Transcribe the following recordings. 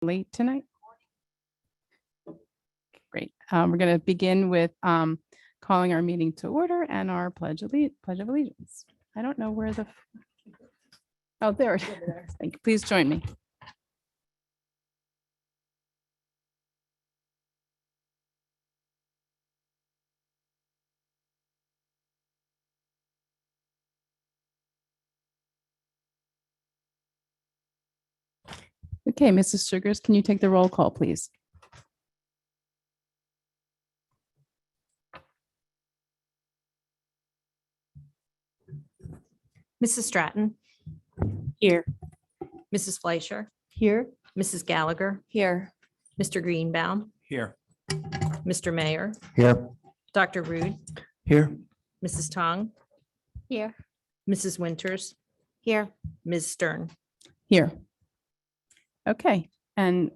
late tonight? Great. We're going to begin with calling our meeting to order and our pledge of allegiance. I don't know where the, oh, there it is. Thank you. Please join me. Okay, Mrs. Sugars, can you take the roll call, please? Mrs. Stratton, Here. Mrs. Fleischer, Here. Mrs. Gallagher, Here. Mr. Greenbaum, Here. Mr. Mayor, Here. Dr. Rude, Here. Mrs. Tong, Here. Mrs. Winters, Here. Ms. Stern. Here. Okay, and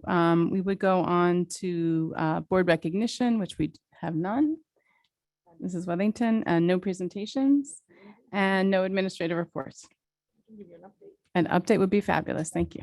we would go on to board recognition, which we have none. Mrs. Wellington, and no presentations and no administrative reports. An update would be fabulous. Thank you.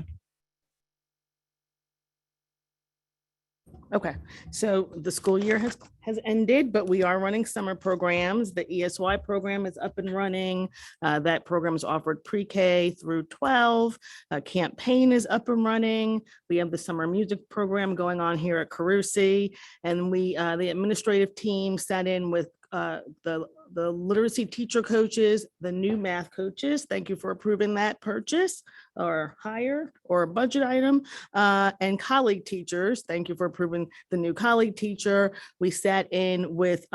Okay, so the school year has ended, but we are running summer programs. The ESY program is up and running. That program is offered pre-K through 12. Campaign is up and running. We have the summer music program going on here at Carusi, and the administrative team sat in with the literacy teacher coaches, the new math coaches. Thank you for approving that purchase or hire or a budget item, and colleague teachers. Thank you for approving the new colleague teacher. We sat in with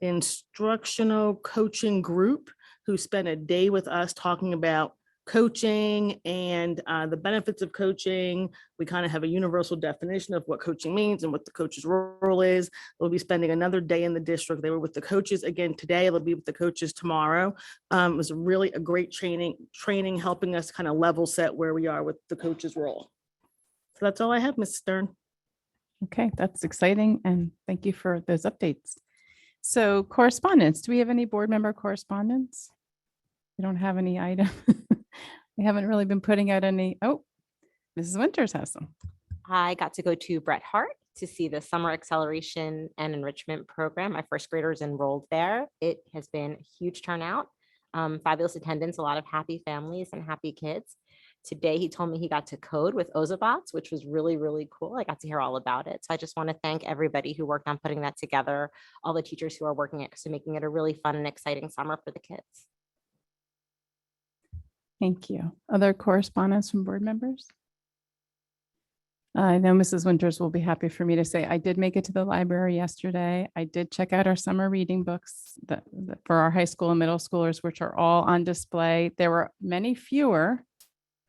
instructional coaching group who spent a day with us talking about coaching and the benefits of coaching. We kind of have a universal definition of what coaching means and what the coach's role is. We'll be spending another day in the district. They were with the coaches again today. They'll be with the coaches tomorrow. It was really a great training helping us kind of level set where we are with the coach's role. So that's all I have, Ms. Stern. Okay, that's exciting. And thank you for those updates. So correspondence, do we have any board member correspondence? We don't have any item. We haven't really been putting out any. Oh, Mrs. Winters has some. I got to go to Bret Hart to see the Summer Acceleration and Enrichment Program. My first graders enrolled there. It has been a huge turnout, fabulous attendance, a lot of happy families and happy kids. Today, he told me he got to code with Ozabots, which was really, really cool. I got to hear all about it. So I just want to thank everybody who worked on putting that together, all the teachers who are working it, so making it a really fun and exciting summer for the kids. Thank you. Other correspondence from board members? I know Mrs. Winters will be happy for me to say I did make it to the library yesterday. I did check out our summer reading books for our high school and middle schoolers, which are all on display. There were many fewer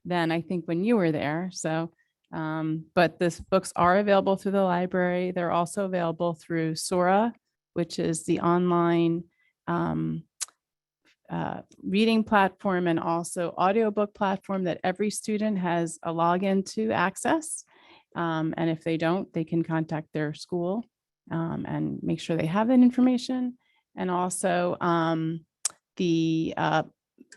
than I think when you were there. So, but these books are available through the library. They're also available through Sora, which is the online reading platform and also audiobook platform that every student has a login to access. And if they don't, they can contact their school and make sure they have that information. And also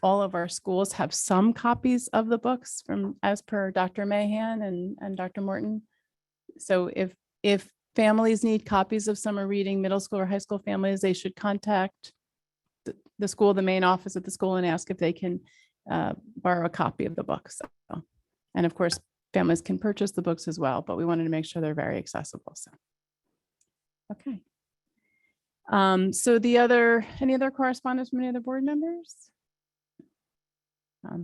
all of our schools have some copies of the books from as per Dr. Mahan and Dr. Morton. So if families need copies of summer reading, middle school or high school families, they should contact the school, the main office at the school, and ask if they can borrow a copy of the books. So, and of course, families can purchase the books as well, but we wanted to make sure they're very accessible. So, okay. So any other correspondence from any other board members?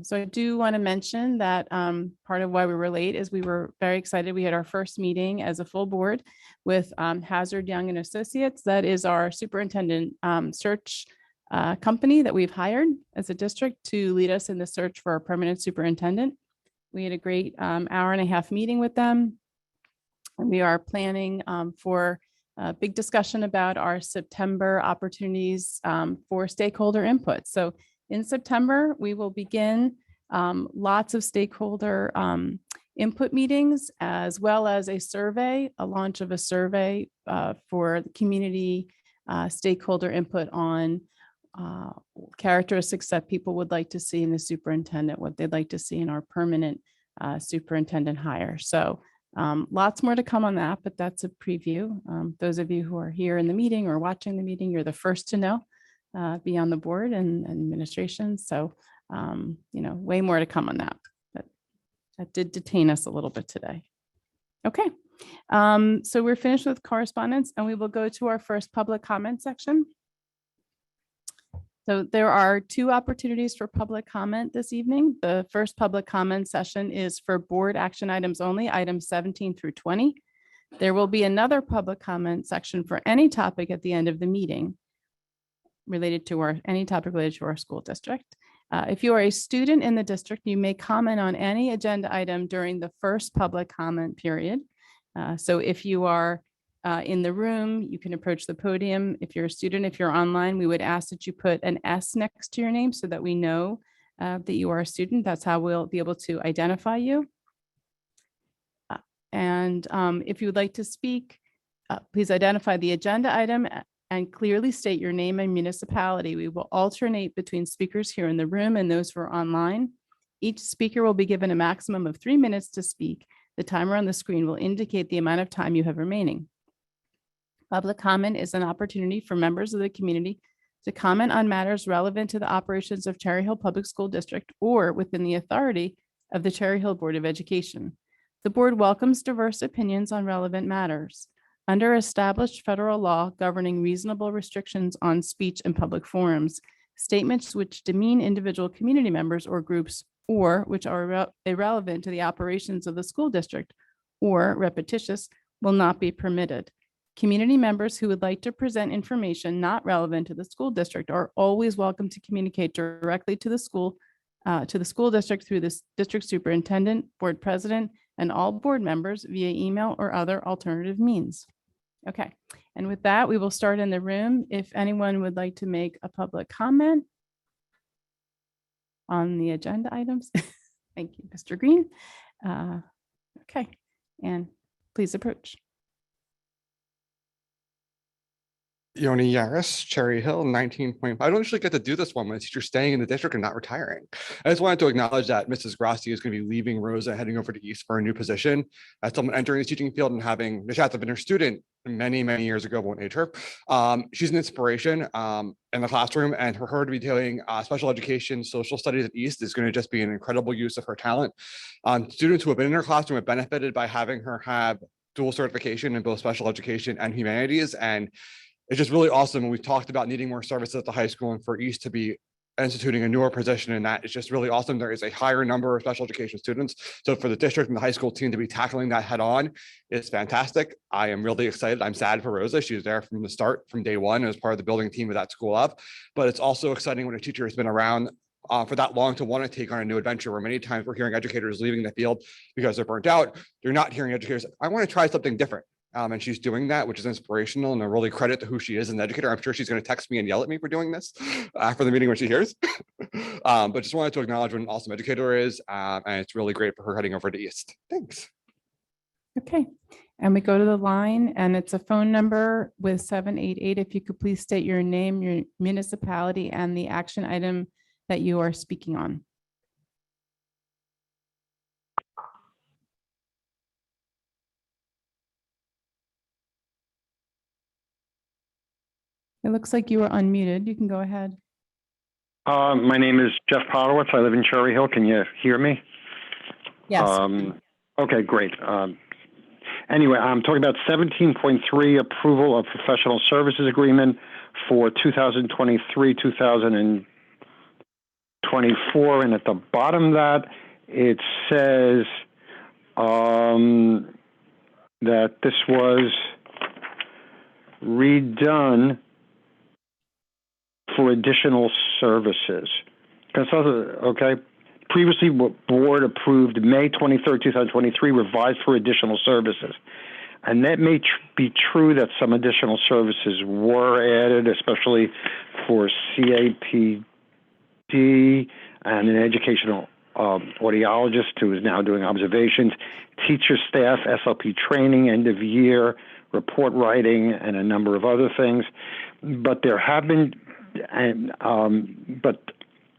So I do want to mention that part of why we were late is we were very excited. We had our first meeting as a full board with Hazard Young and Associates. That is our superintendent search company that we've hired as a district to lead us in the search for a permanent superintendent. We had a great hour-and-a-half meeting with them. And we are planning for a big discussion about our September opportunities for stakeholder input. So in September, we will begin lots of stakeholder input meetings, as well as a launch of a survey for the community stakeholder input on characteristics that people would like to see in the superintendent, what they'd like to see in our permanent superintendent hire. So Lots more to come on that, but that's a preview. Those of you who are here in the meeting or watching the meeting, you're the first to know, be on the board and administration. So, way more to come on that, but that did detain us a little bit today. Okay. So we're finished with correspondence and we will go to our first public comment section. So there are 2 opportunities for public comment this evening. The first public comment session is for board action items only, items 17 through 20. There will be another public comment section for any topic at the end of the meeting related to any topic related to our school district. If you are a student in the district, you may comment on any agenda item during the first public comment period. So if you are in the room, you can approach the podium. If you're a student, if you're online, we would ask that you put an S next to your name so that we know that you are a student. That's how we'll be able to identify you. And if you would like to speak, please identify the agenda item and clearly state your name and municipality. We will alternate between speakers here in the room and those who are online. Each speaker will be given a maximum of 3 minutes to speak. The timer on the screen will indicate the amount of time you have remaining. Public comment is an opportunity for members of the community to comment on matters relevant to the operations of Cherry Hill Public School District or within the authority of the Cherry Hill Board of Education. The board welcomes diverse opinions on relevant matters. Under established federal law governing reasonable restrictions on speech in public forums, statements which demean individual community members or groups or which are irrelevant to the operations of the school district or repetitious will not be permitted. Community members who would like to present information not relevant to the school district are always welcome to communicate directly to the school district through the district superintendent, board president, and all board members via email or other alternative means. Okay, and with that, we will start in the room. If anyone would like to make a public comment on the agenda items. Thank you, Mr. Green. Okay, and please approach. Yoni Yaris, Cherry Hill, 19.5. I don't usually get to do this one when a teacher's staying in the district and not retiring. I just wanted to acknowledge that Mrs. Grassi is going to be leaving Rosa, heading over to East for a new position. As someone entering the teaching field and having the chance of been her student many, many years ago, won't age her. She's an inspiration in the classroom, and for her to be doing special education, social studies at East is going to just be an incredible use of her talent. Students who have been in her classroom have benefited by having her have dual certification in both special education and humanities, and it's just really awesome. When we've talked about needing more services at the high school and for East to be instituting a newer position in that, it's just really awesome. There is a higher number of special education students. So for the district and the high school team to be tackling that head on is fantastic. I am really excited. I'm sad for Rosa. She was there from the start, from day one, as part of the building team of that school up. But it's also exciting when a teacher has been around for that long to want to take on a new adventure, where many times we're hearing educators leaving the field because they're burnt out. You're not hearing educators, I want to try something different. And she's doing that, which is inspirational, and a really credit to who she is as an educator. I'm sure she's going to text me and yell at me for doing this after the meeting when she hears. But just wanted to acknowledge what an awesome educator is, and it's really great for her heading over to East. Thanks. Okay, and we go to the line, and it's a phone number with 788. If you could please state your name, your municipality, and the action item that you are speaking on. It looks like you are unmuted. You can go ahead. My name is Jeff Podowitz. I live in Cherry Hill. Can you hear me? Yes. Okay, great. Anyway, I'm talking about 17.3, approval of professional services agreement for 2023-2024. And at the bottom of that, it says that this was redone for additional services. Okay. Previously, board approved May 23rd, 2023, revised for additional services. And that may be true that some additional services were added, especially for CAPD and an educational audiologist who is now doing observations, teacher staff, SLP training, end of year, report writing, and a number of other things. But there have been but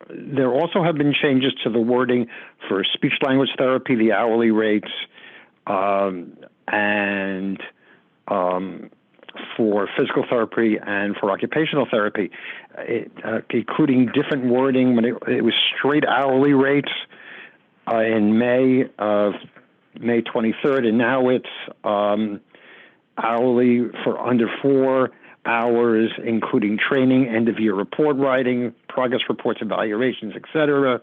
there also have been changes to the wording for speech language therapy, the hourly rates, and for physical therapy and for occupational therapy, including different wording when it was straight hourly rates in May 23rd, and now it's hourly for under 4 hours, including training, end of year report writing, progress reports, evaluations, etc.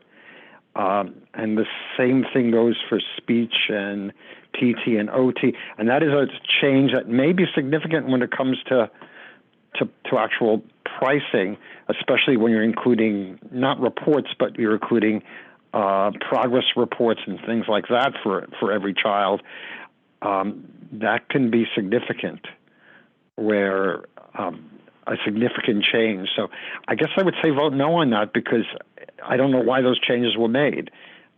And the same thing goes for speech and PT and OT. And that is a change that may be significant when it comes to actual pricing, especially when you're including not reports, but you're including progress reports and things like that for every child. That can be significant, where a significant change. So I guess I would say vote no on that, because I don't know why those changes were made,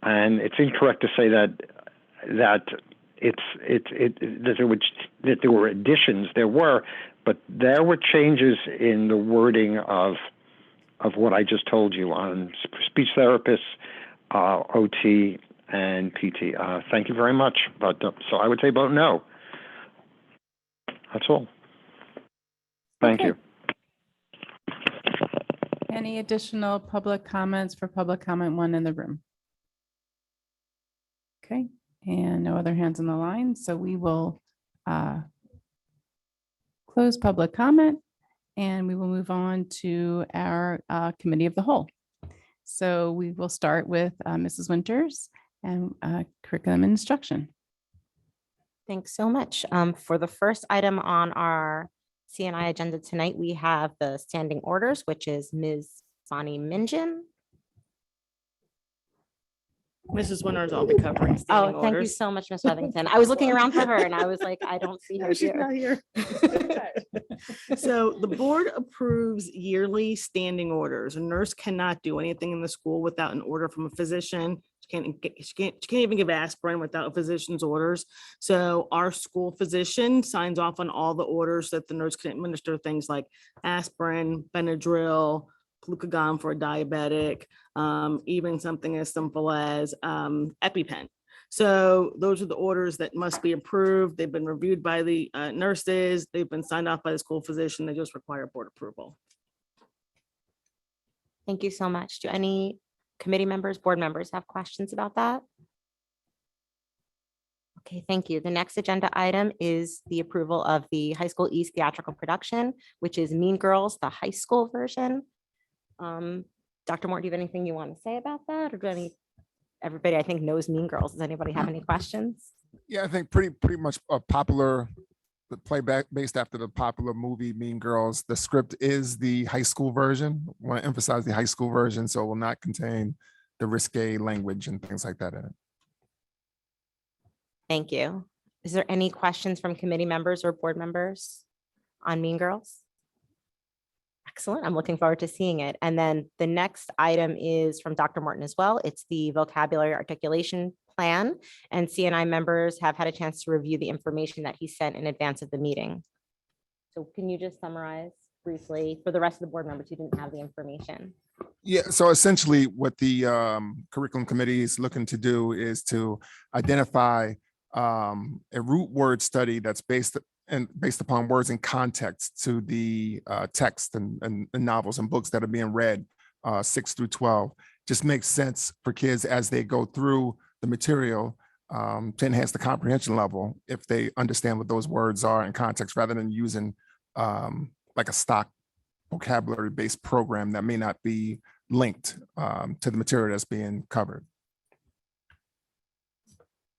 and it's incorrect to say that there were additions. There were, but there were changes in the wording of what I just told you on speech therapists, OT, and PT. Thank you very much. But so I would say vote no. That's all. Thank Okay. you. Any additional public comments for public comment 1 in the room? Okay, and no other hands on the line, so we will close public comment, and we will move on to our committee of the whole. So we will start with Mrs. Winters and curriculum and instruction. Thanks so much. For the first item on our CNI agenda tonight, we have the standing orders, which is Ms. Bonnie Minjin. Mrs. Winters, I'll be covering Oh, standing thank you orders. so much, Ms. Wethington. I was looking around for her and I was like, I don't see her No, she's here. not here. So the board approves yearly standing orders. A nurse cannot do anything in the school without an order from a physician. She can't even give aspirin without a physician's orders. So our school physician signs off on all the orders that the nurse can administer, things like aspirin, Benadryl, glucagon for a diabetic, even something as simple as EpiPen. So those are the orders that must be approved. They've been reviewed by the nurses. They've been signed off by the school physician. They just require board approval. Thank you so much. Do any committee members, board members have questions about that? Okay, thank you. The next agenda item is the approval of the High School East theatrical production, which is Mean Girls, the high school version. Dr. Moore, do you have anything you want to say about that? Or do everybody I think knows Mean Girls. Does anybody have any questions? Yeah, I think pretty much a popular, the playback based after the popular movie Mean Girls. The script is the high school version. I want to emphasize the high school version, so it will not contain the risque language and things like that in it. Thank you. Is there any questions from committee members or board members on Mean Girls? Excellent. I'm looking forward to seeing it. And then the next item is from Dr. Morton as well. It's the vocabulary articulation plan, and CNI members have had a chance to review the information that he sent in advance of the meeting. So can you just summarize briefly for the rest of the board members who didn't have the information? Yeah, so essentially what the curriculum committee is looking to do is to identify a root word study that's based upon words in context to the text and novels and books that are being read 6 through 12. Just makes sense for kids as they go through the material to enhance the comprehension level if they understand what those words are in context, rather than using like a stock vocabulary based program that may not be linked to the material that's being covered.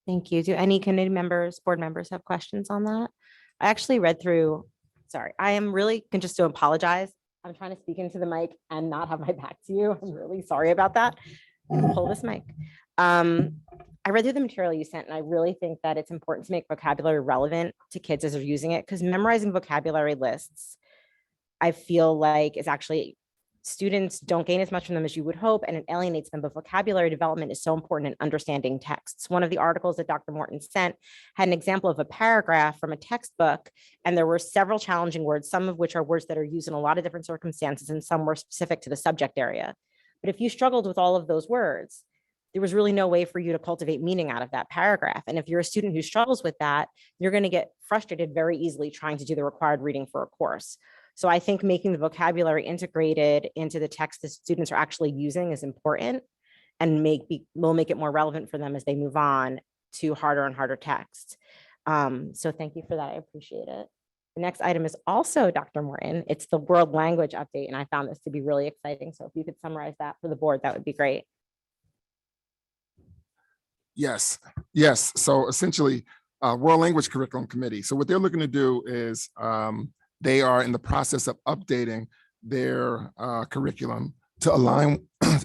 Thank you. Do any committee members, board members have questions on that? I actually read through, sorry, I am really just to apologize. I'm trying to speak into the mic and not have my back to you. I'm really sorry about that. Pull this mic. I read through the material you sent, and I really think that it's important to make vocabulary relevant to kids as they're using it, because memorizing vocabulary lists, I feel like, is actually, students don't gain as much from them as you would hope, and it alienates them. But vocabulary development is so important in understanding texts. One of the articles that Dr. Morton sent had an example of a paragraph from a textbook, and there were several challenging words, some of which are words that are used in a lot of different circumstances, and some were specific to the subject area. But if you struggled with all of those words, there was really no way for you to cultivate meaning out of that paragraph. And if you're a student who struggles with that, you're going to get frustrated very easily trying to do the required reading for a course. So I think making the vocabulary integrated into the text that students are actually using is important, and will make it more relevant for them as they move on to harder and harder text. So thank you for that. I appreciate it. The next item is also Dr. Morton. It's the world language update, and I found this to be really exciting. So if you could summarize that for the board, that would be great. Yes, yes. So essentially, World Language Curriculum Committee. So what they're looking to do is they are in the process of updating their curriculum to align,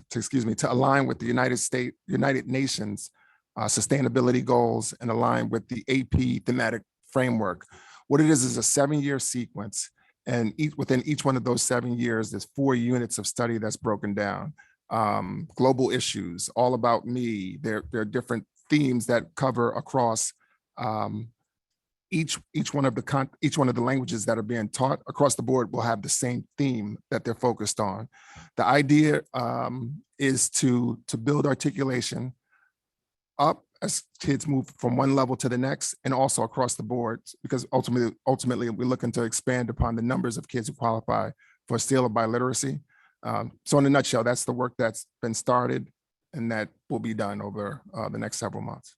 to align with the United Nations sustainability goals and align with the AP thematic framework. What it is a 7-year sequence, and within each one of those 7 years, there's 4 units of study that's broken down. Global issues, all about me. There are different themes that cover across each one of the languages that are being taught across the board will have the same theme that they're focused on. The idea is to build articulation up as kids move from one level to the next, and also across the board, because ultimately we're looking to expand upon the numbers of kids who qualify for a seal of biliteracy. So in a nutshell, that's the work that's been started and that will be done over the next several months.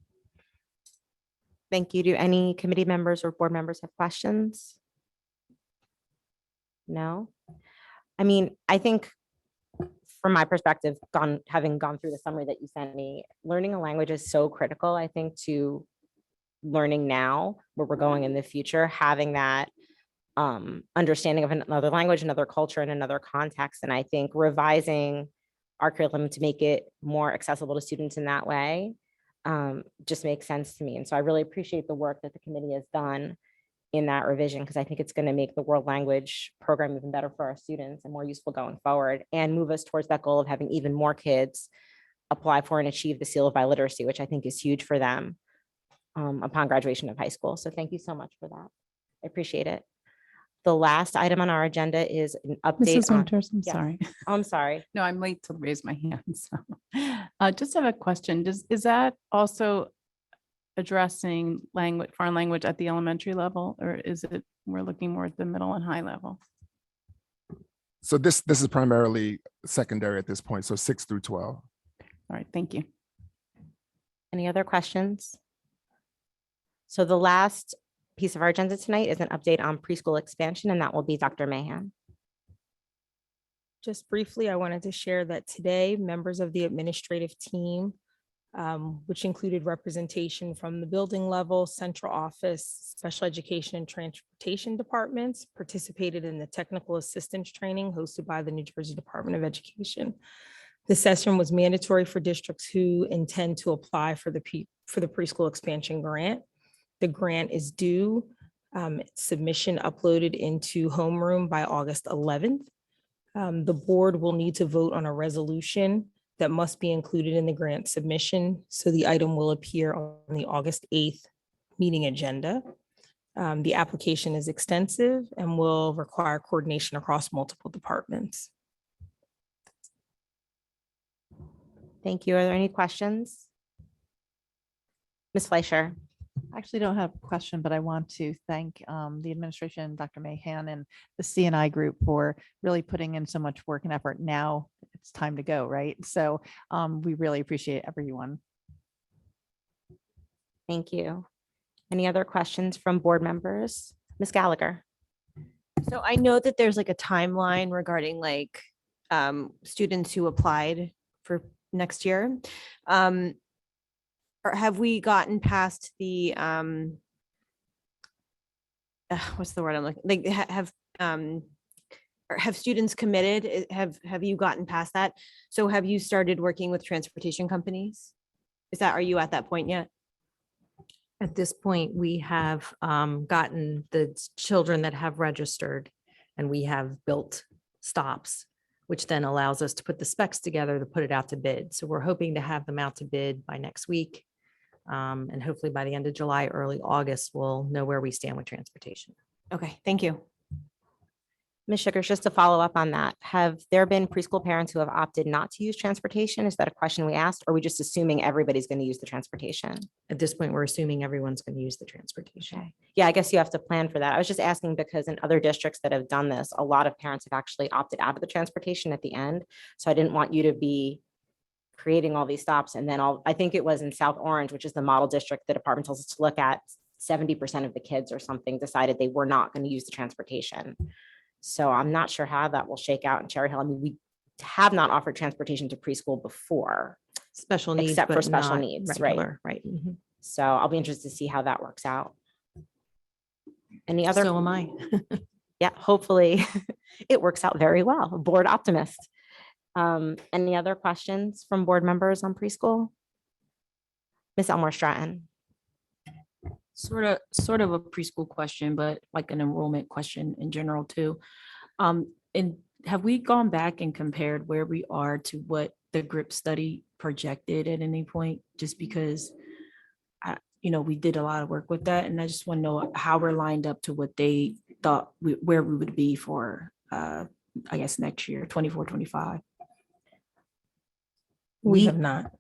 Thank you. Do any committee members or board members have questions? No? I mean, I think from my perspective, having gone through the summary that you sent me, learning a language is so critical, I think, to learning now, where we're going in the future, having that understanding of another language, another culture, and another context. And I think revising our curriculum to make it more accessible to students in that way just makes sense to me. And so I really appreciate the work that the committee has done in that revision, because I think it's going to make the world language program even better for our students and more useful going forward, and move us towards that goal of having even more kids apply for and achieve the seal of biliteracy, which I think is huge for them upon graduation of high school. So thank you so much for that. I appreciate it. The last item on our agenda is an update Mrs. on. Winters, I'm Yes. sorry. Oh, I'm sorry. No, I'm late to raise my hand. So just have a question. Is that also addressing foreign language at the elementary level, or is it we're looking more at the middle and high level? So this is primarily secondary at this point, so 6 through 12. All right, thank you. Any other questions? So the last piece of our agenda tonight is an update on preschool expansion, and that will be Dr. Mahan. Just briefly, I wanted to share that today, members of the administrative team, which included representation from the building level, central office, special education and transportation departments, participated in the technical assistance training hosted by the New Jersey Department of Education. The session was mandatory for districts who intend to apply for the preschool expansion grant. The grant is due, submission uploaded into homeroom by August 11th. The board will need to vote on a resolution that must be included in the grant submission. So the item will appear on the August 8th meeting agenda. The application is extensive and will require coordination across multiple departments. Thank you. Are there any questions? Ms. Fleischer? I actually don't have a question, but I want to thank the administration, Dr. Mahan, and the CNI group for really putting in so much work and effort. Now it's time to go, right? So we really appreciate everyone. Thank you. Any other questions from board members? Ms. Gallagher? So I know that there's like a timeline regarding like students who applied for next year. Or have we gotten past the what's the word I'm looking, like or have students committed? Have you gotten past that? So have you started working with transportation companies? Are you at that point yet? At this point, we have gotten the children that have registered, and we have built stops, which then allows us to put the specs together to put it out to bid. So we're hoping to have them out to bid by next week. And hopefully by the end of July, early August, we'll know where we stand with transportation. Okay, thank you. Ms. Sugars, just to follow up on that, have there been preschool parents who have opted not to use transportation? Is that a question we asked? Or are we just assuming everybody's going to use the transportation? At this point, we're assuming everyone's going to use the transportation. Okay. Yeah, I guess you have to plan for that. I was just asking because in other districts that have done this, a lot of parents have actually opted out of the transportation at the end. So I didn't want you to be creating all these stops. And then I think it was in South Orange, which is the model district the department tells us to look at, 70% of the kids or something decided they were not going to use the transportation. So I'm not sure how that will shake out in Cherry Hill. I mean, we have not offered transportation to preschool before. Special needs, Except for but special not needs, right. regular, right? Mhm. So I'll be interested to see how that works out. Any other? So am I. Yeah, hopefully it works out very well. Board optimist. Any other questions from board members on preschool? Ms. Elmore Stratton. Sort of a preschool question, but like an enrollment question in general too. And have we gone back and compared where we are to what the GRIP study projected at any point? Just because we did a lot of work with that, and I just want to know how we're lined up to what they thought where we would be for I guess next year, 24, 25. We have not.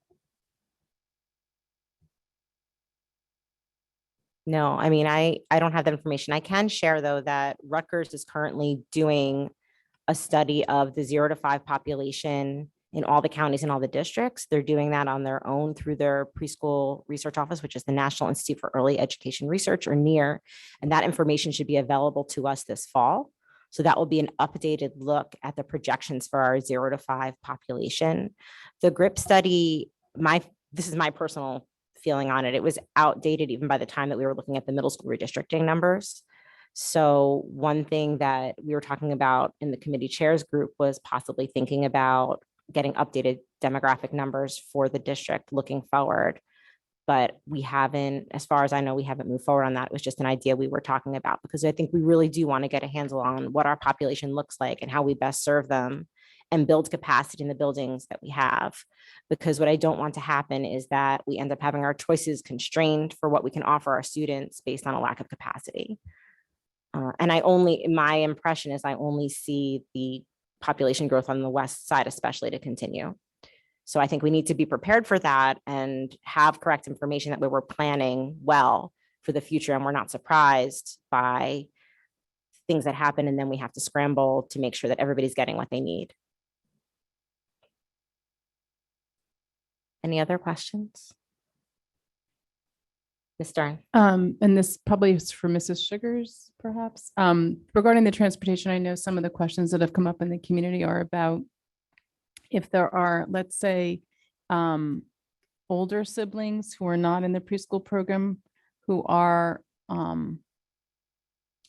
No, I mean, I don't have that information. I can share though that Rutgers is currently doing a study of the 0 to 5 population in all the counties and all the districts. They're doing that on their own through their preschool research office, which is the National Institute for Early Education Research, or NEAR. And that information should be available to us this fall. So that will be an updated look at the projections for our 0 to 5 population. The GRIP study, this is my personal feeling on it. It was outdated even by the time that we were looking at the middle school redistricting numbers. So one thing that we were talking about in the committee chairs group was possibly thinking about getting updated demographic numbers for the district looking forward. But we haven't, as far as I know, we haven't moved forward on that. It was just an idea we were talking about, because I think we really do want to get a handle on what our population looks like and how we best serve them and build capacity in the buildings that we have. Because what I don't want to happen is that we end up having our choices constrained for what we can offer our students based on a lack of capacity. And my impression is I only see the population growth on the west side, especially, to continue. So I think we need to be prepared for that and have correct information that we were planning well for the future. And we're not surprised by things that happen. And then we have to scramble to make sure that everybody's getting what they need. Any other questions? Ms. Stern. And this probably is for Mrs. Sugars, perhaps. Regarding the transportation, I know some of the questions that have come up in the community are about if there are, let's say, older siblings who are not in the preschool program who are,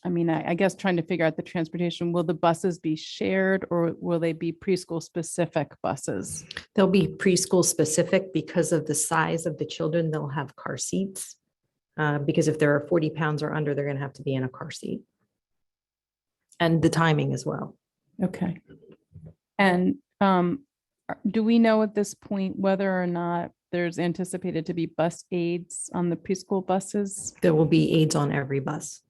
I guess trying to figure out the transportation, will the buses be shared or will they be preschool specific buses? They'll be preschool specific because of the size of the children. They'll have car seats. Because if they're 40 pounds or under, they're going to have to be in a car seat. And the timing as well. Okay. And do we know at this point whether or not there's anticipated to be bus aids on the preschool buses? There will be aids on every bus.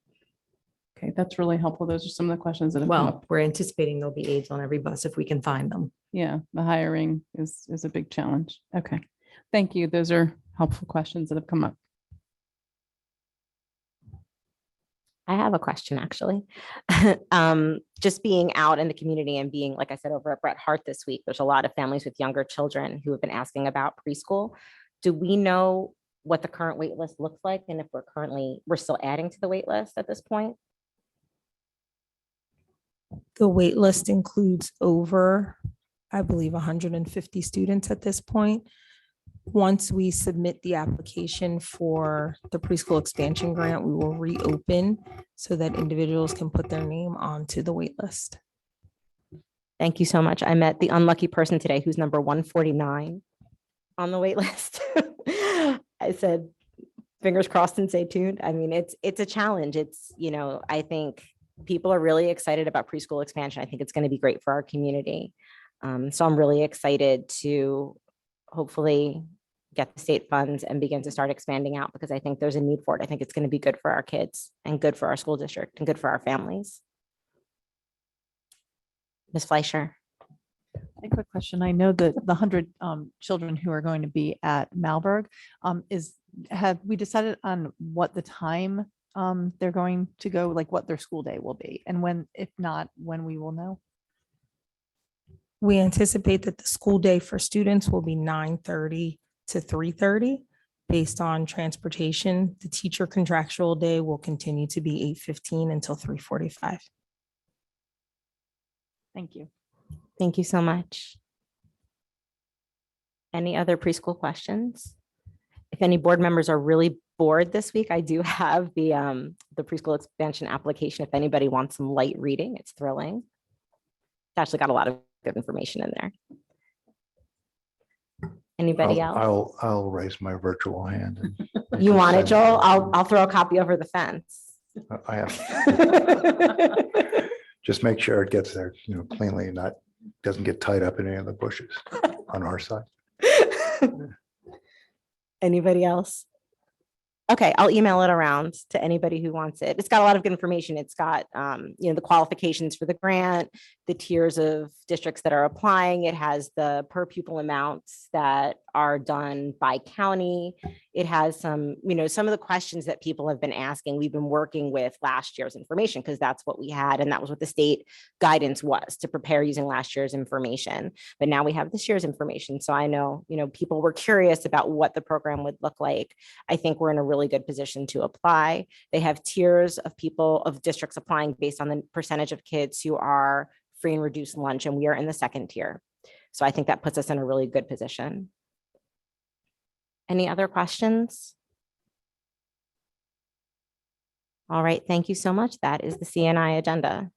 Okay, that's really helpful. Those are some of the questions that have come Well, up. we're anticipating there'll be aids on every bus if we can find them. Yeah, the hiring is a big challenge. Okay, thank you. Those are helpful questions that have come up. I have a question, actually. Just being out in the community and being, like I said, over at Bret Harte this week, there's a lot of families with younger children who have been asking about preschool. Do we know what the current wait list looks like? And if we're still adding to the wait list at this point? The wait list includes over, I believe, 150 students at this point. Once we submit the application for the preschool expansion grant, we will reopen so that individuals can put their name onto the wait list. Thank you so much. I met the unlucky person today who's number 149 on the wait list. I said, fingers crossed and stay tuned. I mean, it's a challenge. I think people are really excited about preschool expansion. I think it's going to be great for our community. So I'm really excited to hopefully get the state funds and begin to start expanding out, because I think there's a need for it. I think it's going to be good for our kids and good for our school district and good for our families. Ms. Fleischer. A quick question. I know that the 100 children who are going to be at Malberg have we decided on what the time they're going to go, like what their school day will be, and when, if not, when we will know? We anticipate that the school day for students will be 9:30 to 3:30 based on transportation. The teacher contractual day will continue to be 8:15 until 3:45. Thank you. Thank you so much. Any other preschool questions? If any board members are really bored this week, I do have the preschool expansion application. If anybody wants some light reading, it's thrilling. It's actually got a lot of good information in there. Anybody else? I'll raise my virtual hand. and You just want it, send Joel? I'll throw a copy over the fence. I have, just make sure it gets there, cleanly and doesn't get tied up in any of the bushes on our side. Anybody else? Okay, I'll email it around to anybody who wants it. It's got a lot of good information. It's got, the qualifications for the grant, the tiers of districts that are applying. It has the per pupil amounts that are done by county. It has some of the questions that people have been asking. We've been working with last year's information because that's what we had. And that was what the state guidance was, to prepare using last year's information. But now we have this year's information. So I know, people were curious about what the program would look like. I think we're in a really good position to apply. They have tiers of districts applying based on the percentage of kids who are free and reduced lunch. And we are in the second tier. So I think that puts us in a really good position. Any other questions? All right, thank you so much. That is the CNI agenda.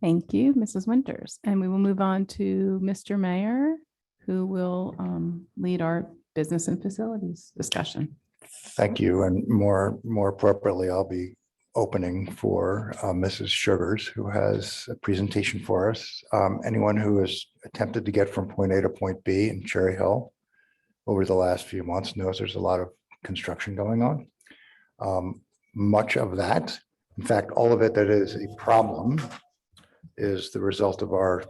Thank you, Mrs. Winters. And we will move on to Mr. Mayor, who will lead our business and facilities discussion. Thank you. And more appropriately, I'll be opening for Mrs. Sugars, who has a presentation for us. Anyone who has attempted to get from point A to point B in Cherry Hill over the last few months knows there's a lot of construction going on. Much of that, in fact, all of it that is a problem, is the result of our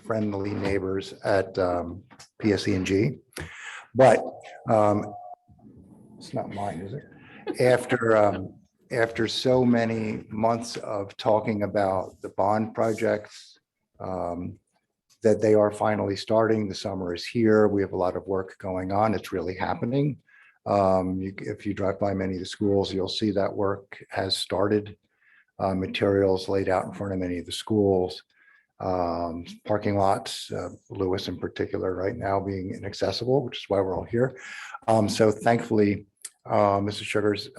friendly neighbors at PSE&G. But it's not mine, is it? After so many months of talking about the bond projects, that they are finally starting. The summer is here. We have a lot of work going on. It's really happening. If you drive by many of the schools, you'll see that work has started. Materials laid out in front of many of the schools. Parking lots, Lewis in particular, right now being inaccessible, which is why we're all here. So thankfully, Mrs. Sugars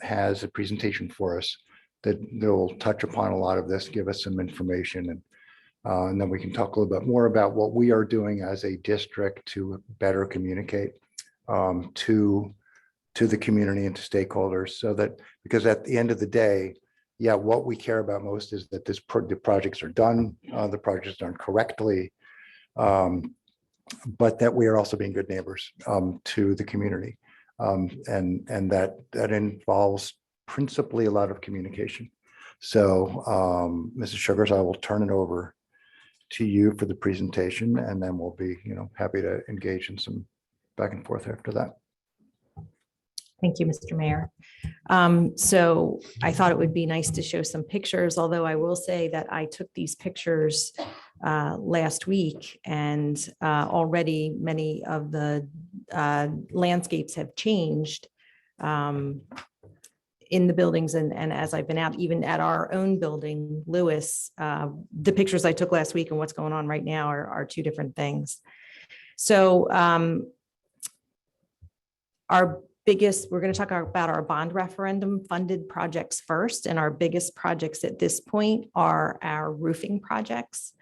has a presentation for us that will touch upon a lot of this, give us some information, and then we can talk a little bit more about what we are doing as a district to better communicate to the community and to stakeholders, so that, because at the end of the day, yeah, what we care about most is that the projects are done, the projects are done correctly, but that we are also being good neighbors to the community. And that involves principally a lot of communication. So Mrs. Sugars, I will turn it over to you for the presentation, and then we'll be happy to engage in some back and forth after that. Thank you, Mr. Mayor. So I thought it would be nice to show some pictures, although I will say that I took these pictures last week, and already many of the landscapes have changed in the buildings. And as I've been out, even at our own building, Lewis, the pictures I took last week and what's going on right now are two different things. So we're going to talk about our bond referendum funded projects first. And our biggest projects at this point are our roofing projects.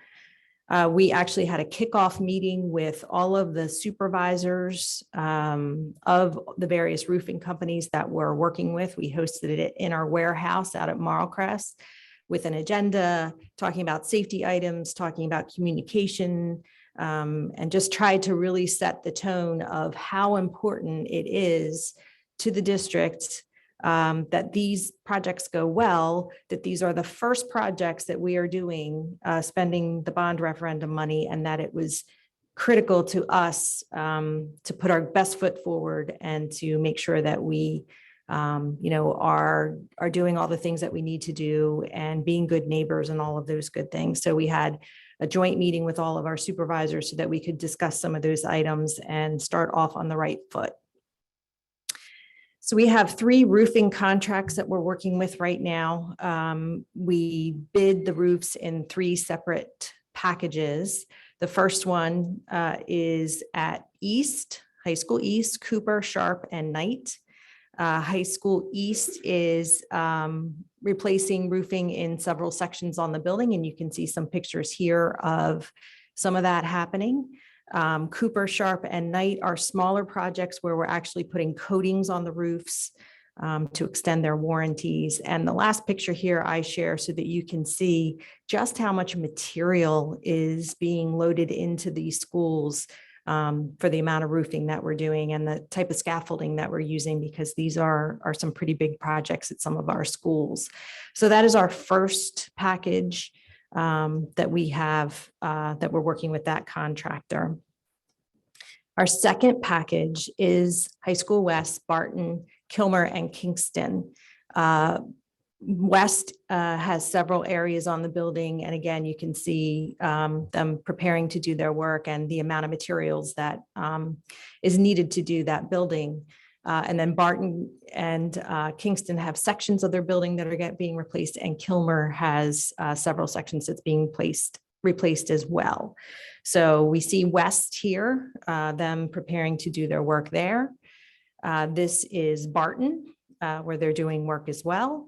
We actually had a kickoff meeting with all of the supervisors of the various roofing companies that we're working with. We hosted it in our warehouse out at Marlcrest with an agenda, talking about safety items, talking about communication, and just tried to really set the tone of how important it is to the district that these projects go well, that these are the first projects that we are doing, spending the bond referendum money, and that it was critical to us to put our best foot forward and to make sure that we are doing all the things that we need to do and being good neighbors and all of those good things. So we had a joint meeting with all of our supervisors so that we could discuss some of those items and start off on the right foot. So we have 3 roofing contracts that we're working with right now. We bid the roofs in 3 separate packages. The first one is at East, High School East, Cooper, Sharp, and Knight. High School East is replacing roofing in several sections on the building, and you can see some pictures here of some of that happening. Cooper, Sharp, and Knight are smaller projects where we're actually putting coatings on the roofs to extend their warranties. And the last picture here I share so that you can see just how much material is being loaded into these schools for the amount of roofing that we're doing and the type of scaffolding that we're using, because these are some pretty big projects at some of our schools. So that is our first package that we have that we're working with that contractor. Our second package is High School West, Barton, Kilmer, and Kingston. West has several areas on the building, and again, you can see them preparing to do their work and the amount of materials that is needed to do that building. And then Barton and Kingston have sections of their building that are being replaced, and Kilmer has several sections that's being replaced as well. So we see West here, them preparing to do their work there. This is Barton, where they're doing work as well.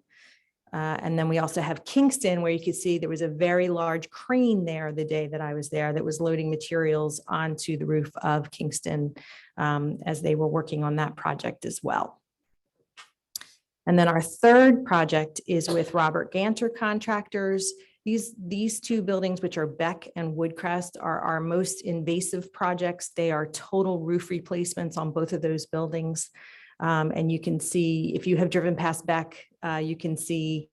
And then we also have Kingston, where you can see there was a very large crane there the day that I was there that was loading materials onto the roof of Kingston as they were working on that project as well. And then our third project is with Robert Ganter Contractors. These 2 buildings, which are Beck and Woodcrest, are our most invasive projects. They are total roof replacements on both of those buildings. And you can see, if you have driven past Beck, you can see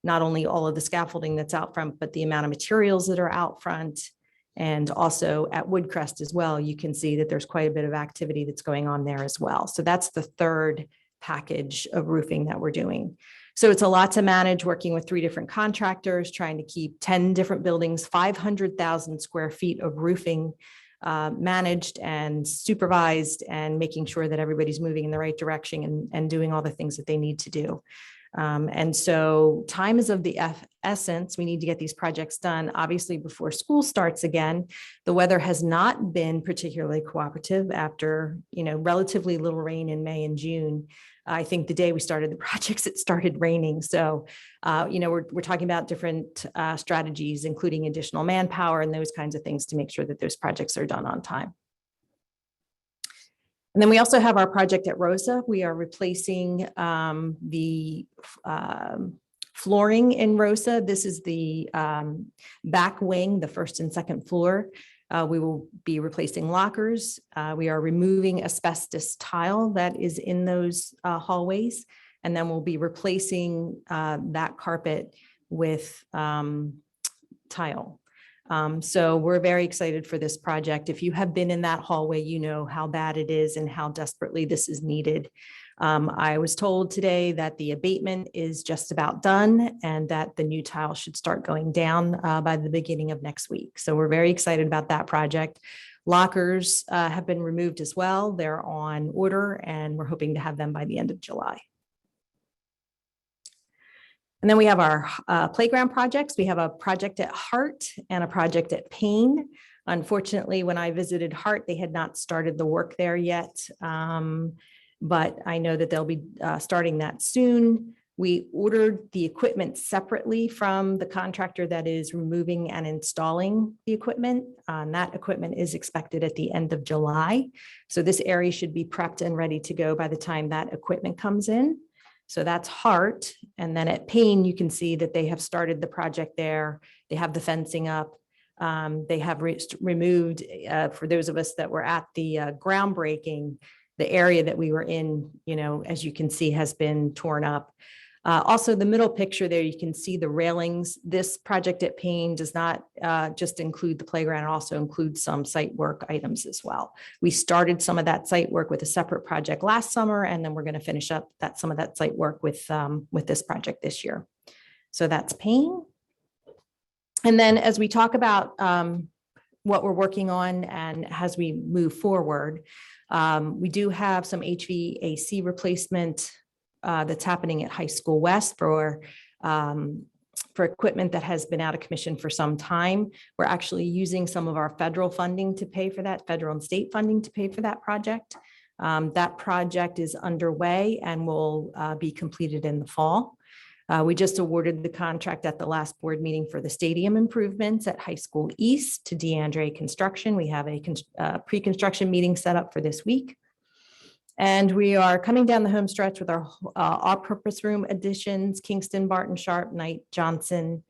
not only all of the scaffolding that's out front, but the amount of materials that are out front. And also at Woodcrest as well, you can see that there's quite a bit of activity that's going on there as well. So that's the third package of roofing that we're doing. So it's a lot to manage, working with 3 different contractors, trying to keep 10 different buildings, 500,000 square feet of roofing managed and supervised, and making sure that everybody's moving in the right direction and doing all the things that they need to do. And so time is of the essence. We need to get these projects done, obviously, before school starts again. The weather has not been particularly cooperative after, relatively little rain in May and June. I think the day we started the projects, it started raining. So, we're talking about different strategies, including additional manpower and those kinds of things to make sure that those projects are done on time. And then we also have our project at Rosa. We are replacing the flooring in Rosa. This is the back wing, the first and second floor. We will be replacing lockers. We are removing asbestos tile that is in those hallways. And then we'll be replacing that carpet with tile. So we're very excited for this project. If you have been in that hallway, you know how bad it is and how desperately this is needed. I was told today that the abatement is just about done and that the new tile should start going down by the beginning of next week. So we're very excited about that project. Lockers have been removed as well. They're on order and we're hoping to have them by the end of July. And then we have our playground projects. We have a project at Hart and a project at Payne. Unfortunately, when I visited Hart, they had not started the work there yet. But I know that they'll be starting that soon. We ordered the equipment separately from the contractor that is removing and installing the equipment. And that equipment is expected at the end of July. So this area should be prepped and ready to go by the time that equipment comes in. So that's Hart. And then at Payne, you can see that they have started the project there. They have the fencing up. They have removed, for those of us that were at the groundbreaking, the area that we were in, as you can see, has been torn up. Also, the middle picture there, you can see the railings. This project at Payne does not just include the playground, it also includes some site work items as well. We started some of that site work with a separate project last summer, and then we're going to finish up some of that site work with this project this year. So that's Payne. And then as we talk about what we're working on and as we move forward, we do have some HVAC replacement that's happening at High School West for equipment that has been out of commission for some time. We're actually using some of our federal funding to pay for that, federal and state funding to pay for that project. That project is underway and will be completed in the fall. We just awarded the contract at the last board meeting for the stadium improvements at High School East to DeAndre Construction. We have a pre-construction meeting set up for this week. And we are coming down the home stretch with our all-purpose room additions. Kingston, Barton, Sharp, Knight, Johnson,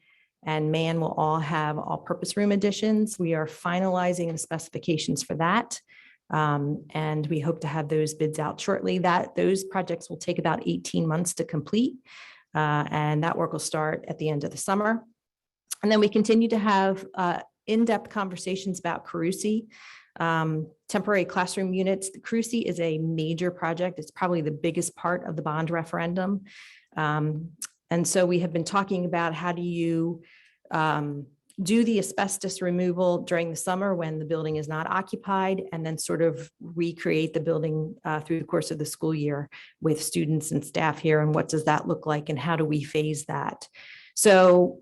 and Mann will all have all-purpose room additions. We are finalizing the specifications for that. And we hope to have those bids out shortly. Those projects will take about 18 months to complete. And that work will start at the end of the summer. And then we continue to have in-depth conversations about Carusi. Temporary classroom units. The Carusi is a major project. It's probably the biggest part of the bond referendum. And so we have been talking about how do you do the asbestos removal during the summer when the building is not occupied, and then sort of recreate the building through the course of the school year with students and staff here, and what does that look like and how do we phase that? So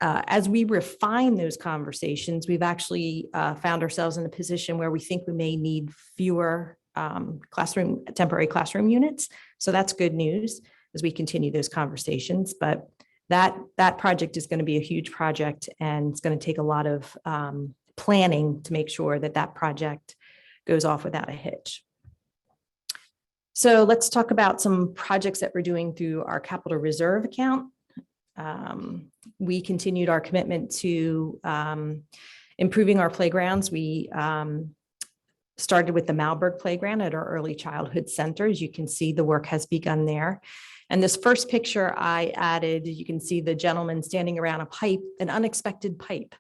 as we refine those conversations, we've actually found ourselves in a position where we think we may need fewer temporary classroom units. So that's good news as we continue those conversations. But that project is going to be a huge project, and it's going to take a lot of planning to make sure that that project goes off without a hitch. So let's talk about some projects that we're doing through our capital reserve account. We continued our commitment to improving our playgrounds. We started with the Malberg playground at our early childhood center. As you can see, the work has begun there. And this first picture I added, you can see the gentleman standing around a pipe, an unexpected pipe.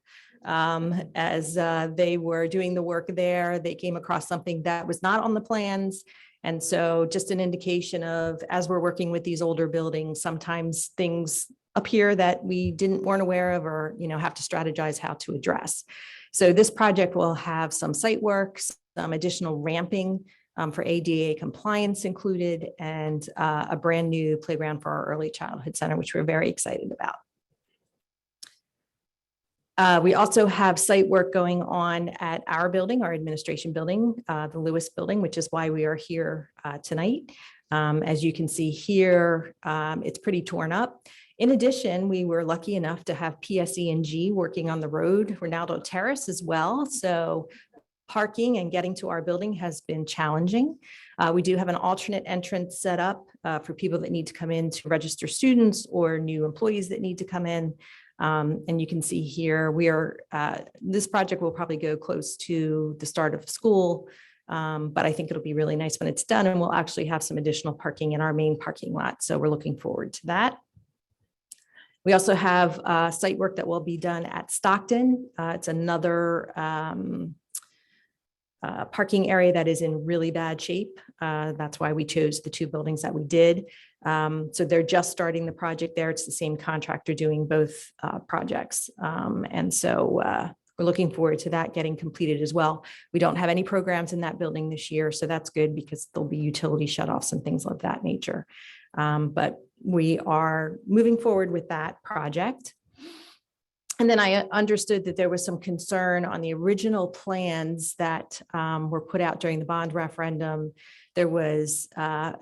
As they were doing the work there, they came across something that was not on the plans. And so just an indication of, as we're working with these older buildings, sometimes things appear that we weren't aware of, or have to strategize how to address. So this project will have some site work, some additional ramping for ADA compliance included, and a brand new playground for our early childhood center, which we're very excited about. We also have site work going on at our building, our administration building, the Lewis building, which is why we are here tonight. As you can see here, it's pretty torn up. In addition, we were lucky enough to have PSE&G working on the road, Ronaldo Terrace as well. So parking and getting to our building has been challenging. We do have an alternate entrance set up for people that need to come in to register students or new employees that need to come in. And you can see here, this project will probably go close to the start of school, but I think it'll be really nice when it's done, and we'll actually have some additional parking in our main parking lot. So we're looking forward to that. We also have site work that will be done at Stockton. It's another parking area that is in really bad shape. That's why we chose the two buildings that we did. So they're just starting the project there. It's the same contractor doing both projects. And so we're looking forward to that getting completed as well. We don't have any programs in that building this year, so that's good because there'll be utility shutoffs and things of that nature. But we are moving forward with that project. And then I understood that there was some concern on the original plans that were put out during the bond referendum. There was a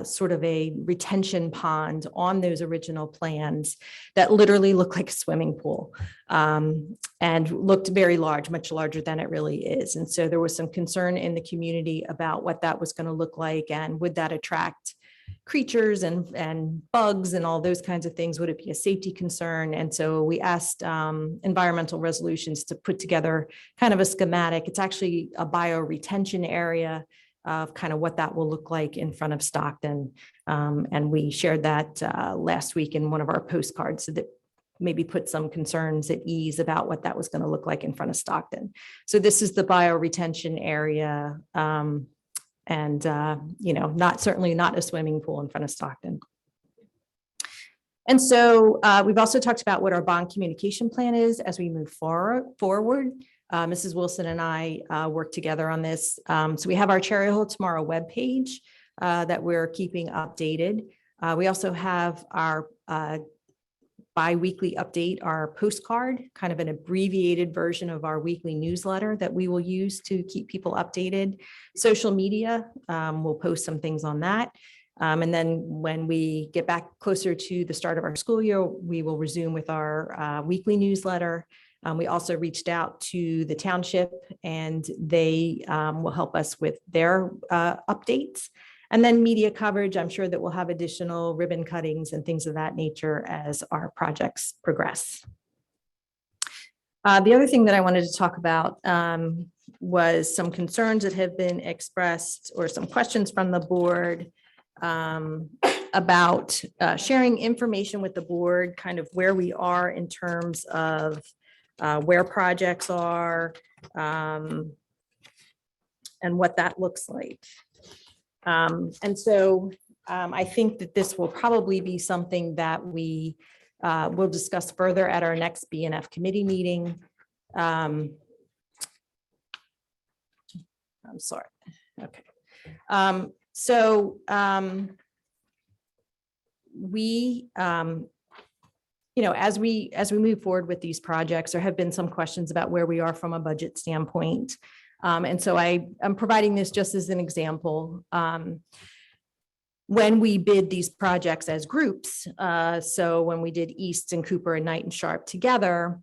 sort of a retention pond on those original plans that literally looked like a swimming pool and looked very large, much larger than it really is. And so there was some concern in the community about what that was going to look like and would that attract creatures and bugs and all those kinds of things. Would it be a safety concern? And so we asked Environmental Resolutions to put together kind of a schematic. It's actually a bioretention area of kind of what that will look like in front of Stockton. And we shared that last week in one of our postcards, so that maybe put some concerns at ease about what that was going to look like in front of Stockton. So this is the bioretention area. And, certainly not a swimming pool in front of Stockton. And so we've also talked about what our bond communication plan is as we move forward. Mrs. Wilson and I work together on this. So we have our Cherry Hill Tomorrow webpage that we're keeping updated. We also have our bi-weekly update, our postcard, kind of an abbreviated version of our weekly newsletter that we will use to keep people updated. Social media, we'll post some things on that. And then when we get back closer to the start of our school year, we will resume with our weekly newsletter. We also reached out to the township, and they will help us with their updates. And then media coverage, I'm sure that we'll have additional ribbon cuttings and things of that nature as our projects progress. The other thing that I wanted to talk about was some concerns that have been expressed, or some questions from the board about sharing information with the board, kind of where we are in terms of where projects are and what that looks like. And so I think that this will probably be something that we will discuss further at our next BNF committee meeting. I'm sorry. Okay. As we move forward with these projects, there have been some questions about where we are from a budget standpoint. And so I'm providing this just as an example. When we bid these projects as groups, so when we did East and Cooper and Knight and Sharp together,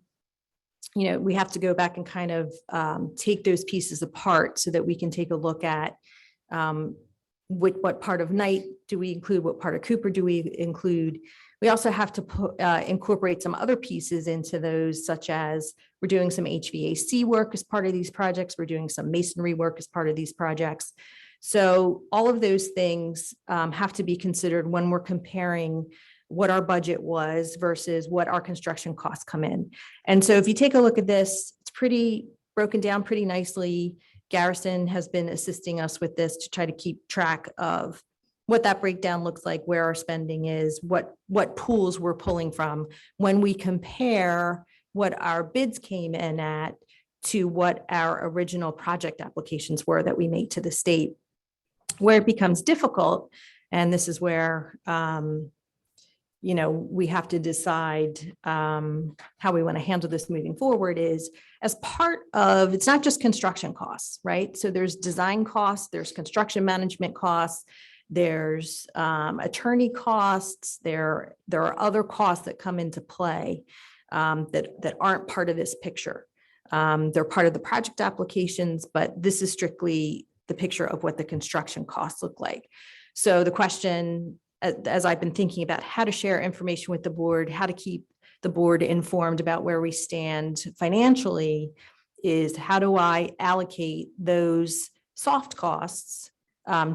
we have to go back and kind of take those pieces apart so that we can take a look at what part of Knight do we include, what part of Cooper do we include. We also have to incorporate some other pieces into those, such as we're doing some HVAC work as part of these projects. We're doing some masonry work as part of these projects. So all of those things have to be considered when we're comparing what our budget was versus what our construction costs come in. And so if you take a look at this, it's pretty broken down pretty nicely. Garrison has been assisting us with this to try to keep track of what that breakdown looks like, where our spending is, what pools we're pulling from when we compare what our bids came in at to what our original project applications were that we made to the state. Where it becomes difficult, and this is where we have to decide how we want to handle this moving forward, is as part of, it's not just construction costs, right? So there's design costs, there's construction management costs, there's attorney costs, there are other costs that come into play that aren't part of this picture. They're part of the project applications, but this is strictly the picture of what the construction costs look like. So the question, as I've been thinking about how to share information with the board, how to keep the board informed about where we stand financially, is how do I allocate those soft costs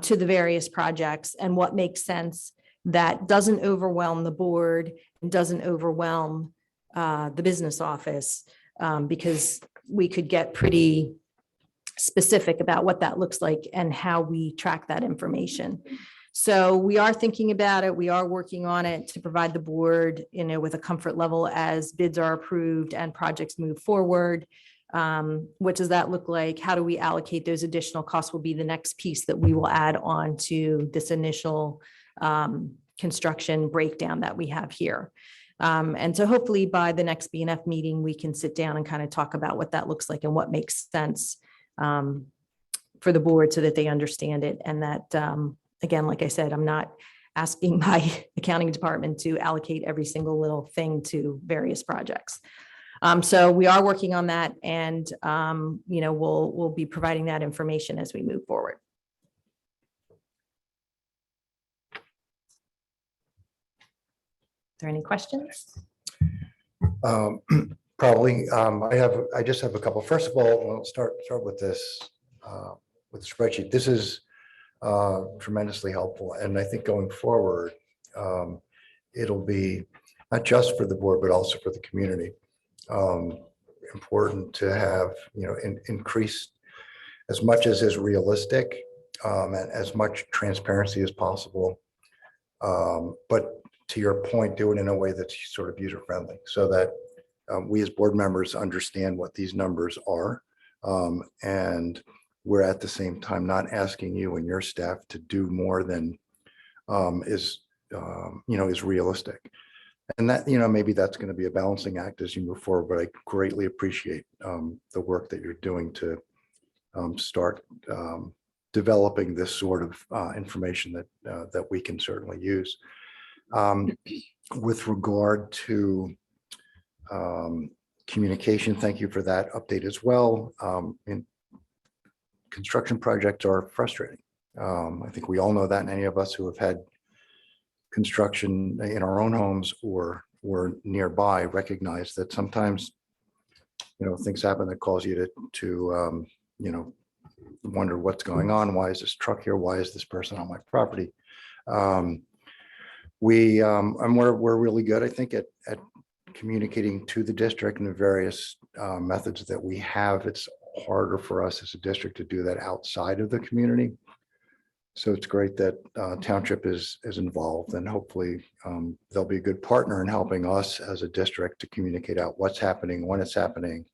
to the various projects, and what makes sense that doesn't overwhelm the board and doesn't overwhelm the business office, because we could get pretty specific about what that looks like and how we track that information. So we are thinking about it. We are working on it to provide the board, with a comfort level as bids are approved and projects move forward. What does that look like? How do we allocate those additional costs will be the next piece that we will add on to this initial construction breakdown that we have here. And so hopefully by the next BNF meeting, we can sit down and kind of talk about what that looks like and what makes sense for the board so that they understand it. And that, again, like I said, I'm not asking my accounting department to allocate every single little thing to various projects. So we are working on that, and we'll be providing that information as we move forward. there any questions? Probably, I just have a couple. First of all, we'll start with this, with the spreadsheet. This is tremendously helpful. And I think going forward, it'll be not just for the board, but also for the community. Important to have, increased as much as is realistic, and as much transparency as possible. But to your point, do it in a way that's sort of user friendly so that we as board members understand what these numbers are. And we're at the same time not asking you and your staff to do more than is realistic. And that, maybe that's going to be a balancing act as you move forward, but I greatly appreciate the work that you're doing to start developing this sort of information that we can certainly use. With regard to communication, thank you for that update as well. And construction projects are frustrating. I think we all know that, and any of us who have had construction in our own homes or nearby recognize that sometimes, things happen that cause you to wonder what's going on. Why is this truck here? Why is this person on my property? We're really good, I think, at communicating to the district in the various methods that we have. It's harder for us as a district to do that outside of the community. So it's great that Township is involved, and hopefully they'll be a good partner in helping us as a district to communicate out what's happening, when it's happening,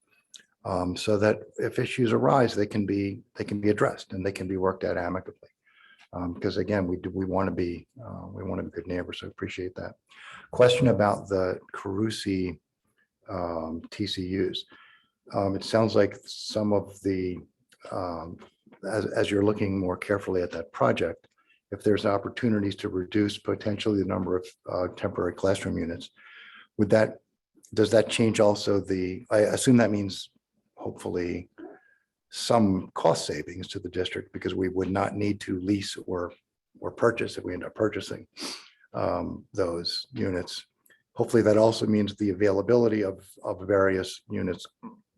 so that if issues arise, they can be addressed and they can be worked out amicably. Because again, we want to be good neighbors. So I appreciate that. Question about the Carusi TCUs. It sounds like some of the as you're looking more carefully at that project, if there's opportunities to reduce potentially the number of temporary classroom units, does that change also I assume that means hopefully some cost savings to the district, because we would not need to lease or purchase if we end up purchasing those units. Hopefully that also means the availability of various units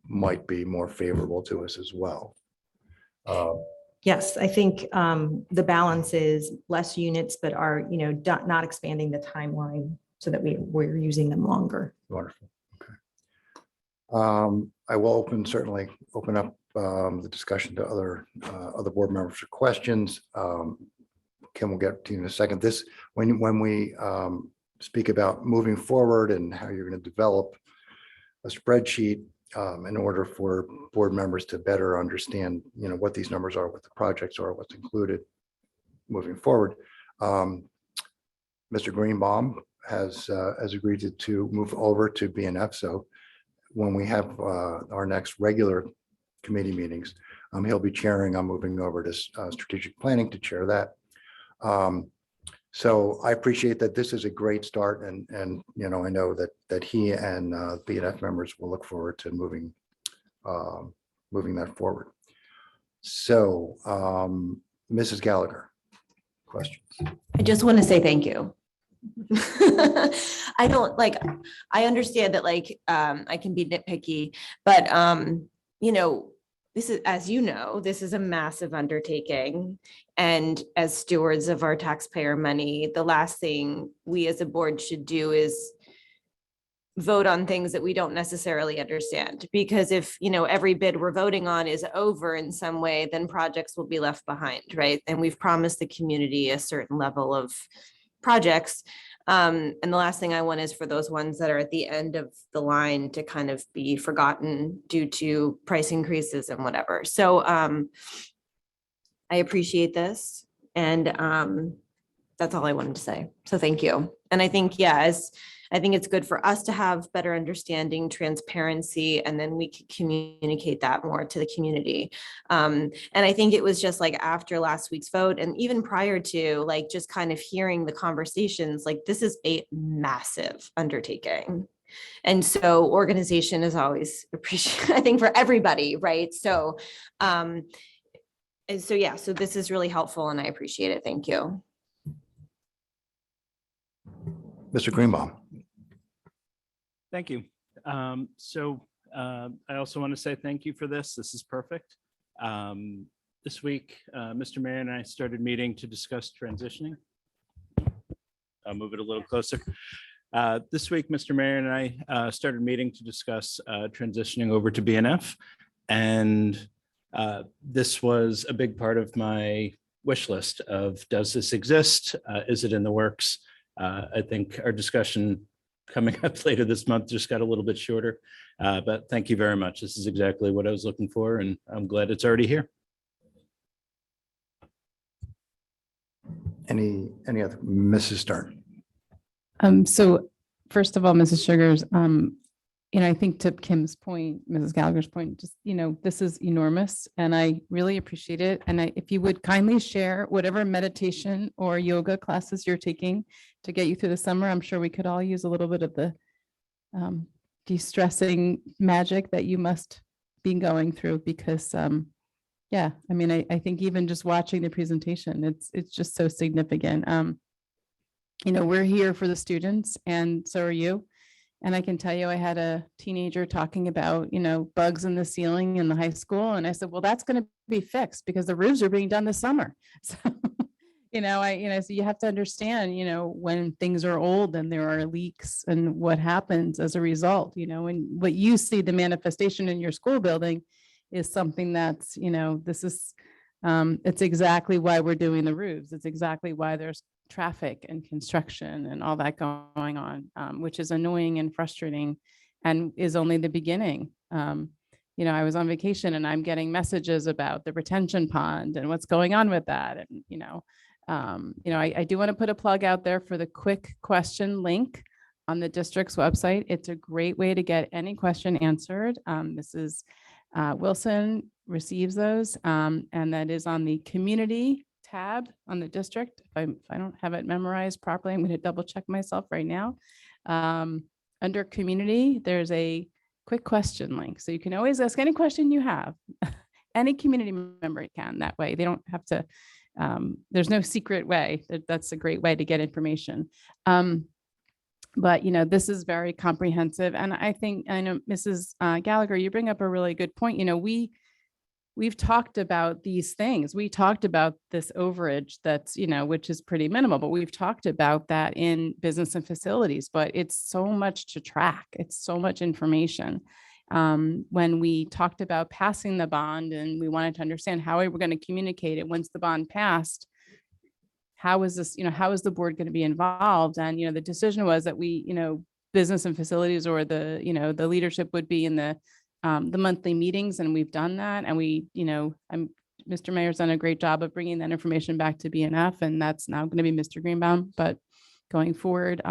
might be more favorable to us as well. Yes, I think the balance is less units, but are, not expanding the timeline so that we're using them longer. Wonderful. Okay. I will certainly open up the discussion to other board members for questions. Kim will get to you in a second. When we speak about moving forward and how you're going to develop a spreadsheet in order for board members to better understand, what these numbers are, what the projects are, what's included moving forward. Mr. Greenbaum has agreed to move over to BNF. So when we have our next regular committee meetings, he'll be chairing. I'm moving over to strategic planning to chair that. So I appreciate that. This is a great start, and I know that he and BNF members will look forward to moving that forward. So Mrs. Gallagher, questions? I just want to say thank you. I understand that I can be nitpicky, but this is, as this is a massive undertaking. And as stewards of our taxpayer money, the last thing we as a board should do is vote on things that we don't necessarily understand. Because if, every bid we're voting on is over in some way, then projects will be left behind, right? And we've promised the community a certain level of projects. And the last thing I want is for those ones that are at the end of the line to kind of be forgotten due to price increases and whatever. So I appreciate this, and that's all I wanted to say. So thank you. And I think, I think it's good for us to have better understanding, transparency, and then we can communicate that more to the community. And I think it was just after last week's vote, and even prior to just kind of hearing the conversations, this is a massive undertaking. And so organization is always appreciated, I think, for everybody, right? So, so this is really helpful, and I appreciate it. Thank you. Mr. Greenbaum. Thank you. I also want to say thank you for this. This is perfect. This week, Mr. Mayor and I started meeting to discuss transitioning. I'll move it a little closer. This week, Mr. Mayor and I started meeting to discuss transitioning over to BNF. And this was a big part of my wish list of, does this exist? Is it in the works? I think our discussion coming up later this month just got a little bit shorter, but thank you very much. This is exactly what I was looking for, and I'm glad it's already here. Any other, Mrs. Stern? So first of all, Mrs. Sugars, I think to Kim's point, Mrs. Gallagher's point, just, this is enormous and I really appreciate it. And if you would kindly share whatever meditation or yoga classes you're taking to get you through the summer, I'm sure we could all use a little bit of the de-stressing magic that you must be going through because, yeah, I think even just watching the presentation, it's just so significant. We're here for the students and so are you. And I can tell you, I had a teenager talking about, bugs in the ceiling in the high school. And I said, well, that's going to be fixed because the roofs are being done this summer. So, so you have to understand, when things are old and there are leaks and what happens as a result, and what you see the manifestation in your school building is something that's, this is, it's exactly why we're doing the roofs. It's exactly why there's traffic and construction and all that going on, which is annoying and frustrating and is only the beginning. I was on vacation and I'm getting messages about the retention pond and what's going on with that. And, I do want to put a plug out there for the quick question link on the district's website. It's a great way to get any question answered. Mrs. Wilson receives those, and that is on the community tab on the district. If I don't have it memorized properly, I'm going to double check myself right now. Under community, there's a quick question link. So you can always ask any question you have. Any community member can that way. They don't have to, there's no secret way. That's a great way to get information. But, this is very comprehensive. And I know Mrs. Gallagher, you bring up a really good point. We've talked about these things. We talked about this overage that's, which is pretty minimal, but we've talked about that in business and facilities, but it's so much to track. It's so much information. When we talked about passing the bond and we wanted to understand how we were going to communicate it once the bond passed, how is this, how is the board going to be involved? And, the decision was that we, business and facilities or the, the leadership would be in the monthly meetings, and we've done that. And we, Mr. Mayor's done a great job of bringing that information back to BNF, and that's now going to be Mr. Greenbaum. But going forward,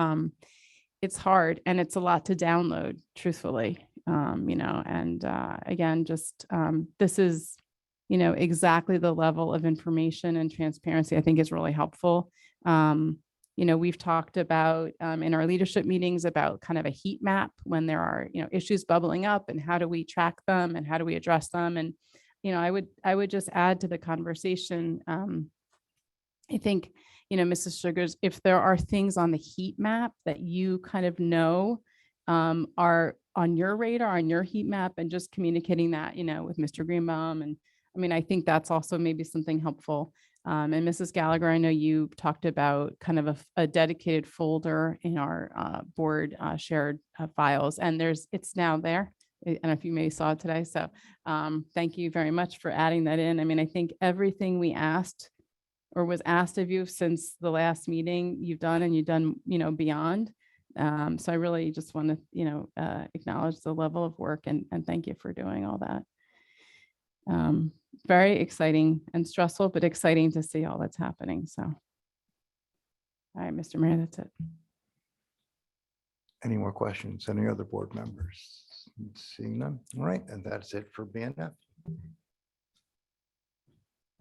it's hard and it's a lot to download, truthfully, and again, just this is, exactly the level of information and transparency I think is really helpful. We've talked about in our leadership meetings about kind of a heat map when there are, issues bubbling up and how do we track them and how do we address them? And, I would just add to the conversation. I think, Mrs. Sugars, if there are things on the heat map that you kind of are on your radar, on your heat map, and just communicating that, with Mr. Greenbaum. And I think that's also maybe something helpful. And Mrs. Gallagher, I know you talked about kind of a dedicated folder in our board shared files, and it's now there. I don't know if you maybe saw it today. So thank you very much for adding that in. I think everything we asked or was asked of you since the last meeting you've done, and you've done, beyond. So I really just want to, acknowledge the level of work and thank you for doing all that. Very exciting and stressful, but exciting to see all that's happening. So, all right, Mr. Mayor, that's it. Any more questions? Any other board members? Seeing none. All right, and that's it for BNF.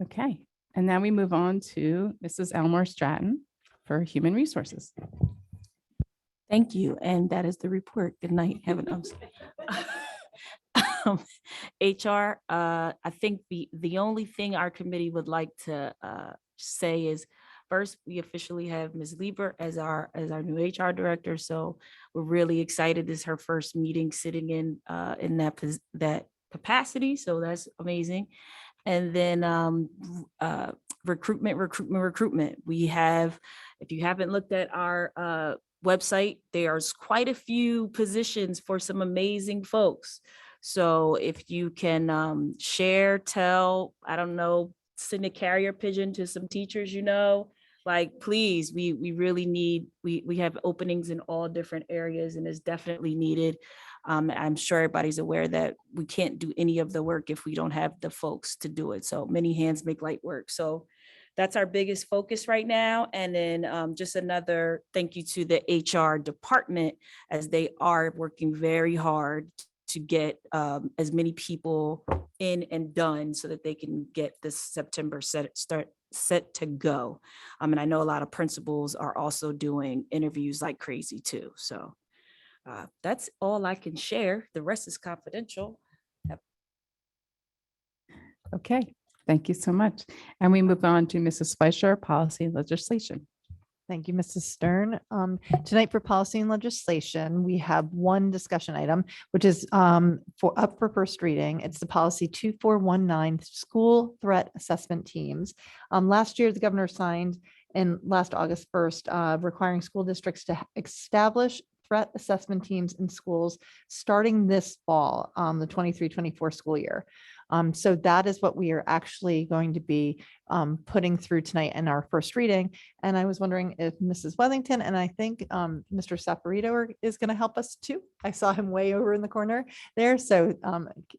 Okay, and now we move on to Mrs. Elmore Stratton for Human Resources. Thank you. And that is the report. Good night. Have an HR, I think the only thing our committee would like to say is 1st, we officially have Ms. Lieber as our new HR director. So we're really excited. This is her first meeting sitting in that capacity. So that's amazing. And then recruitment. We have, if you haven't looked at our website, there's quite a few positions for some amazing folks. So if you can share, tell, I don't know, send a carrier pigeon to some teachers, like, please, we really need, we have openings in all different areas and it's definitely needed. I'm sure everybody's aware that we can't do any of the work if we don't have the folks to do it. So many hands make light work. So that's our biggest focus right now. And then just another thank you to the HR department, as they are working very hard to get as many people in and done so that they can get this September set to go. And I know a lot of principals are also doing interviews like crazy too. So that's all I can share. The rest is confidential. Okay, thank you so much. And we move on to Mrs. Fleischer, Policy and Legislation. Thank you, Mrs. Stern. Tonight for policy and legislation, we have one discussion item, which is up for first reading. It's the policy 2419, school threat assessment teams. Last year, the governor signed in last August 1st, requiring school districts to establish threat assessment teams in schools starting this fall, the 23-24 school year. So that is what we are actually going to be putting through tonight in our first reading. And I was wondering if Mrs. Wethington and I think Mr. Saporito is going to help us too. I saw him way over in the corner there. So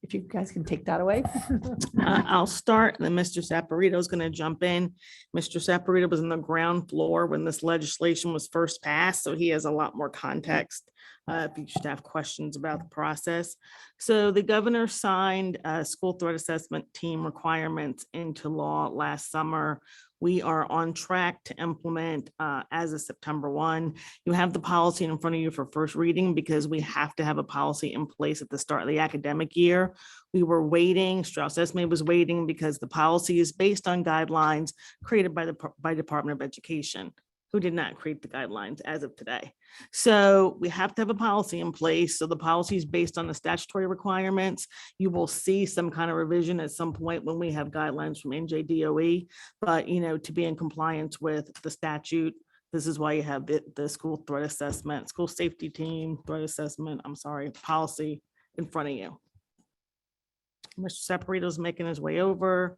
if you guys can take that away. I'll start, and then Mr. Saporito is going to jump in. Mr. Saporito was on the ground floor when this legislation was first passed, so he has a lot more context if you should have questions about the process. So the governor signed school threat assessment team requirements into law last summer. We are on track to implement as of September 1. You have the policy in front of you for first reading because we have to have a policy in place at the start of the academic year. We were waiting, Strauss Esme was waiting because the policy is based on guidelines created by Department of Education, who did not create the guidelines as of today. So we have to have a policy in place. So the policy is based on the statutory requirements. You will see some kind of revision at some point when we have guidelines from NJDOE, but to be in compliance with the statute, this is why you have the school threat assessment, school safety team, policy in front of you. Mr. Saporito is making his way over.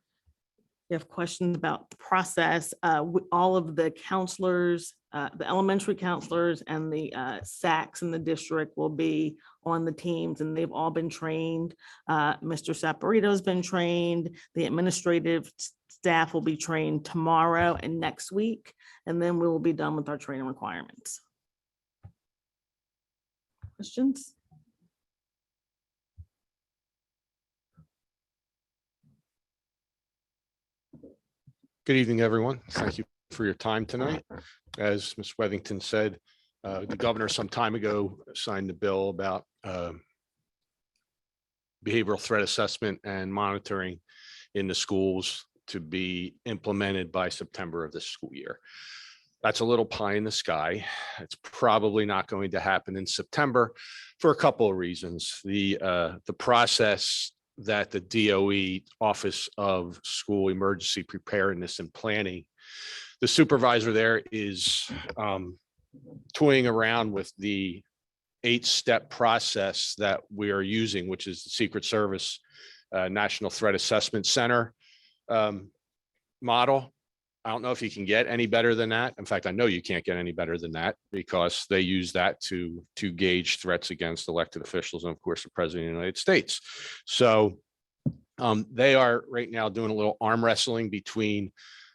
You have questions about the process, all of the counselors, the elementary counselors and the SACs in the district will be on the teams and they've all been trained. Mr. Saporito has been trained. The administrative staff will be trained tomorrow and next week, and then we will be done with our training requirements. Questions? Good evening, everyone. Thank you for your time tonight. As Ms. Wethington said, the governor some time ago signed the bill about behavioral threat assessment and monitoring in the schools to be implemented by September of this school year. That's a little pie in the sky. It's probably not going to happen in September for a couple of reasons. The process that the DOE Office of School Emergency Preparedness and Planning, the supervisor there is toying around with the 8-step process that we are using, which is the Secret Service National Threat Assessment Center model. I don't know if you can get any better than that. In fact, I know you can't get any better than that because they use that to gauge threats against elected officials and of course the President of the United States. So they are right now doing a little arm wrestling between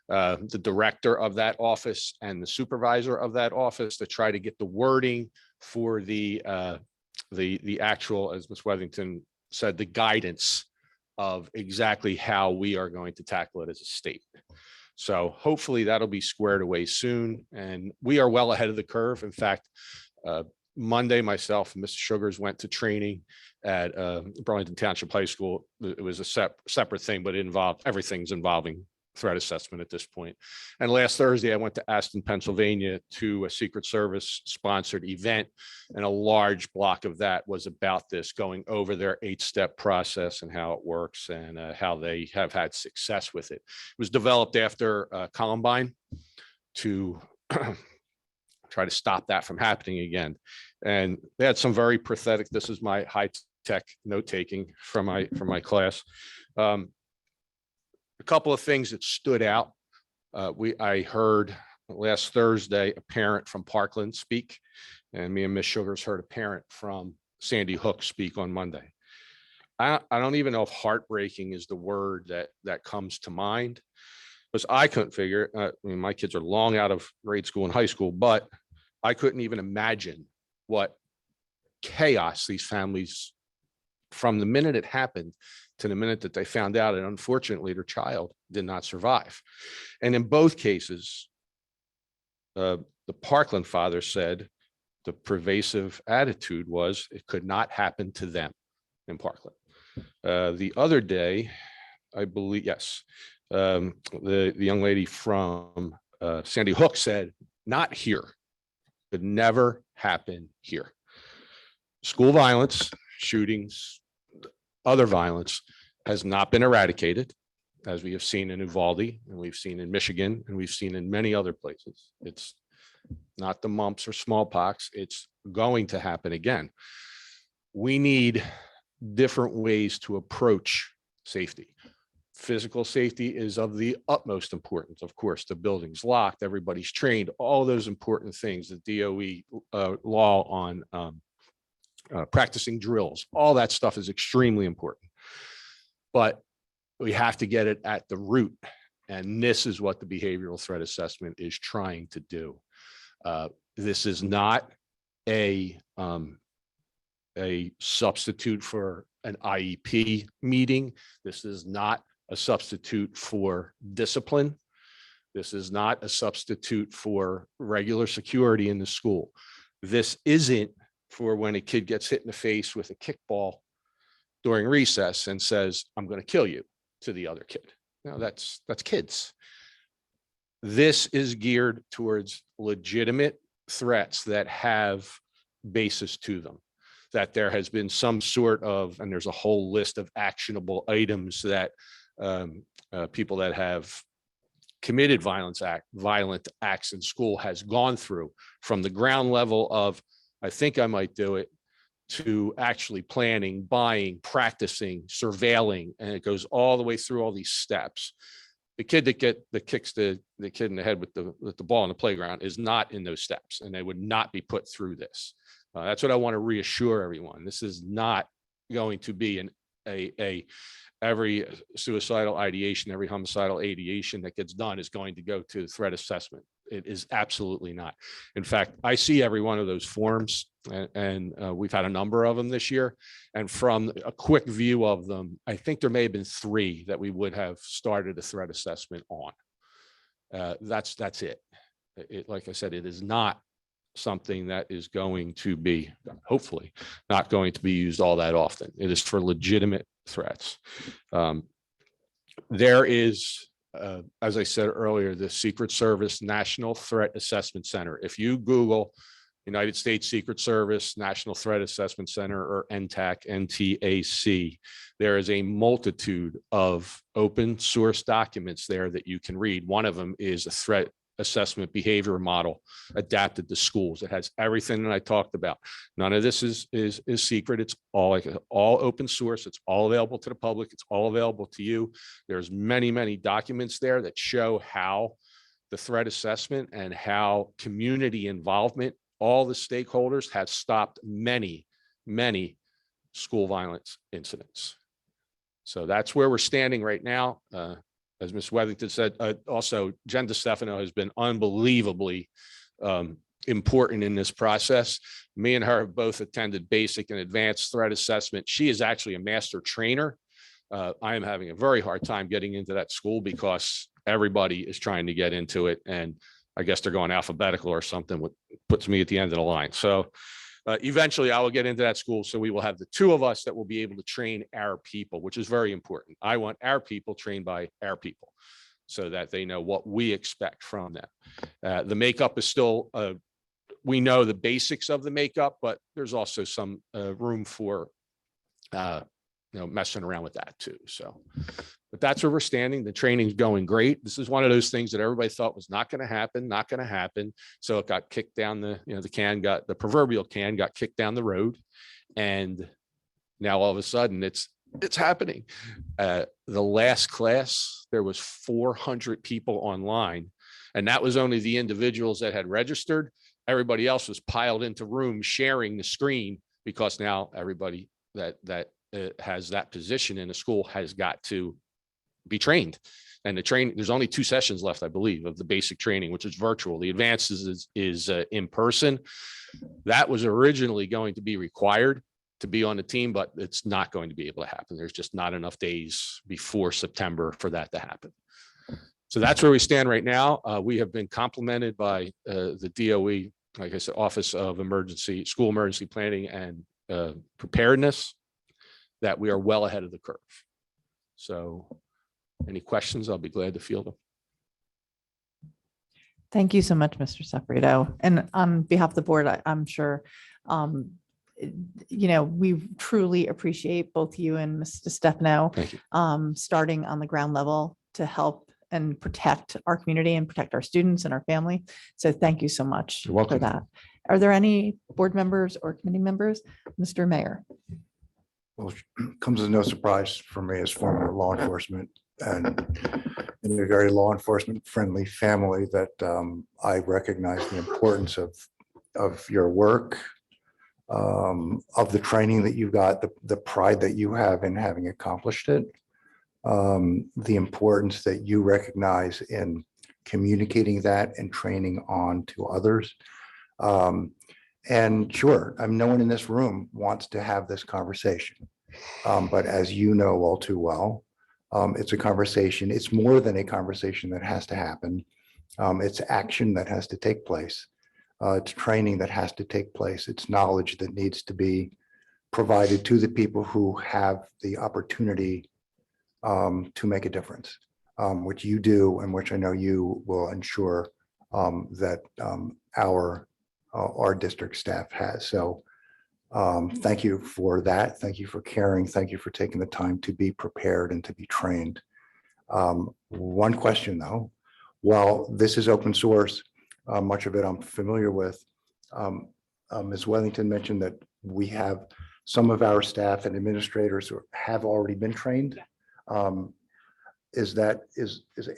the director of that office and the supervisor of that office to try to get the wording for the actual, as Ms. Wethington said, the guidance of exactly how we are going to tackle it as a state. So hopefully that'll be squared away soon. And we are well ahead of the curve. In fact, Monday, myself and Mr. Sugars went to training at Burlington Township High School. It was a separate thing, but it involved everything's involving threat assessment at this point. And last Thursday, I went to Aston, Pennsylvania to a Secret Service sponsored event. And a large block of that was about this, going over their 8-step process and how it works and how they have had success with it. It was developed after Columbine to try to stop that from happening again. And they had some very pathetic, this is my high-tech note-taking from my class. A couple of things that stood out. I heard last Thursday a parent from Parkland speak, and me and Ms. Sugars heard a parent from Sandy Hook speak on Monday. I don't even know if heartbreaking is the word that comes to mind, because I couldn't figure. I mean, my kids are long out of grade school and high school, but I couldn't even imagine what chaos these families, from the minute it happened to the minute that they found out, and unfortunately their child did not survive. And in both cases, the Parkland father said the pervasive attitude was it could not happen to them in Parkland. The other day, I believe, yes, the young lady from Sandy Hook said, not here, could never happen here. School violence, shootings, other violence has not been eradicated, as we have seen in Uvalde, and we've seen in Michigan, and we've seen in many other places. It's not the mumps or smallpox. It's going to happen again. We need different ways to approach safety. Physical safety is of the utmost importance. Of course, the building's locked, everybody's trained, all those important things, the DOE law on practicing drills, all that stuff is extremely important. But we have to get it at the root. And this is what the behavioral threat assessment is trying to do. This is not a substitute for an IEP meeting. This is not a substitute for discipline. This is not a substitute for regular security in the school. This isn't for when a kid gets hit in the face with a kickball during recess and says, I'm going to kill you, to the other kid. Now that's kids. This is geared towards legitimate threats that have basis to them, that there has been some sort of, and there's a whole list of actionable items that people that have committed violent acts in school has gone through, from the ground level of, I think I might do it, to actually planning, buying, practicing, surveilling, and it goes all the way through all these steps. The kid that kicks the kid in the head with the ball in the playground is not in those steps, and they would not be put through this. That's what I want to reassure everyone. This is not going to be every suicidal ideation, every homicidal ideation that gets done is going to go to threat assessment. It is absolutely not. In fact, I see every one of those forms, and we've had a number of them this year. And from a quick view of them, I think there may have been 3 that we would have started a threat assessment on. That's it. Like I said, it is not something that is going to be, hopefully, not going to be used all that often. It is for legitimate threats. There is, as I said earlier, the Secret Service National Threat Assessment Center. If you Google United States Secret Service National Threat Assessment Center, or NTAC, NTAC, there is a multitude of open source documents there that you can read. One of them is a threat assessment behavior model adapted to schools. It has everything that I talked about. None of this is secret. It's all open source. It's all available to the public. It's all available to you. There's many documents there that show how the threat assessment and how community involvement, all the stakeholders, have stopped many school violence incidents. So that's where we're standing right now. As Ms. Wethington said, also Jen DeStefano has been unbelievably important in this process. Me and her have both attended basic and advanced threat assessment. She is actually a master trainer. I am having a very hard time getting into that school because everybody is trying to get into it. And I guess they're going alphabetical or something, which puts me at the end of the line. So eventually I will get into that school. So we will have the 2 of us that will be able to train our people, which is very important. I want our people trained by our people. so that they know what we expect from them. The makeup is still, we know the basics of the makeup, but there's also some room for messing around with that too. So, but that's where we're standing. The training's going great. This is one of those things that everybody thought was not going to happen. So it got kicked down the proverbial can got kicked down the road. And now all of a sudden it's happening. The last class, there was 400 people online, and that was only the individuals that had registered. Everybody else was piled into rooms sharing the screen, because now everybody that has that position in the school has got to be trained. And there's only 2 sessions left, I believe, of the basic training, which is virtual. The advanced is in person. That was originally going to be required to be on the team, but it's not going to be able to happen. There's just not enough days before September for that to happen. So that's where we stand right now. We have been complimented by the DOE, like I said, Office of School Emergency Planning and Preparedness, that we are well ahead of the curve. So any questions, I'll be glad to field them. Thank you so much, Mr. Saporito. And on behalf of the board, I'm sure, we truly appreciate both you and Mr. Stefano starting on the ground level to help and protect our community and protect our students and our family. So thank you so much for that. Are there any board members or committee members? Mr. Mayor. Well, it comes as no surprise for me as former law enforcement and in a very law enforcement friendly family that I recognize the importance of your work, of the training that you got, the pride that you have in having accomplished it, the importance that you recognize in communicating that and training on to others. And sure, no one in this room wants to have this conversation. But as you know all too well, it's a conversation. It's more than a conversation that has to happen. It's action that has to take place. It's training that has to take place. It's knowledge that needs to be provided to the people who have the opportunity to make a difference, which you do, and which I know you will ensure that our district staff has. So thank you for that. Thank you for caring. Thank you for taking the time to be prepared and to be trained. One question though, while this is open source, much of it I'm familiar with. Ms. Wellington mentioned that we have some of our staff and administrators who have already been trained. Is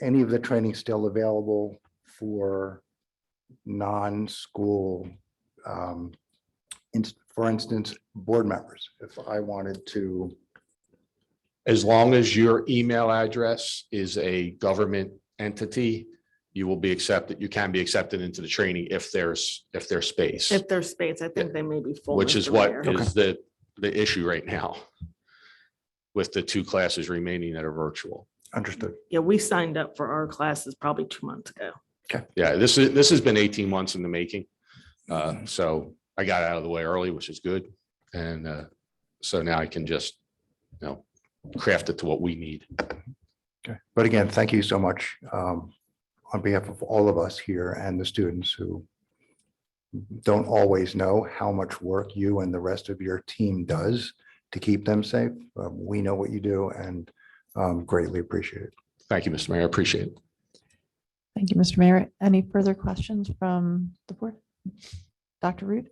any of the training still available for non-school, for instance, board members? If I wanted to, As long as your email address is a government entity, you will be accepted. You can be accepted into the training if there's space. If there's space, I think they may be full. Which is Mr. what Mayor. is the issue right now with the 2 classes remaining that are virtual. understood. Yeah, we signed up for our classes probably 2 months ago. Yeah, this has been 18 months in the making. So I got out of the way early, which is good. And so now I can just, craft it to what we need. Okay. But again, thank you so much on behalf of all of us here and the students who don't always know how much work you and the rest of your team does to keep them safe. We know what you do and greatly appreciate it. Thank you, Mr. Mayor. I appreciate it. Thank you, Mr. Mayor. Any further questions from the board? Dr. Root?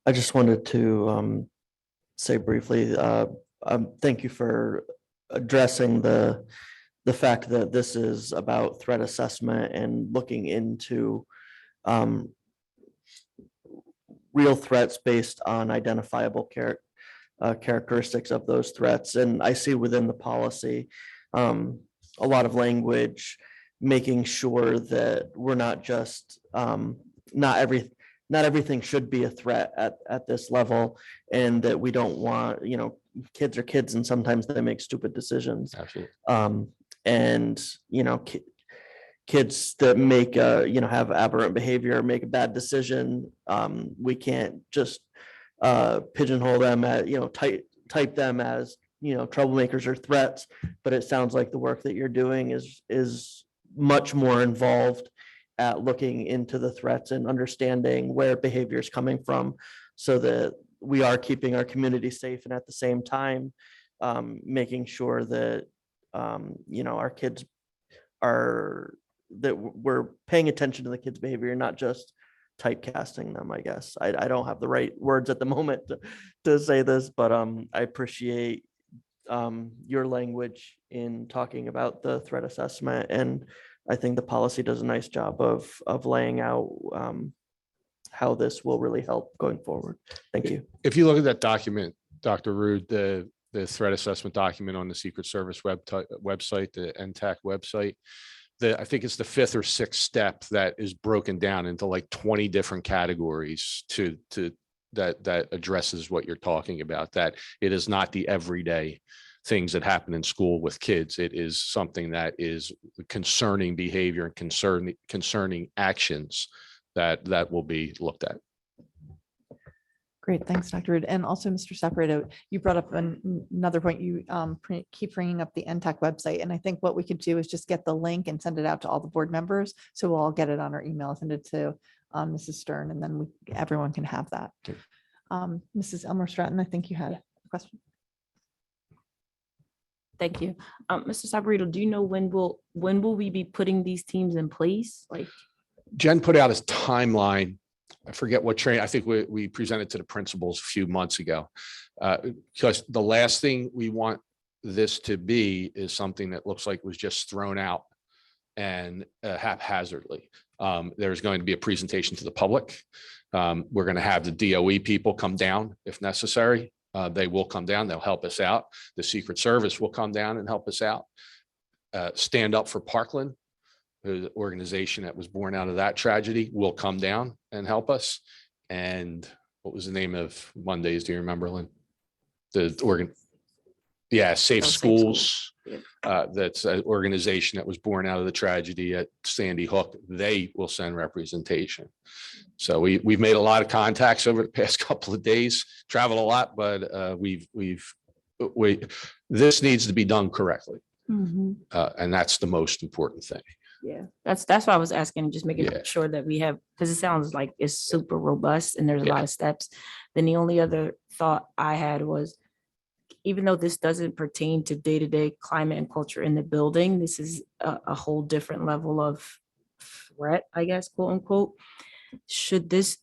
I just wanted to say briefly, thank you for addressing the fact that this is about threat assessment and looking into real threats based on identifiable characteristics of those threats. And I see within the policy a lot of language making sure that we're not just not everything should be a threat at this level, and that we don't want, kids are kids and sometimes they make stupid decisions. Absolutely. And kids that make have aberrant behavior, make a bad decision, we can't just pigeonhole them at, type them as troublemakers or threats, but it sounds like the work that you're doing is much more involved at looking into the threats and understanding where behavior is coming from so that we are keeping our community safe and at the same time making sure that our kids that we're paying attention to the kids' behavior, not just typecasting them, I guess. I don't have the right words at the moment to say this, but I appreciate your language in talking about the threat assessment. And I think the policy does a nice job of laying out how this will really help going forward. Thank you. If you look at that document, Dr. Rude, the threat assessment document on the Secret Service website, the NTAC website, I think it's the 5th or 6th step that is broken down into like 20 different categories that addresses what you're talking about, that it is not the everyday things that happen in school with kids. It is something that is concerning behavior and concerning actions that will be looked at. Great, thanks, Dr. Reed. And also, Mr. Separato, you brought up another point. You keep bringing up the NTAC website. And I think what we could do is just get the link and send it out to all the board members. So we'll all get it on our email, send it to Mrs. Stern, and then everyone can have that. Okay. Mrs. Elmer Stratton, I think you had a question. Thank you. Mr. Sabarito, do you know when will we be putting these teams in place? Like, Jen put out his timeline. I forget what train, I think we presented to the principals a few months ago. Because the last thing we want this to be is something that looks like was just thrown out and haphazardly. There's going to be a presentation to the public. We're going to have the DOE people come down if necessary. They will come down, they'll help us out. The Secret Service will come down and help us out. Stand Up for Parkland, the organization that was born out of that tragedy, will come down and help us. And what was the name of Mondays? Do you remember, Lynn? Safe Schools. That's an organization that was born out of the tragedy at Sandy Hook. They will send representation. So we've made a lot of contacts over the past couple of days, traveled a lot, but this needs to be done correctly. And that's the most important thing. Yeah, that's why I was asking, just making sure that we have, because it sounds like it's super robust and there's a lot of steps. Then the only other thought I had was, even though this doesn't pertain to day-to-day climate and culture in the building, this is a whole different level of threat, I guess, quote unquote. Should this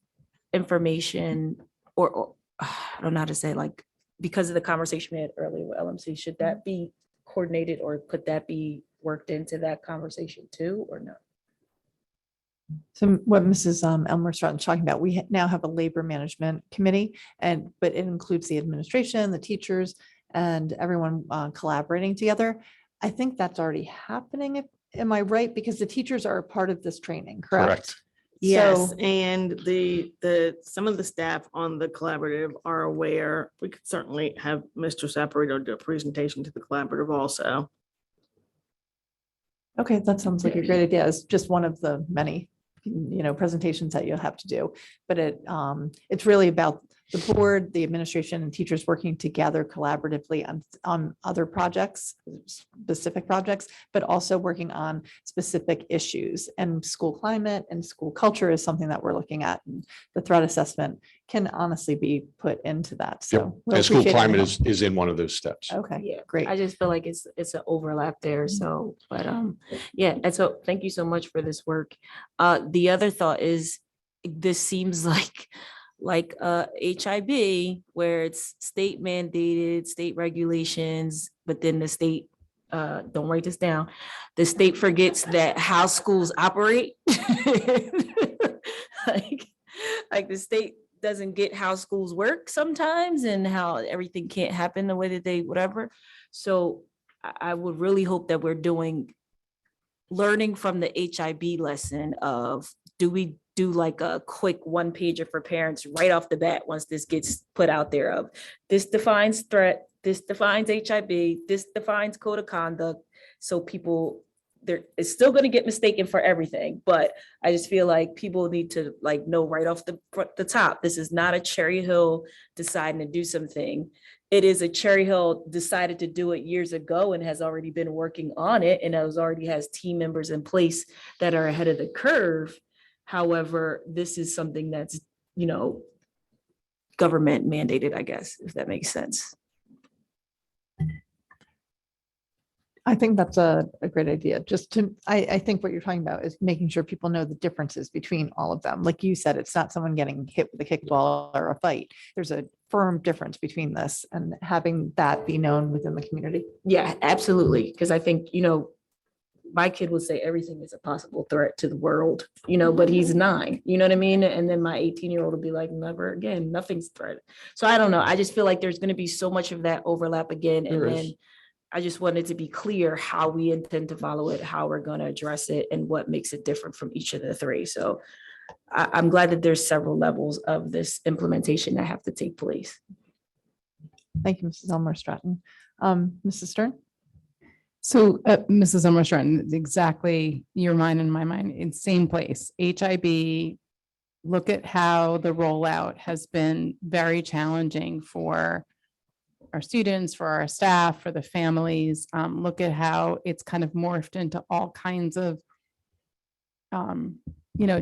information, or I don't know how to say, like, because of the conversation we had earlier with LMC, should that be coordinated, or could that be worked into that conversation too, or no? So what Mrs. Elmer Stratton's talking about, we now have a labor management committee, but it includes the administration, the teachers, and everyone collaborating together. I think that's already happening. Am I right? Because the teachers are a part of this training, correct? Yes, So- and some of the staff on the collaborative are aware. We could certainly have Mr. Saparito do a presentation to the collaborative also. Okay, that sounds like a great idea. It's just one of the many, presentations that you'll have to do. But it's really about the board, the administration, and teachers working together collaboratively on other projects, specific projects, but also working on specific issues. And school climate and school culture is something that we're looking at. And the threat assessment can honestly be put into that. So we'll And school appreciate climate anyone. is in one of those steps. Okay, Yeah, great. I just feel like it's an overlap there. So, but and so thank you so much for this work. The other thought is, this seems like HIB, where it's state mandated, state regulations, but then the state, don't write this down, the state forgets that how schools operate. like the state doesn't get how schools work sometimes, and how everything can't happen the way that they whatever. So I would really hope that we're learning from the HIB lesson of, do we do like a quick one pager for parents right off the bat once this gets put out there of, this defines threat, this defines HIB, this defines code of conduct. So people, it's still going to get mistaken for everything, but I just feel like people need to know right off the top, this is not a Cherry Hill deciding to do something. it is a Cherry Hill decided to do it years ago and has already been working on it and already has team members in place that are ahead of the curve. However, this is something that's, government mandated, I guess, if that makes sense. I think that's a great idea. I think what you're talking about is making sure people know the differences between all of them. Like you said, it's not someone getting hit with a kickball or a fight. There's a firm difference between this and having that be known within the community. Yeah, absolutely. Because I think, my kid would say everything is a possible threat to the world, but he's 9, you know what I mean? And then my 18-year-old will be like, never again, nothing's a threat. So I don't know. I just feel like there's going to be so much of that overlap again. And then I just wanted to be clear how we intend to follow it, how we're going to address it, and what makes it different from each of the 3. So I'm glad that there's several levels of this implementation that have to take place. Thank you, Mrs. Elmer Stratton. Mrs. Stern? So Mrs. Elmer Stratton, exactly your mind and my mind in same place. HIB, look at how the rollout has been very challenging for our students, for our staff, for the families. Look at how it's kind of morphed into all kinds of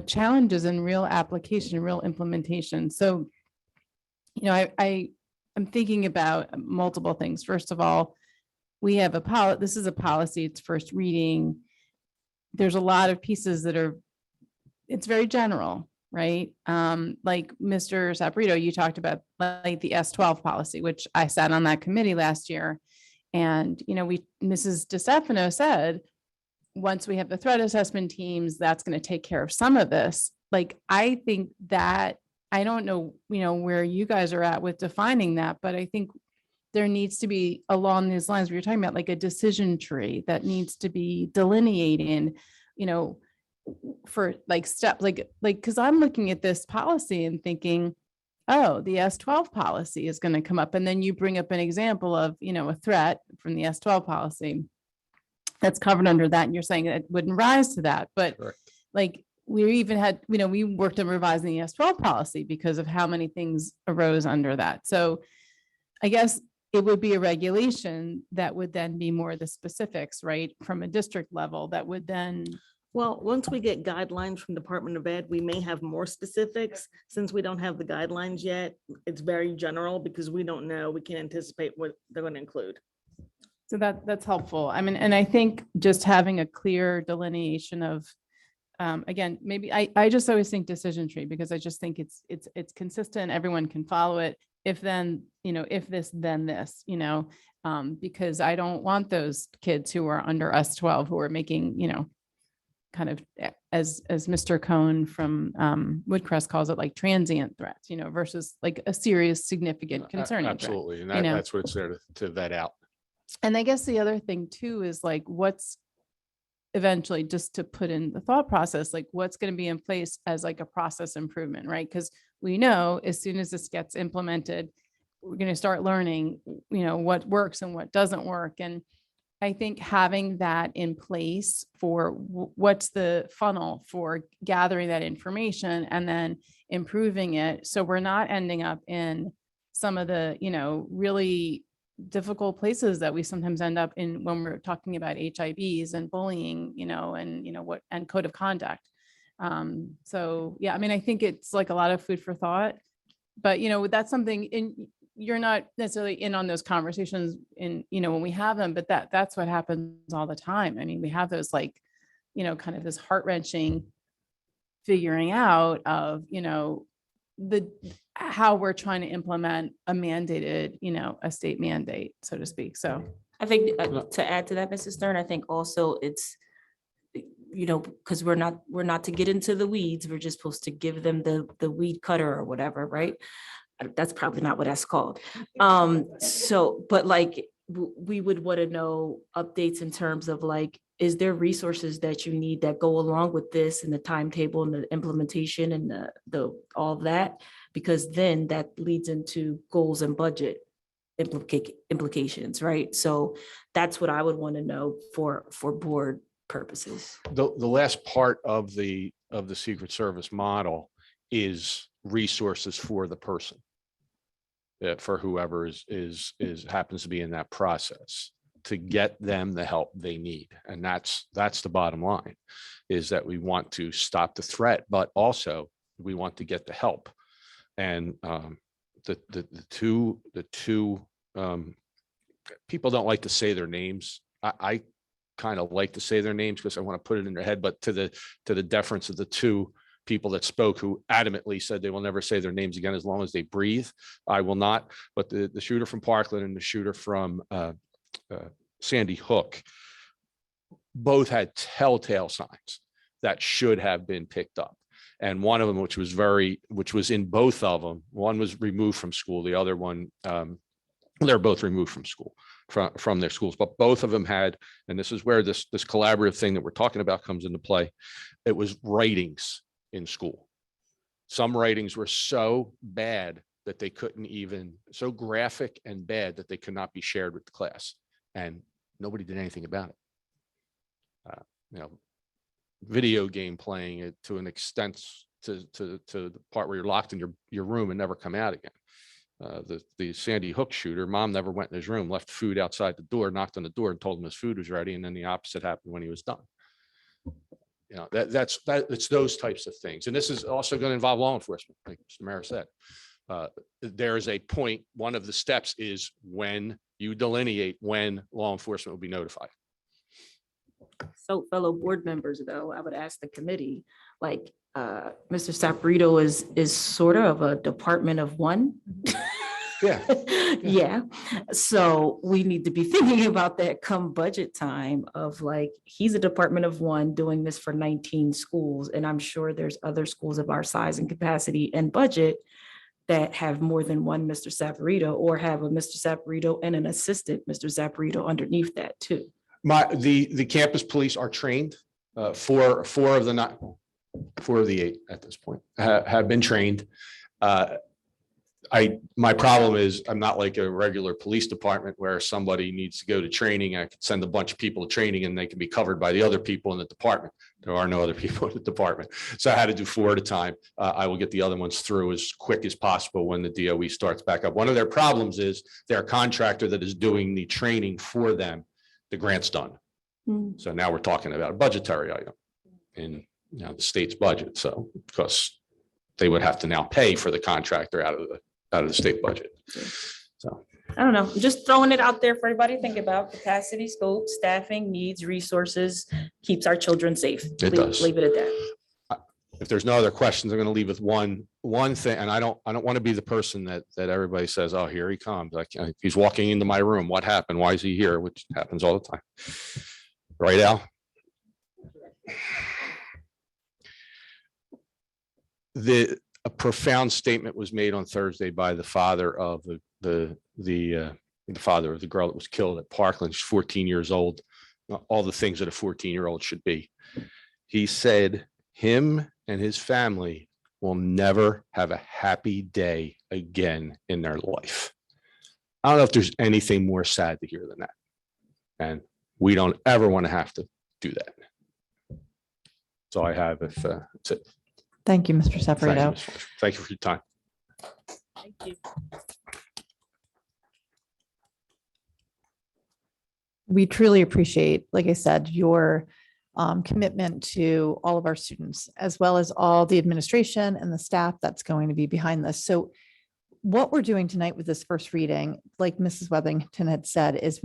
challenges and real application, real implementation. So, I'm thinking about multiple things. First of all, we have this is a policy, it's first reading. There's a lot of pieces it's very general, right? Like Mr. Sabrito, you talked about like the S12 policy, which I sat on that committee last year. And, Mrs. DeStefano said, once we have the threat assessment teams, that's going to take care of some of this. Like, I think that, I don't know, where you guys are at with defining that, but I think there needs to be along these lines where you're talking about like a decision tree that needs to be delineating, for like steps, because I'm looking at this policy and thinking, oh, the S12 policy is going to come up. And then you bring up an example of, a threat from the S12 policy that's covered under that. And you're saying it wouldn't rise to that. But like we even had, we worked on revising the S12 policy because of how many things arose under that. So I guess it would be a regulation that would then be more the specifics, right? From a district level that would then. Well, once we get guidelines from Department of Ed, we may have more specifics. Since we don't have the guidelines yet, it's very general because we don't know, we can't anticipate what they're going to include. So that's helpful. I mean, and I think just having a clear delineation of, again, maybe I just always think decision tree because I just think it's consistent. Everyone can follow it. If then, if this, then this, because I don't want those kids who are under S12 who are making, kind of as Mr. Cohn from Woodcrest calls it, like transient threats, versus like a serious, significant, concerning threat. Absolutely. And you know? that's what it's there to vet out. And I guess the other thing too is like what's eventually, just to put in the thought process, like what's going to be in place as like a process improvement, right? Because we know as soon as this gets implemented, we're going to start learning, what works and what doesn't work. And I think having that in place for what's the funnel for gathering that information and then improving it. So we're not ending up in some of the, really difficult places that we sometimes end up in when we're talking about HIBs and bullying, and code of conduct. So yeah, I mean, I think it's like a lot of food for thought, but that's something you're not necessarily in on those conversations when we have them, but that's what happens all the time. I mean, we have those kind of this heart-wrenching figuring out of, how we're trying to implement a mandated, a state mandate, so to speak. So I think to add to that, Mrs. Stern, I think also it's, because we're not to get into the weeds. We're just supposed to give them the weed cutter or whatever, right? That's probably not what that's called. So, but like, we would want to know updates in terms of like, is there resources that you need that go along with this and the timetable and the implementation and the all of that? Because then that leads into goals and budget implications, right? So that's what I would want to know for board purposes. The last part of the Secret Service model is resources for the person. for whoever is happens to be in that process, to get them the help they need. And that's the bottom line, is that we want to stop the threat, but also we want to get the help. And the two people don't like to say their names. I kind of like to say their names because I want to put it in their head, but to the deference of the two people that spoke, who adamantly said they will never say their names again as long as they breathe, I will not. But the shooter from Parkland and the shooter from Sandy Hook both had telltale signs that should have been picked up. And one of them, which was in both of them, one was removed from school, the other one, they're both removed from school, from their schools, but both of them had, and this is where this collaborative thing that we're talking about comes into play. It was writings in school. Some writings were so bad that they couldn't even, so graphic and bad that they could not be shared with the class, and nobody did anything about it. Video game playing it to an extent, to the part where you're locked in your room and never come out again. The Sandy Hook shooter, mom never went in his room, left food outside the door, knocked on the door and told him his food was ready. And then the opposite happened when he was done. It's those types of things. And this is also going to involve law enforcement, like Mr. Mayor said. There is a point, one of the steps is when you delineate when law enforcement will be notified. So fellow board members, though, I would ask the committee, like, Mr. Saporito is sort of a department of one. Yeah. Yeah. So we need to be thinking about that come budget time of, like, he's a department of one doing this for 19 schools. And I'm sure there's other schools of our size and capacity and budget that have more than one Mr. Saporito, or have a Mr. Saporito and an assistant Mr. Saporito underneath that too. The campus police are trained. Four of the 8 at this point have been trained. My problem is I'm not like a regular police department where somebody needs to go to training. I could send a bunch of people to training and they can be covered by the other people in the department. There are no other people in the department. So I had to do 4 at a time. I will get the other ones through as quick as possible when the DOE starts back up. One of their problems is their contractor that is doing the training for them, the grant's done. So now we're talking about a budgetary item in the state's budget. So because they would have to now pay for the contractor out of the state budget. So I don't know, just throwing it out there for everybody to think about. Capacity, scope, staffing, needs, resources, keeps our children safe. Does. Leave it at that. If there's no other questions, I'm going to leave with one thing. And I don't want to be the person that everybody says, oh, here he comes. Like, he's walking into my room. What happened? Why is he here? Which happens all the time. Right, Al? A profound statement was made on Thursday by the father of the father of the girl that was killed at Parkland. She's 14 years old. All the things that a 14-year-old should be. He said him and his family will never have a happy day again in their life. I don't know if there's anything more sad to hear than that. And we don't ever want to have to do that. That's all I have. If that's it. Thank you, Mr. Saporito. Thank you for your time. Thank you. We truly appreciate, like I said, your commitment to all of our students, as well as all the administration and the staff that's going to be behind this. So what we're doing tonight with this first reading, like Mrs. Wethington had said, is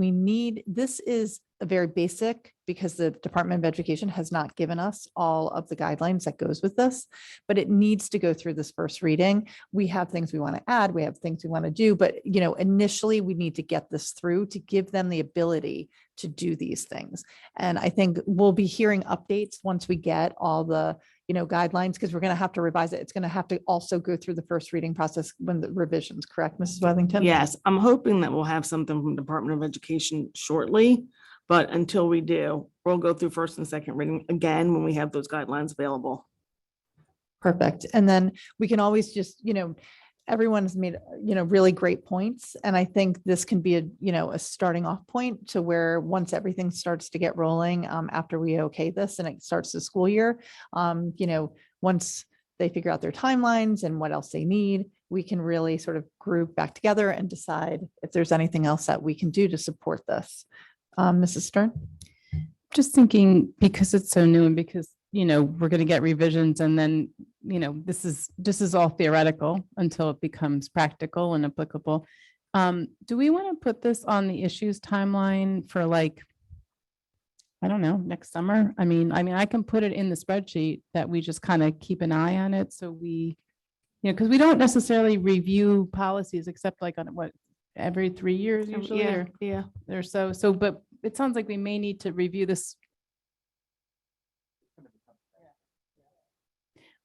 this is a very basic, because the Department of Education has not given us all of the guidelines that goes with this, but it needs to go through this first reading. We have things we want to add, we have things we want to do, but initially we need to get this through to give them the ability to do these things. And I think we'll be hearing updates once we get all the guidelines, because we're going to have to revise it. It's going to have to also go through the first reading process when the revisions, correct, Mrs. Wethington? Yes, I'm hoping that we'll have something from the Department of Education shortly, but until we do, we'll go through first and second reading again when we have those guidelines available. Perfect. And then we can always just, everyone's made, really great points. And I think this can be a starting off point to where once everything starts to get rolling, after we okay this and it starts the school year, once they figure out their timelines and what else they need, we can really sort of group back together and decide if there's anything else that we can do to support this. Mrs. Stern? Just thinking, because it's so new and because, we're going to get revisions and then, this is all theoretical until it becomes practical and applicable. Do we want to put this on the issues timeline for I don't know, next summer? I mean, I can put it in the spreadsheet that we just kind of keep an eye on it. So we, because we don't necessarily review policies except on every 3 years usually, or Yeah. but it sounds like we may need to review this.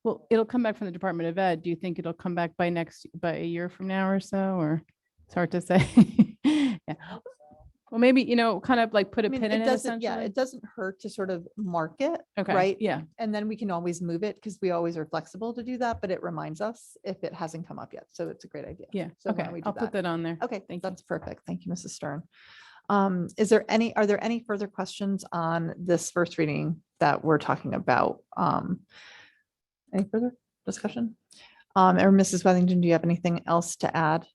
Well, it'll come back from the Department of Ed. Do you think it'll come back by a year from now or so, or it's hard to say? Yeah. Well, maybe, kind of put a I mean, pin in it it doesn't, yeah, essentially. it doesn't hurt to sort of mark it, Okay, right? yeah. And then we can always move it because we always are flexible to do that, but it reminds us if it hasn't come up yet. So it's a great idea. Yeah, So why okay, don't we do I'll put that on there. Okay, Thank you. that's perfect. Thank you, Mrs. Stern. Are there any further questions on this first reading that we're talking about? Any further discussion? Or Mrs. Wethington, do you have anything else to add?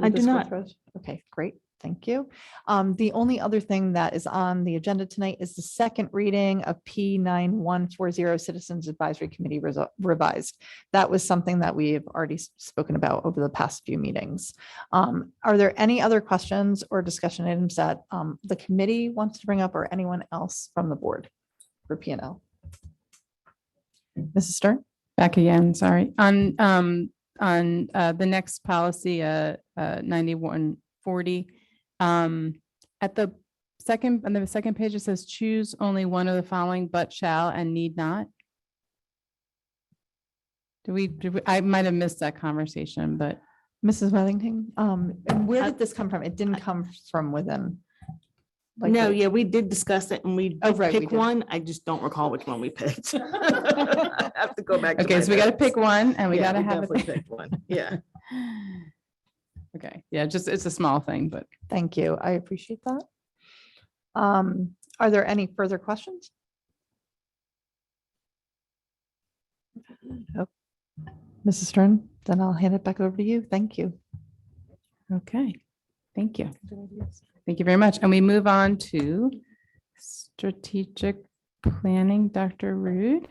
I do not. Okay, great. Thank you. The only other thing that is on the agenda tonight is the second reading of P9140 Citizens Advisory Committee revised. That was something that we have already spoken about over the past few meetings. Are there any other questions or discussion items that the committee wants to bring up or anyone else from the board for P&L? Mrs. Stern? Back again, sorry. On the next policy, 9140, at the second page, it says choose only one of the following but shall and need not. I might have missed that conversation, but Mrs. Wellington, and where did this come from? It didn't come from within. No, yeah, we did discuss it and we did right, we pick did. one. I just don't recall which one we picked. I have to go back. to okay, my so we got to notes. pick one and we Yeah, got to we have definitely it. picked one. Yeah. Okay, yeah, just it's a small thing, but Thank you. I appreciate that. Are there any further questions? Oh, Mrs. Stern, then I'll hand it back over to you. Thank you. okay. Thank you. Thank you very much. And we move on to strategic planning, Dr. Rude.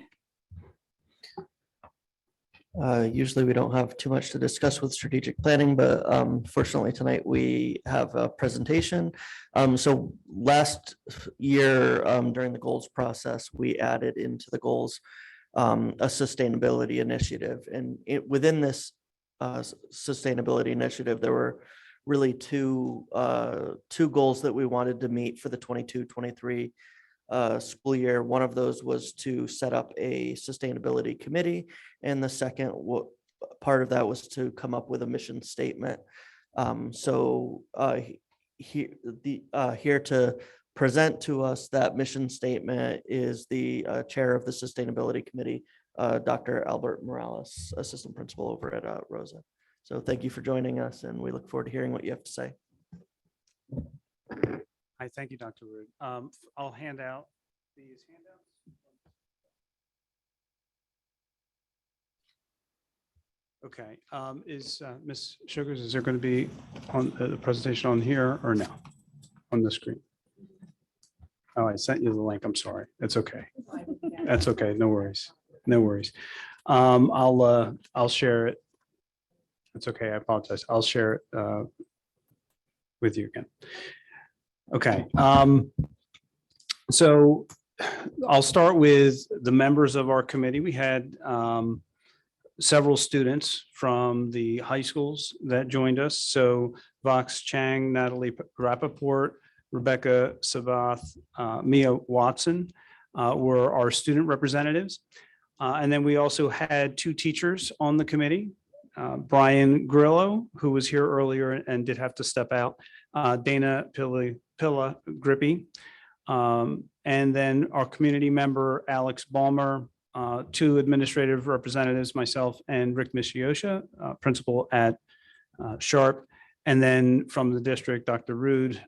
Usually we don't have too much to discuss with strategic planning, but fortunately tonight we have a presentation. So last year during the goals process, we added into the goals a sustainability initiative. And within this sustainability initiative, there were really two goals that we wanted to meet for the 22-23 school year. One of those was to set up a sustainability committee, and the second part of that was to come up with a mission statement. Here to present to us that mission statement is the chair of the sustainability committee, Dr. Albert Morales, assistant principal over at Rosa. So thank you for joining us, and we look forward to hearing what you have to say. Hi, thank you, Dr. Rude. I'll hand out these handouts. Okay, is Ms. Sugars, is there going to be on the presentation on here or no? On the screen? Oh, I sent you the link. I'm sorry. That's okay. That's okay. No worries. No worries. I'll share it. It's okay. I apologize. I'll share it with you again. Okay. So I'll start with the members of our committee. We had several students from the high schools that joined us. So Vox Chang, Natalie Rappaport, Rebecca Savath, Mia Watson were our student representatives. And then we also had two teachers on the committee. Brian Grillo, who was here earlier and did have to step out, Dana Pilla Grippy, and then our community member, Alex Balmer, two administrative representatives, myself and Rick Mishiosha, principal at Sharp, and then from the district, Dr. Rude,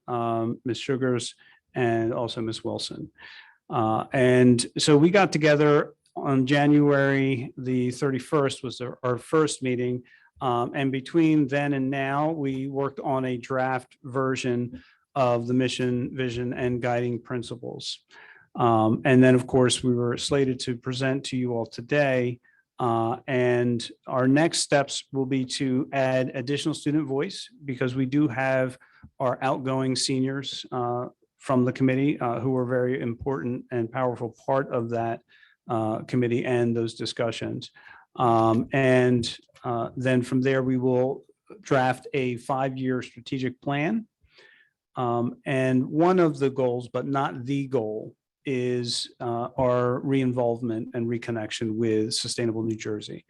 Ms. Sugars, and also Ms. Wilson. And so we got together on January the 31st was our first meeting And between then and now, we worked on a draft version of the mission, vision, and guiding principles. And then, of course, we were slated to present to you all today. And our next steps will be to add additional student voice, because we do have our outgoing seniors from the committee who are very important and powerful part of that committee and those discussions. And then from there, we will draft a 5-year strategic plan. And one of the goals, but not the goal, is our re-involvement and reconnection with Sustainable New Jersey.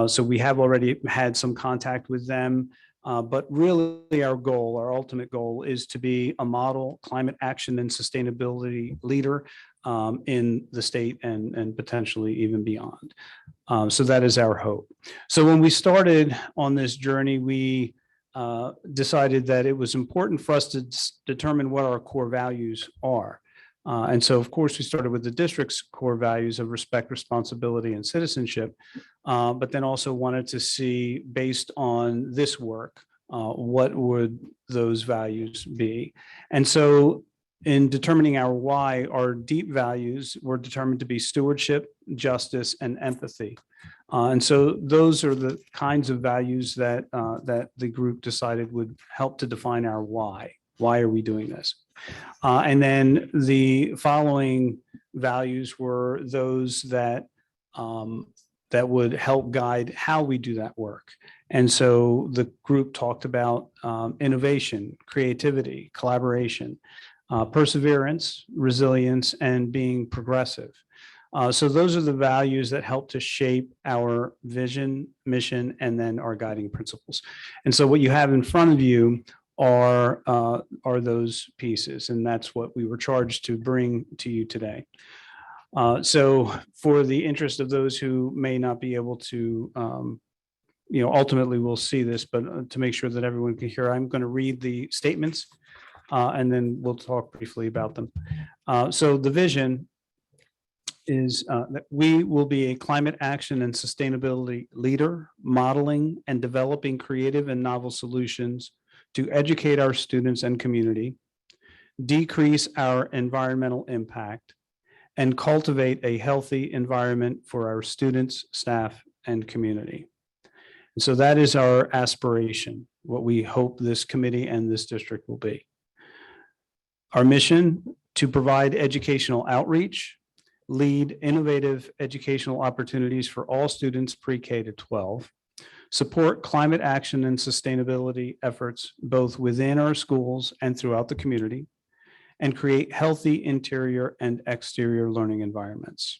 So we have already had some contact with them, but really our goal, our ultimate goal, is to be a model climate action and sustainability leader in the state and potentially even beyond. So that is our hope. So when we started on this journey, we decided that it was important for us to determine what our core values are. And so, of course, we started with the district's core values of respect, responsibility, and citizenship, but then also wanted to see, based on this work, what would those values be? And so in determining our why, our deep values were determined to be stewardship, justice, and empathy. And so those are the kinds of values that, that the group decided would help to define our why. Why are we doing this? And then the following values were those that that would help guide how we do that work. And so the group talked about innovation, creativity, collaboration, perseverance, resilience, and being progressive. So those are the values that help to shape our vision, mission, and then our guiding principles. And so what you have in front of you are those pieces, and that's what we were charged to bring to you today. So for the interest of those who may not be able to, ultimately we'll see this, but to make sure that everyone can hear, I'm going to read the statements and then we'll talk briefly about them. So the vision is that we will be a climate action and sustainability leader, modeling and developing creative and novel solutions to educate our students and community, decrease our environmental impact, and cultivate a healthy environment for our students, staff, and community. And so that is our aspiration, what we hope this committee and this district will be. Our mission: to provide educational outreach, lead innovative educational opportunities for all students pre-K to 12, support climate action and sustainability efforts both within our schools and throughout the community, and create healthy interior and exterior learning environments.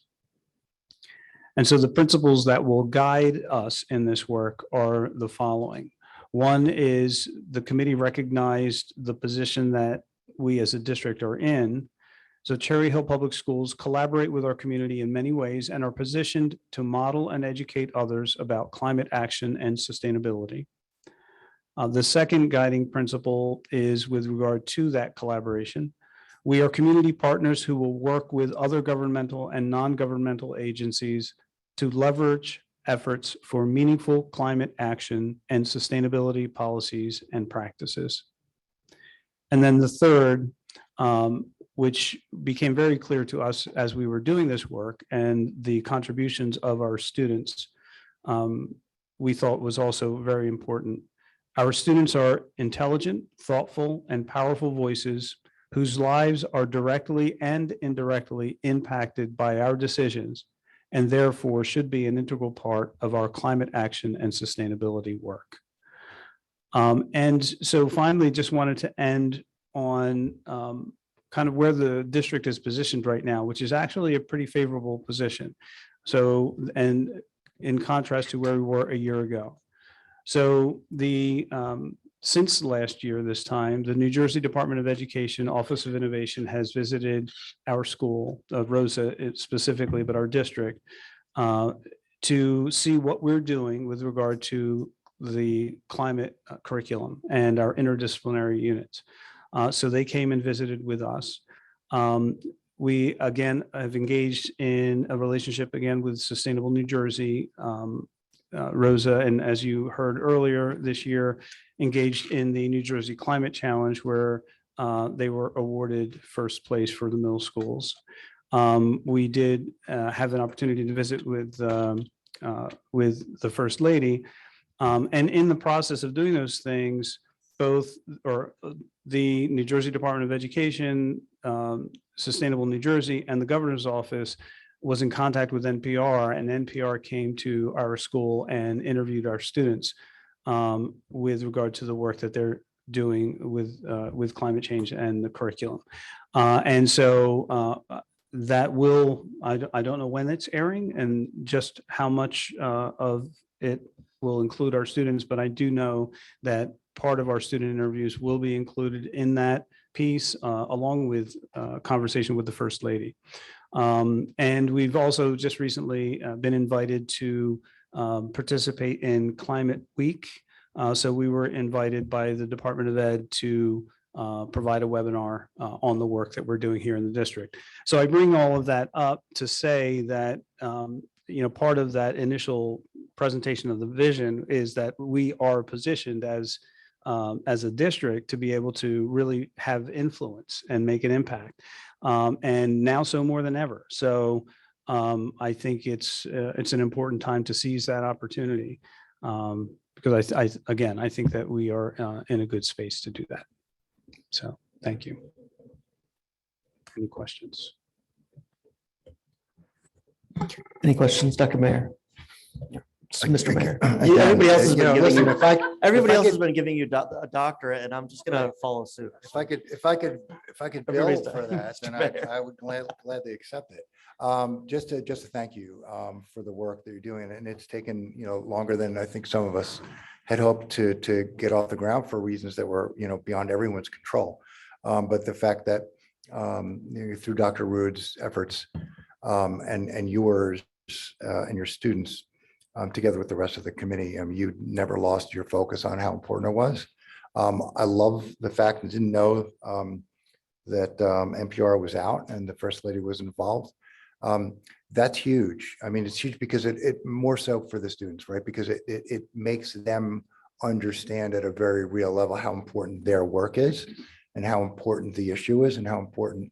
And so the principles that will guide us in this work are the following. One is the committee recognized the position that we as a district are in. So Cherry Hill Public Schools collaborate with our community in many ways and are positioned to model and educate others about climate action and sustainability. The second guiding principle is with regard to that collaboration. We are community partners who will work with other governmental and non-governmental agencies to leverage efforts for meaningful climate action and sustainability policies and practices. And then the third, which became very clear to us as we were doing this work, and the contributions of our students, we thought was also very important. Our students are intelligent, thoughtful, and powerful voices whose lives are directly and indirectly impacted by our decisions, and therefore should be an integral part of our climate action and sustainability work. And so finally, just wanted to end on kind of where the district is positioned right now, which is actually a pretty favorable position. So, and in contrast to where we were a year ago. So the since last year, this time, the New Jersey Department of Education Office of Innovation has visited our school, Rosa specifically, but our district, to see what we're doing with regard to the climate curriculum and our interdisciplinary units. So they came and visited with us. We, again, have engaged in a relationship again with Sustainable New Jersey Rosa, and as you heard earlier this year, engaged in the New Jersey Climate Challenge, where they were awarded first place for the middle schools. We did have an opportunity to visit with the First Lady. And in the process of doing those things, the New Jersey Department of Education, Sustainable New Jersey, and the governor's office was in contact with NPR, and NPR came to our school and interviewed our students with regard to the work that they're doing with climate change and the curriculum. And so that will, I don't know when it's airing and just how much of it will include our students, but I do know that part of our student interviews will be included in that piece, along with conversation with the First Lady. And we've also just recently been invited to participate in Climate Week. So we were invited by the Department of Ed to provide a webinar on the work that we're doing here in the district. So I bring all of that up to say that, part of that initial presentation of the vision is that we are positioned as a district to be able to really have influence and make an impact. And now so more than ever. So I think it's an important time to seize that opportunity, because I think that we are in a good space to do that. So thank you. Any questions? Any questions, Dr. Mayor? Mr. Mayor. Again, Everybody else has been giving listen, you, if I- everybody if I else has could- been giving you a doctorate, and I'm just gonna follow suit. If I could Everybody's bill for done. that, then Mr. Mayor. I would gladly accept it. Just to thank you for the work that you're doing, and it's taken, longer than I think some of us had hoped to get off the ground for reasons that were, beyond everyone's control. But the fact that through Dr. Rood's efforts and yours and your students, together with the rest of the committee, you never lost your focus on how important it was. I love the fact I didn't know that NPR was out and the First Lady was involved. That's huge. I mean, it's huge because it more so for the students, right? Because it makes them understand at a very real level how important their work is and how important the issue is and how important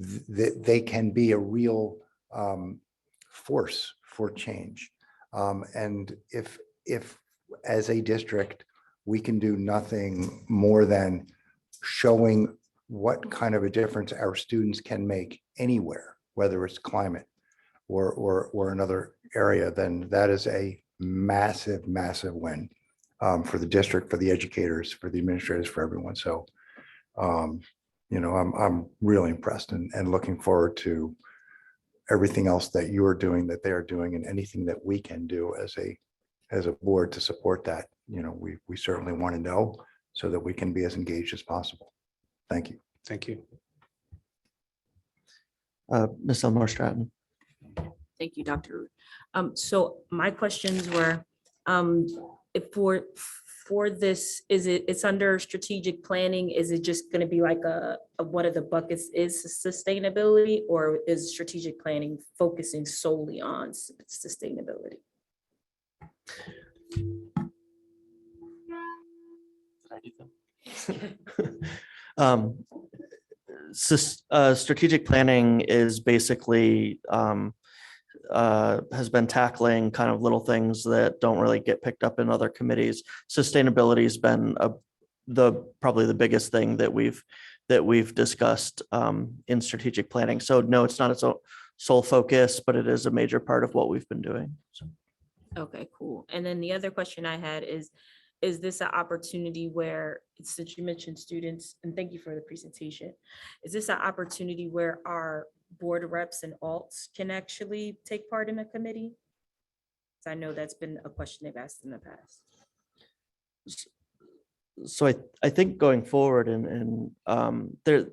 they can be a real force for change. And if as a district, we can do nothing more than showing what kind of a difference our students can make anywhere, whether it's climate or another area, then that is a massive, massive win for the district, for the educators, for the administrators, for everyone. So, I'm really impressed and looking forward to everything else that you are doing, that they are doing, and anything that we can do as a board to support that. We certainly want to know so that we can be as engaged as possible. Thank you. Thank you. Ms. Elmore Stratton. Thank you, Dr. Rood. So my questions were, if for this, it's under strategic planning, is it just going to be like a one of the buckets is sustainability, or is strategic planning focusing solely on sustainability? Strategic planning is basically has been tackling kind of little things that don't really get picked up in other committees. Sustainability has been probably the biggest thing that we've discussed in strategic planning. So no, it's not its sole focus, but it is a major part of what we've been doing. So. Okay, cool. And then the other question I had is this an opportunity where, since you mentioned students, and thank you for the presentation, is this an opportunity where our board reps and alts can actually take part in a committee? So I know that's been a question they've asked in the past. So I think going forward the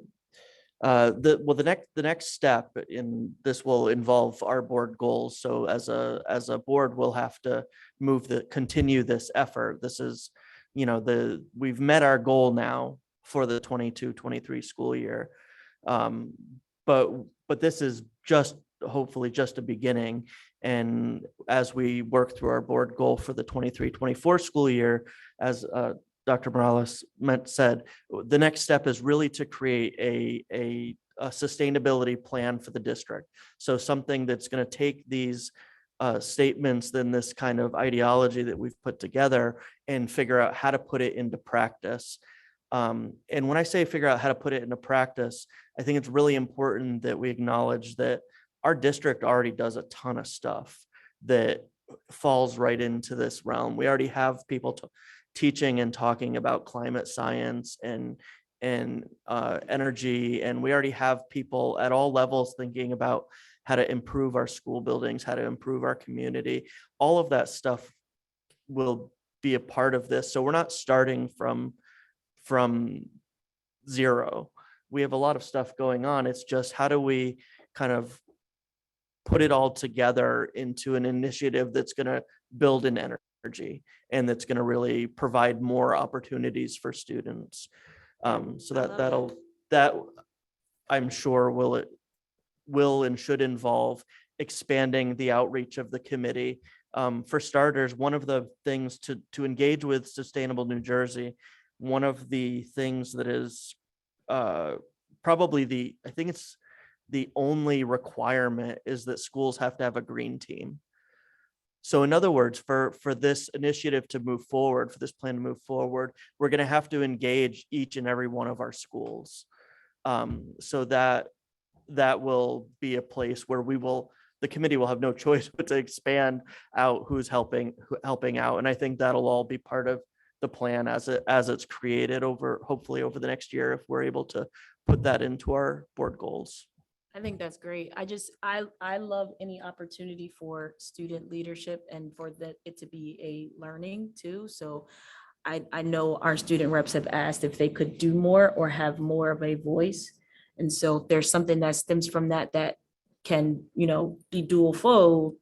next step in this will involve our board goals. So as a board, we'll have to continue this effort. This is, we've met our goal now for the 22-23 school year. But this is just hopefully just a beginning. And as we work through our board goal for the 23-24 school year, as Dr. Morales said, the next step is really to create a sustainability plan for the district. So something that's going to take these statements, then this kind of ideology that we've put together, and figure out how to put it into practice. And when I say figure out how to put it into practice, I think it's really important that we acknowledge that our district already does a ton of stuff that falls right into this realm. We already have people teaching and talking about climate science and energy, and we already have people at all levels thinking about how to improve our school buildings, how to improve our community. All of that stuff will be a part of this. So we're not starting from zero. We have a lot of stuff going on. It's just how do we kind of put it all together into an initiative that's going to build an energy and that's going to really provide more opportunities for students. So that I'm sure will and should involve expanding the outreach of the committee. For starters, one of the things to engage with Sustainable New Jersey, one of the things that is probably I think it's the only requirement is that schools have to have a green team. So in other words, for this initiative to move forward, for this plan to move forward, we're going to have to engage each and every one of our schools. So that will be a place where the committee will have no choice but to expand out who's helping out. And I think that'll all be part of the plan as it's created hopefully over the next year, if we're able to put that into our board goals. I think that's great. I love any opportunity for student leadership and for it to be a learning too. So I know our student reps have asked if they could do more or have more of a voice. And so if there's something that stems from that can, be dual fold.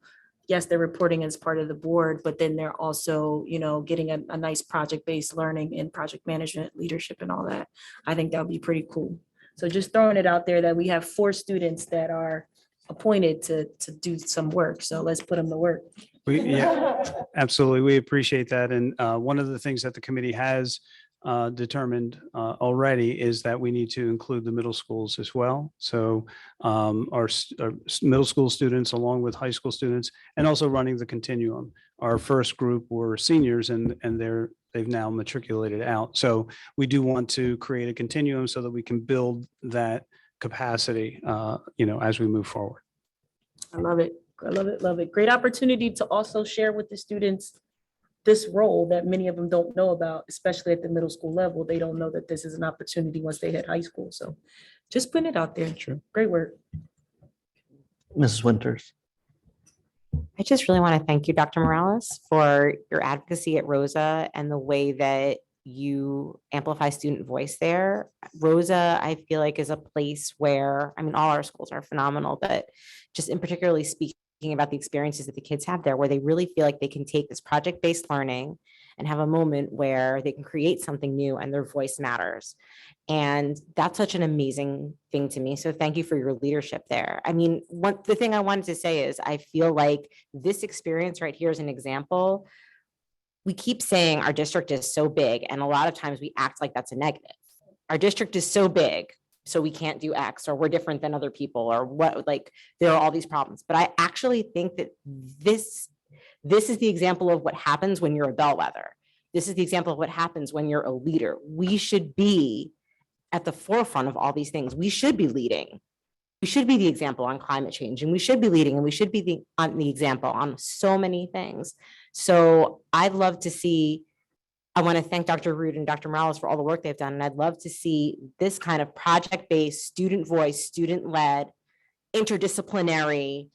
Yes, they're reporting as part of the board, but then they're also, getting a nice project-based learning in project management, leadership and all that. I think that would be pretty cool. So just throwing it out there that we have 4 students that are appointed to do some work. So let's put them to work. Yeah, absolutely. We appreciate that. And one of the things that the committee has determined already is that we need to include the middle schools as well. So our middle school students, along with high school students, and also running the continuum. Our first group were seniors, and they've now matriculated out. So we do want to create a continuum so that we can build that capacity, as we move forward. I love it. I love it. Love it. Great opportunity to also share with the students this role that many of them don't know about, especially at the middle school level. They don't know that this is an opportunity once they hit high school. So just putting it out there. Sure. Great work. Mrs. Winters. I just really want to thank you, Dr. Morales, for your advocacy at Rosa and the way that you amplify student voice there. Rosa, I feel like, is a place where, all our schools are phenomenal, but just in particularly speaking about the experiences that the kids have there, where they really feel like they can take this project-based learning and have a moment where they can create something new and their voice matters. And that's such an amazing thing to me. So thank you for your leadership there. The thing I wanted to say is I feel like this experience right here is an example. We keep saying our district is so big, and a lot of times we act like that's a negative. Our district is so big, so we can't do X, or we're different than other people, or what, there are all these problems. But I actually think that this is the example of what happens when you're a bellwether. This is the example of what happens when you're a leader. We should be at the forefront of all these things. We should be leading. We should be the example on climate change, and we should be leading, and we should be the example on so many things. So I'd love to see, I want to thank Dr. Root and Dr. Morales for all the work they've done. And I'd love to see this kind of project-based, student voice, student-led, interdisciplinary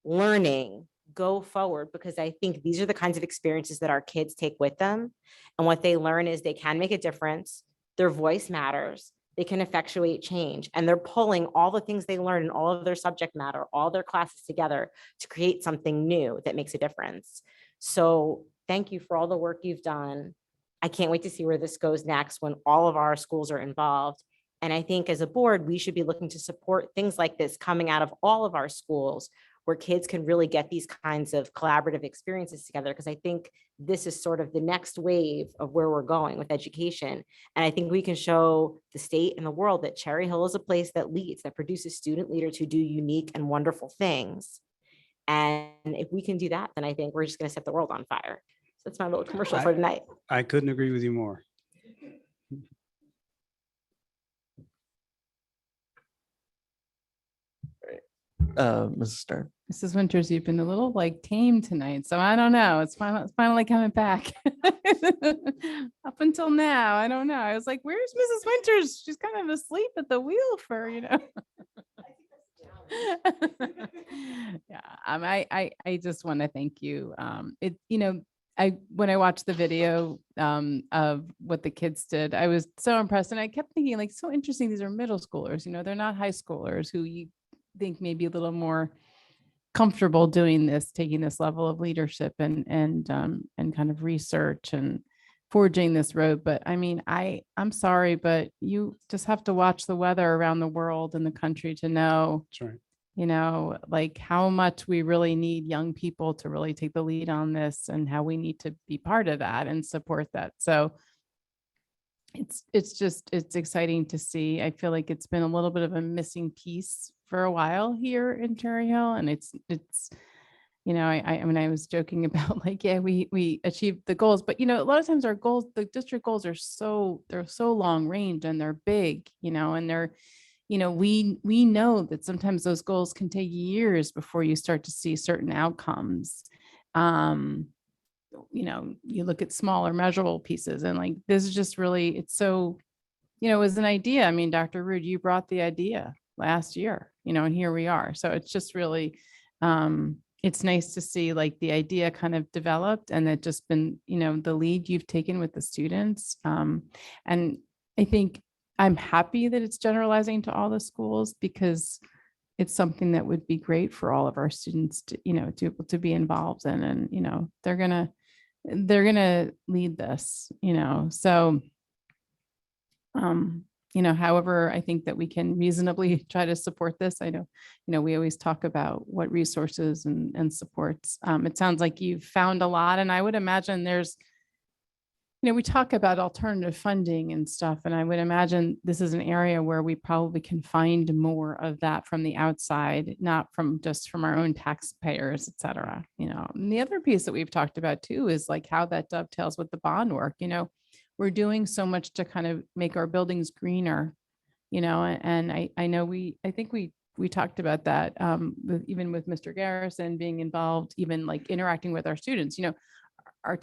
learning go forward, because I think these are the kinds of experiences that our kids take with them. And what they learn is they can make a difference. Their voice matters. They can effectuate change. And they're pulling all the things they learn in all of their subject matter, all their classes together to create something new that makes a difference. So thank you for all the work you've done. I can't wait to see where this goes next when all of our schools are involved. And I think as a board, we should be looking to support things like this coming out of all of our schools where kids can really get these kinds of collaborative experiences together. Because I think this is sort of the next wave of where we're going with education. And I think we can show the state and the world that Cherry Hill is a place that leads, that produces student leaders who do unique and wonderful things. And if we can do that, then I think we're just going to set the world on fire. So that's my little commercial for tonight. I couldn't agree with you more. Mrs. Stern. Mrs. Winters, you've been a little like tame tonight, so I don't know. It's finally coming back. Up until now, I don't know. I was like, "Where's Mrs. Winters? She's kind of asleep at the wheel for, you know." Yeah, I just want to thank you. When I watched the video of what the kids did, I was so impressed, and I kept thinking, like, so interesting. These are middle schoolers, they're not high schoolers who you think maybe a little more comfortable doing this, taking this level of leadership and kind of research and forging this road. But I mean, I'm sorry, but you just have to watch the weather around the world and the country to know, That's right. like how much we really need young people to really take the lead on this and how we need to be part of that and support that. So it's exciting to see. I feel like it's been a little bit of a missing piece for a while here in Cherry Hill. And it's, I mean, I was joking about like, yeah, we achieved the goals, but a lot of times our goals, the district goals they're so long range and they're big, and they're, we know that sometimes those goals can take years before you start to see certain outcomes. You look at smaller measurable pieces and like, this is just really, it's so, it was an idea. I mean, Dr. Rude, you brought the idea last year, and here we are. So it's just really, it's nice to see like the idea kind of developed and that just been, the lead you've taken with the students. And I think I'm happy that it's generalizing to all the schools because it's something that would be great for all of our students to be involved in. And, they're going to lead this, so, however, I think that we can reasonably try to support this. I know, we always talk about what resources and supports. It sounds like you've found a lot, and I would imagine there's, we talk about alternative funding and stuff, and I would imagine this is an area where we probably can find more of that from the outside, not from our own taxpayers, et cetera. And the other piece that we've talked about too is like how that dovetails with the bond work. We're doing so much to kind of make our buildings greener, and I think we talked about that even with Mr. Garrison being involved, even like interacting with our students, our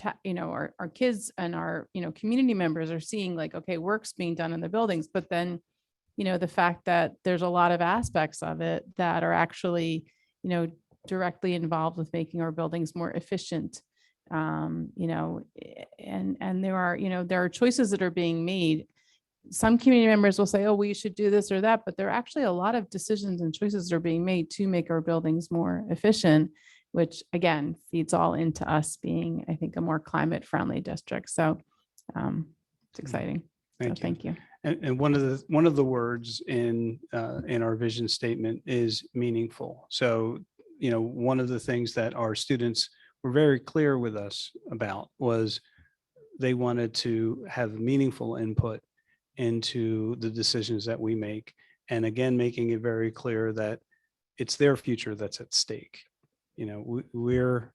kids and our, community members are seeing like, okay, work's being done in the buildings, but then, the fact that there's a lot of aspects of it that are actually, directly involved with making our buildings more efficient. And there are choices that are being made. Some community members will say, oh, we should do this or that, but there are actually a lot of decisions and choices that are being made to make our buildings more efficient, which again, feeds all into us being, I think, a more climate friendly district. So it's exciting. Thank you. And one of the words in our vision statement is meaningful. So, one of the things that our students were very clear with us about was they wanted to have meaningful input into the decisions that we make. And again, making it very clear that it's their future that's at stake. We're,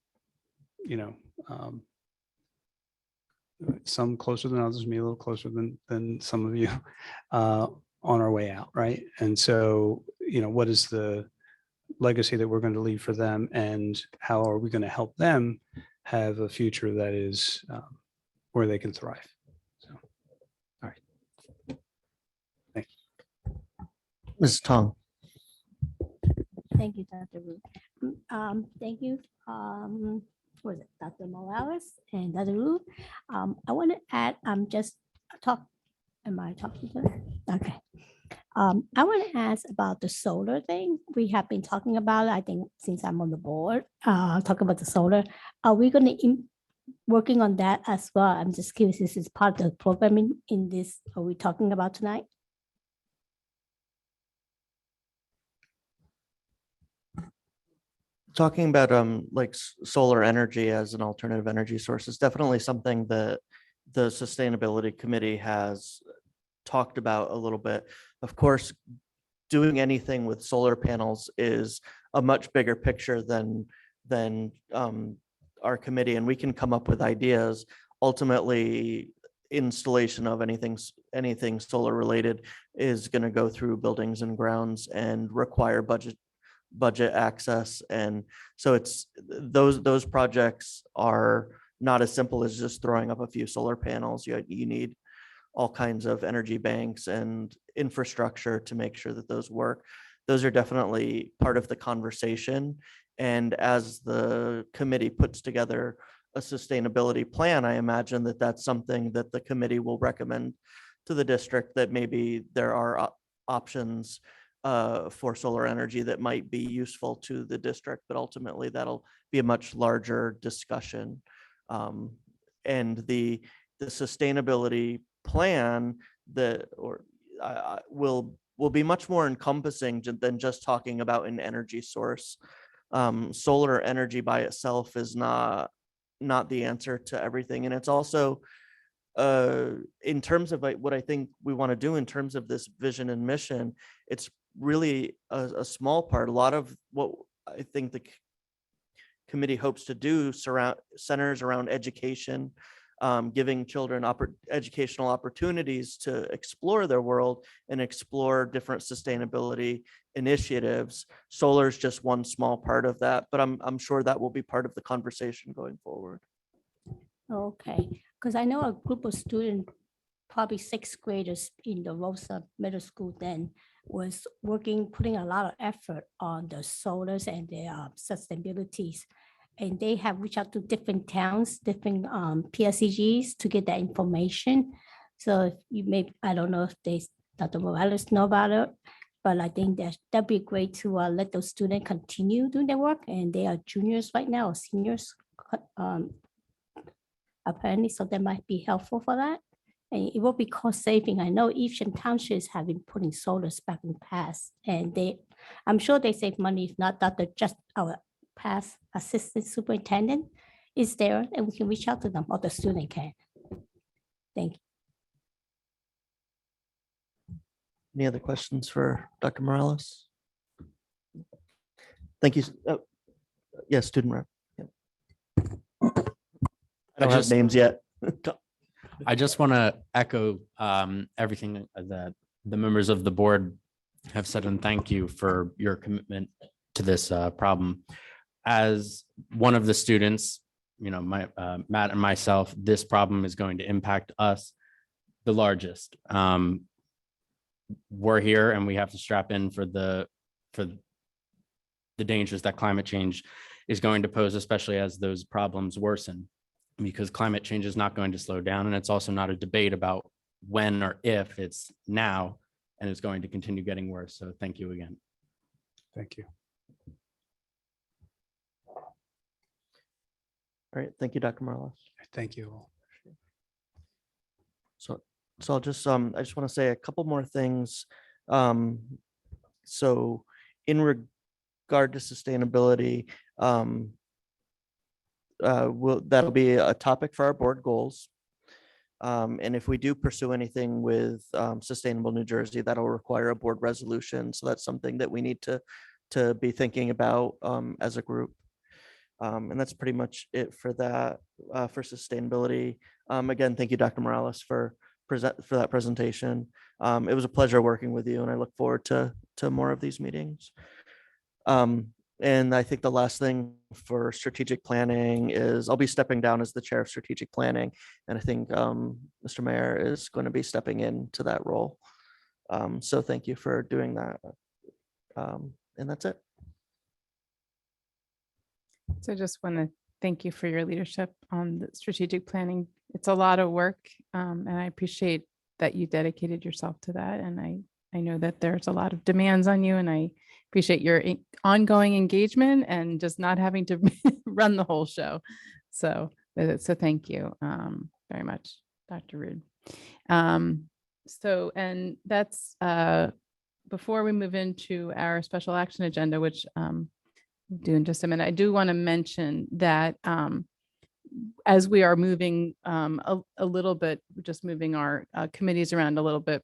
some closer than others, me a little closer than some of you on our way out, right? And so, what is the legacy that we're going to leave for them, and how are we going to help them have a future that is where they can thrive? So, all right. Thanks. Ms. Tong. Thank you, Dr. Wu. Thank you, was it Dr. Morales and Dr. Wu? I want to add, am I talking to them? Okay. I want to ask about the solar thing. We have been talking about it, I think, since I'm on the board, talking about the solar. Are we going to working on that as well? I'm just curious, this is part of the programming in this, are we talking about tonight? talking about like solar energy as an alternative energy source is definitely something that the Sustainability Committee has talked about a little bit. Of course, doing anything with solar panels is a much bigger picture than our committee, and we can come up with ideas. Ultimately, installation of anything solar related is going to go through buildings and grounds and require budget access. And so it's those projects are not as simple as just throwing up a few solar panels. You need all kinds of energy banks and infrastructure to make sure that those work. Those are definitely part of the conversation. And as the committee puts together a sustainability plan, I imagine that that's something that the committee will recommend to the district, that maybe there are options for solar energy that might be useful to the district, but ultimately that'll be a much larger discussion. And the sustainability plan will be much more encompassing than just talking about an energy source. Solar energy by itself is not the answer to everything, and it's also in terms of what I think we want to do in terms of this vision and mission, it's really a small part. A lot of what I think the committee hopes to do centers around education, giving children educational opportunities to explore their world and explore different sustainability initiatives. Solar is just one small part of that, but I'm sure that will be part of the conversation going forward. Okay, because I know a group of students, probably sixth graders in the Rosa Middle School then, was putting a lot of effort on the solars and their sustainabilities. And they have reached out to different towns, different PSCGs to get that information. So if you may, I don't know if Dr. Morales know about it, but I think that'd be great to let those students continue doing their work. And they are juniors right now, or seniors, apparently, so that might be helpful for that. And it will be cost saving. I know Evesham Townships have been putting solars back in the past, and I'm sure they save money. If not, just our past assistant superintendent is there, and we can reach out to them, or the student can. Thank you. Any other questions for Dr. Morales? Thank you. Yes, student rep. Yeah. I don't have names yet. I just want to echo everything that the members of the board have said, and thank you for your commitment to this problem. As one of the students, Matt and myself, this problem is going to impact us the largest. We're here and we have to strap in for the dangers that climate change is going to pose, especially as those problems worsen, because climate change is not going to slow down. And it's also not a debate about when or if, it's now, and it's going to continue getting worse. So thank you again. Thank you. All right, thank you, Dr. Morales. Thank you all. So I'll just, I just want to say a couple more things. So in regard to sustainability, that'll be a topic for our board goals. And if we do pursue anything with Sustainable New Jersey, that'll require a board resolution. So that's something that we need to be thinking about as a group. And that's pretty much it for that, for sustainability. Again, thank you, Dr. Morales, for that presentation. It was a pleasure working with you, and I look forward to more of these meetings. And I think the last thing for strategic planning is I'll be stepping down as the chair of strategic planning. And I think Mr. Mayor is going to be stepping into that role. So thank you for doing that. And that's it. So I just want to thank you for your leadership on the strategic planning. It's a lot of work, and I appreciate that you dedicated yourself to that. And I know that there's a lot of demands on you, and I appreciate your ongoing engagement and just not having to run the whole show. So thank you very much, Dr. Rood. And that's before we move into our special action agenda, which do in just a minute. I do want to mention that as we are moving a little bit, just moving our committees around a little bit,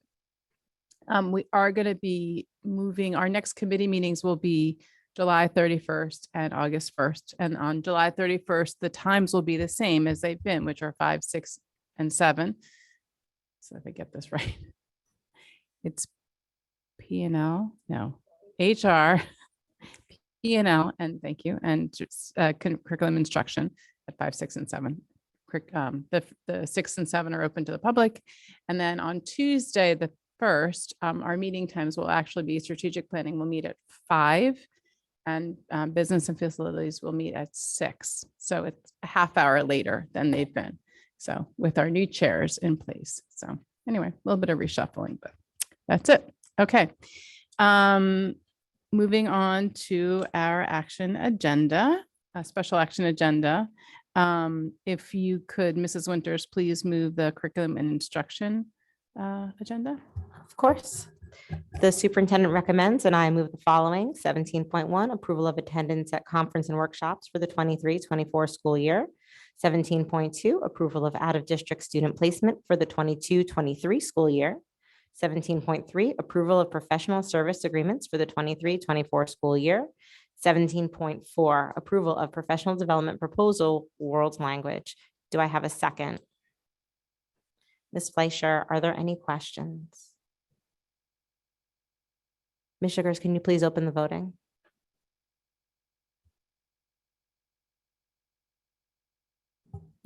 we are going to be moving, our next committee meetings will be July 31st and August 1st. And on July 31st, the times will be the same as they've been, which are 5, 6, and 7. So if I get this right, it's P&L, no, HR, P&L, and thank you, and curriculum instruction at 5, 6, and 7. The 6 and 7 are open to the public. And then on Tuesday, the 1st, our meeting times will actually be strategic planning will meet at 5, and business and facilities will meet at 6. So it's a half hour later than they've been. So with our new chairs in place. So anyway, a little bit of reshuffling, but that's it. Okay. Moving on to our action agenda, a special action agenda. If you could, Mrs. Winters, please move the curriculum and instruction agenda. Of course. The superintendent recommends, and I move the following: 17.1, approval of attendance at conference and workshops for the 23-24 school year. 17.2, approval of out-of-district student placement for the 22-23 school year. 17.3, approval of professional service agreements for the 23-24 school year. 17.4, approval of professional development proposal world language. Do I have a second? Ms. Fleischer, are there any questions? Ms. Sugars, can you please open the voting?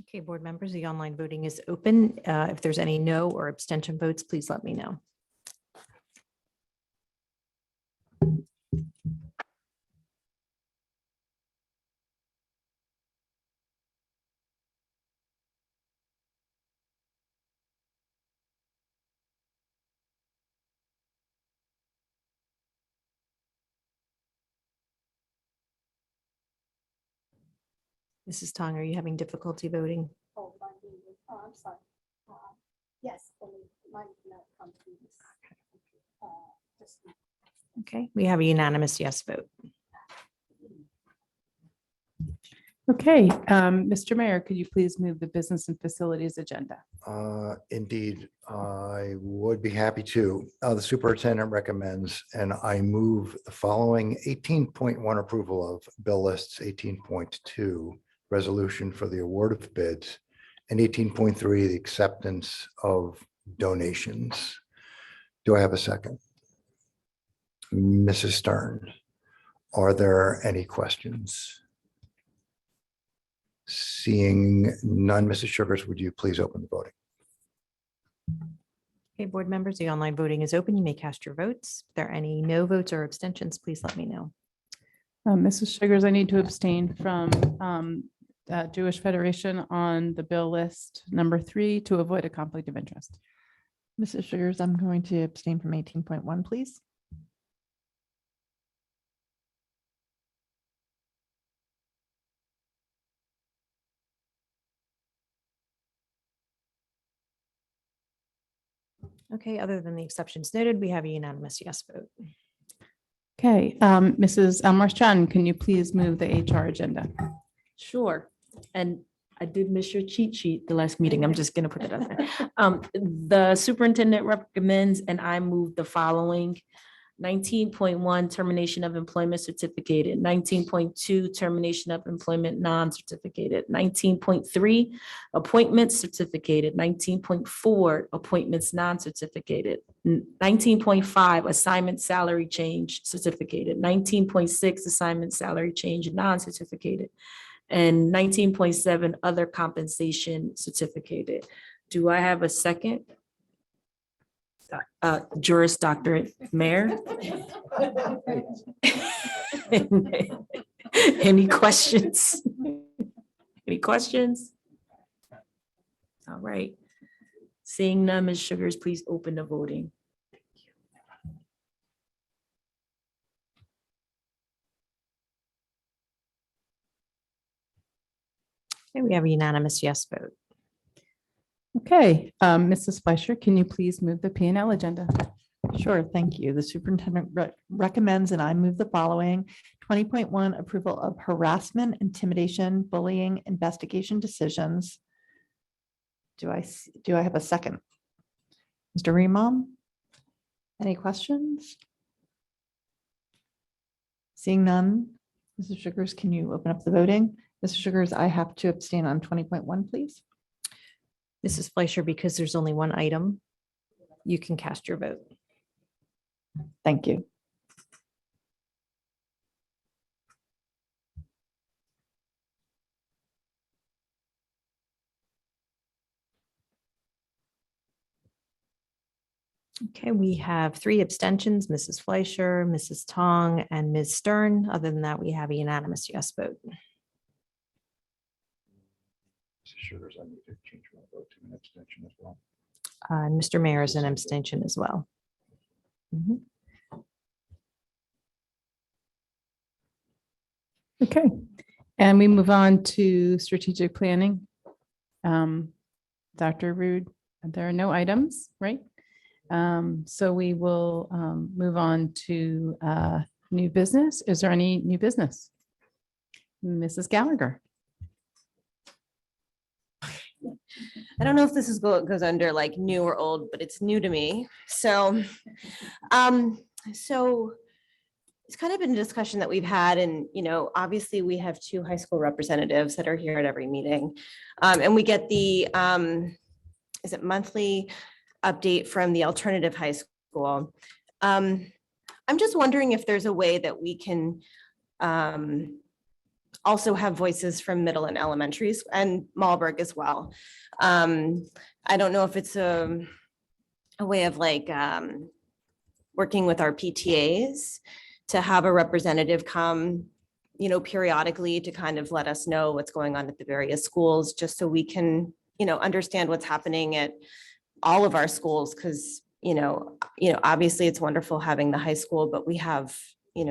Okay, board members, the online voting is open. If there's any no or abstention votes, please let me know. Mrs. Tong, are you having difficulty voting? Oh, I'm sorry. Yes. Mine did not come through this. Okay, we have a unanimous yes vote. Okay, Mr. Mayor, could you please move the business and facilities agenda? Indeed, I would be happy to. The superintendent recommends, and I move the following: 18.1 approval of bill lists, 18.2 resolution for the award of bids, and 18.3 the acceptance of donations. Do I have a second? Mrs. Stern, are there any questions? Seeing none, Mrs. Sugars, would you please open the voting? Okay, board members, the online voting is open. You may cast your votes. If there are any no votes or abstentions, please let me know. Mrs. Sugars, I need to abstain from Jewish Federation on the bill list number 3 to avoid a conflict of interest. Mrs. Sugars, I'm going to abstain from 18.1, please. Okay, other than the exceptions noted, we have a unanimous yes vote. Okay, Mrs. Elmore-Chan, can you please move the HR agenda? Sure. And I did miss your cheat sheet the last meeting. I'm just gonna put it out there. The superintendent recommends, and I move the following: 19.1, termination of employment certificated; 19.2, termination of employment non-certificated; 19.3, appointments certificated; 19.4, appointments non-certificated; 19.5, assignment salary change certificated; 19.6, assignment salary change non-certificated; and 19.7, other compensation certificated. Do I have a second? Juris Doctorate Mayor. Any questions? Any questions? All right. Seeing none, Ms. Sugars, please open the voting. Okay, we have a unanimous yes vote. Okay, Mrs. Fleischer, can you please move the P&L agenda? Sure, thank you. The superintendent recommends and I move the following. 20.1 approval of harassment, intimidation, bullying, investigation decisions. Do I have a second? Mr. Remom? Any questions? Seeing none, Mrs. Sugars, can you open up the voting? Mrs. Sugars, I have to abstain on 20.1, please. Mrs. Fleischer, because there's only one item, you can cast your vote. Thank you. Okay, we have 3 abstentions, Mrs. Fleischer, Mrs. Tong, and Ms. Stern. Other than that, we have a unanimous yes vote. Sugars, I need to change my vote to an abstention as well. And Mr. Mayor is an abstention as well. Mhm. Okay, and we move on to strategic planning. Dr. Rude, there are no items, right? So we will move on to new business. Is there any new business? Mrs. Gallagher. I don't know if this is goes under like new or old, but it's new to me. So, so it's kind of been a discussion that we've had, and obviously we have 2 high school representatives that are here at every meeting, and we get the is it monthly update from the alternative high school. I'm just wondering if there's a way that we can also have voices from middle and elementaries and Marlburg as well. I don't know if it's a way of like working with our PTAs to have a representative come, periodically to kind of let us know what's going on at the various schools, just so we can, understand what's happening at all of our schools. Cause, obviously it's wonderful having the high school, but we have,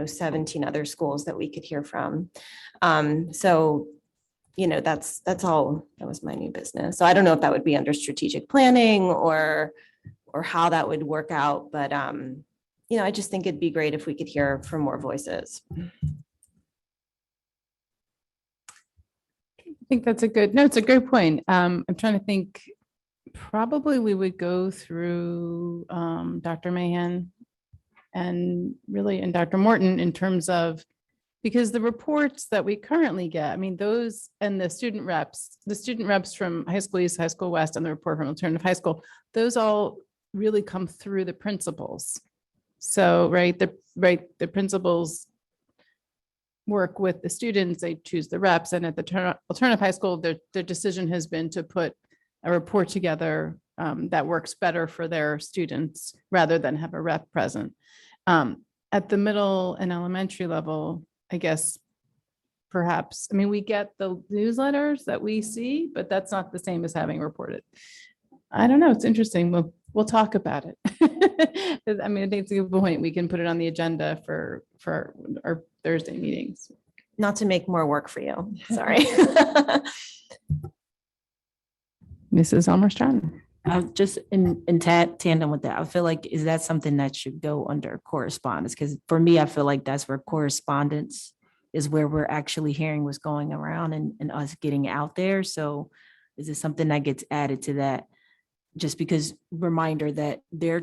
17 other schools that we could hear from. So, that's all, that was my new business. So I don't know if that would be under strategic planning or how that would work out, but, I just think it'd be great if we could hear from more voices. I think that's it's a great point. I'm trying to think, probably we would go through Dr. Mahan and Dr. Morton in terms of, because the reports that we currently get, I mean, those and the student reps from High School East, High School West, and the report from alternative high school, those all really come through the principals. So, the principals work with the students, they choose the reps, and at the alternative high school, their decision has been to put a report together that works better for their students rather than have a rep present. At the middle and elementary level, I guess, perhaps, I mean, we get the newsletters that we see, but that's not the same as having reported. I don't know, it's interesting. We'll talk about it. I mean, I think it's a good point. We can put it on the agenda for our Thursday meetings. Not to make more work for you, sorry. Mrs. Elmer Stratton. Just in tandem with that, I feel like, is that something that should go under correspondence? Because for me, I feel like that's where correspondence is, where we're actually hearing what's going around and us getting out there. So is it something that gets added to that? Just because reminder that their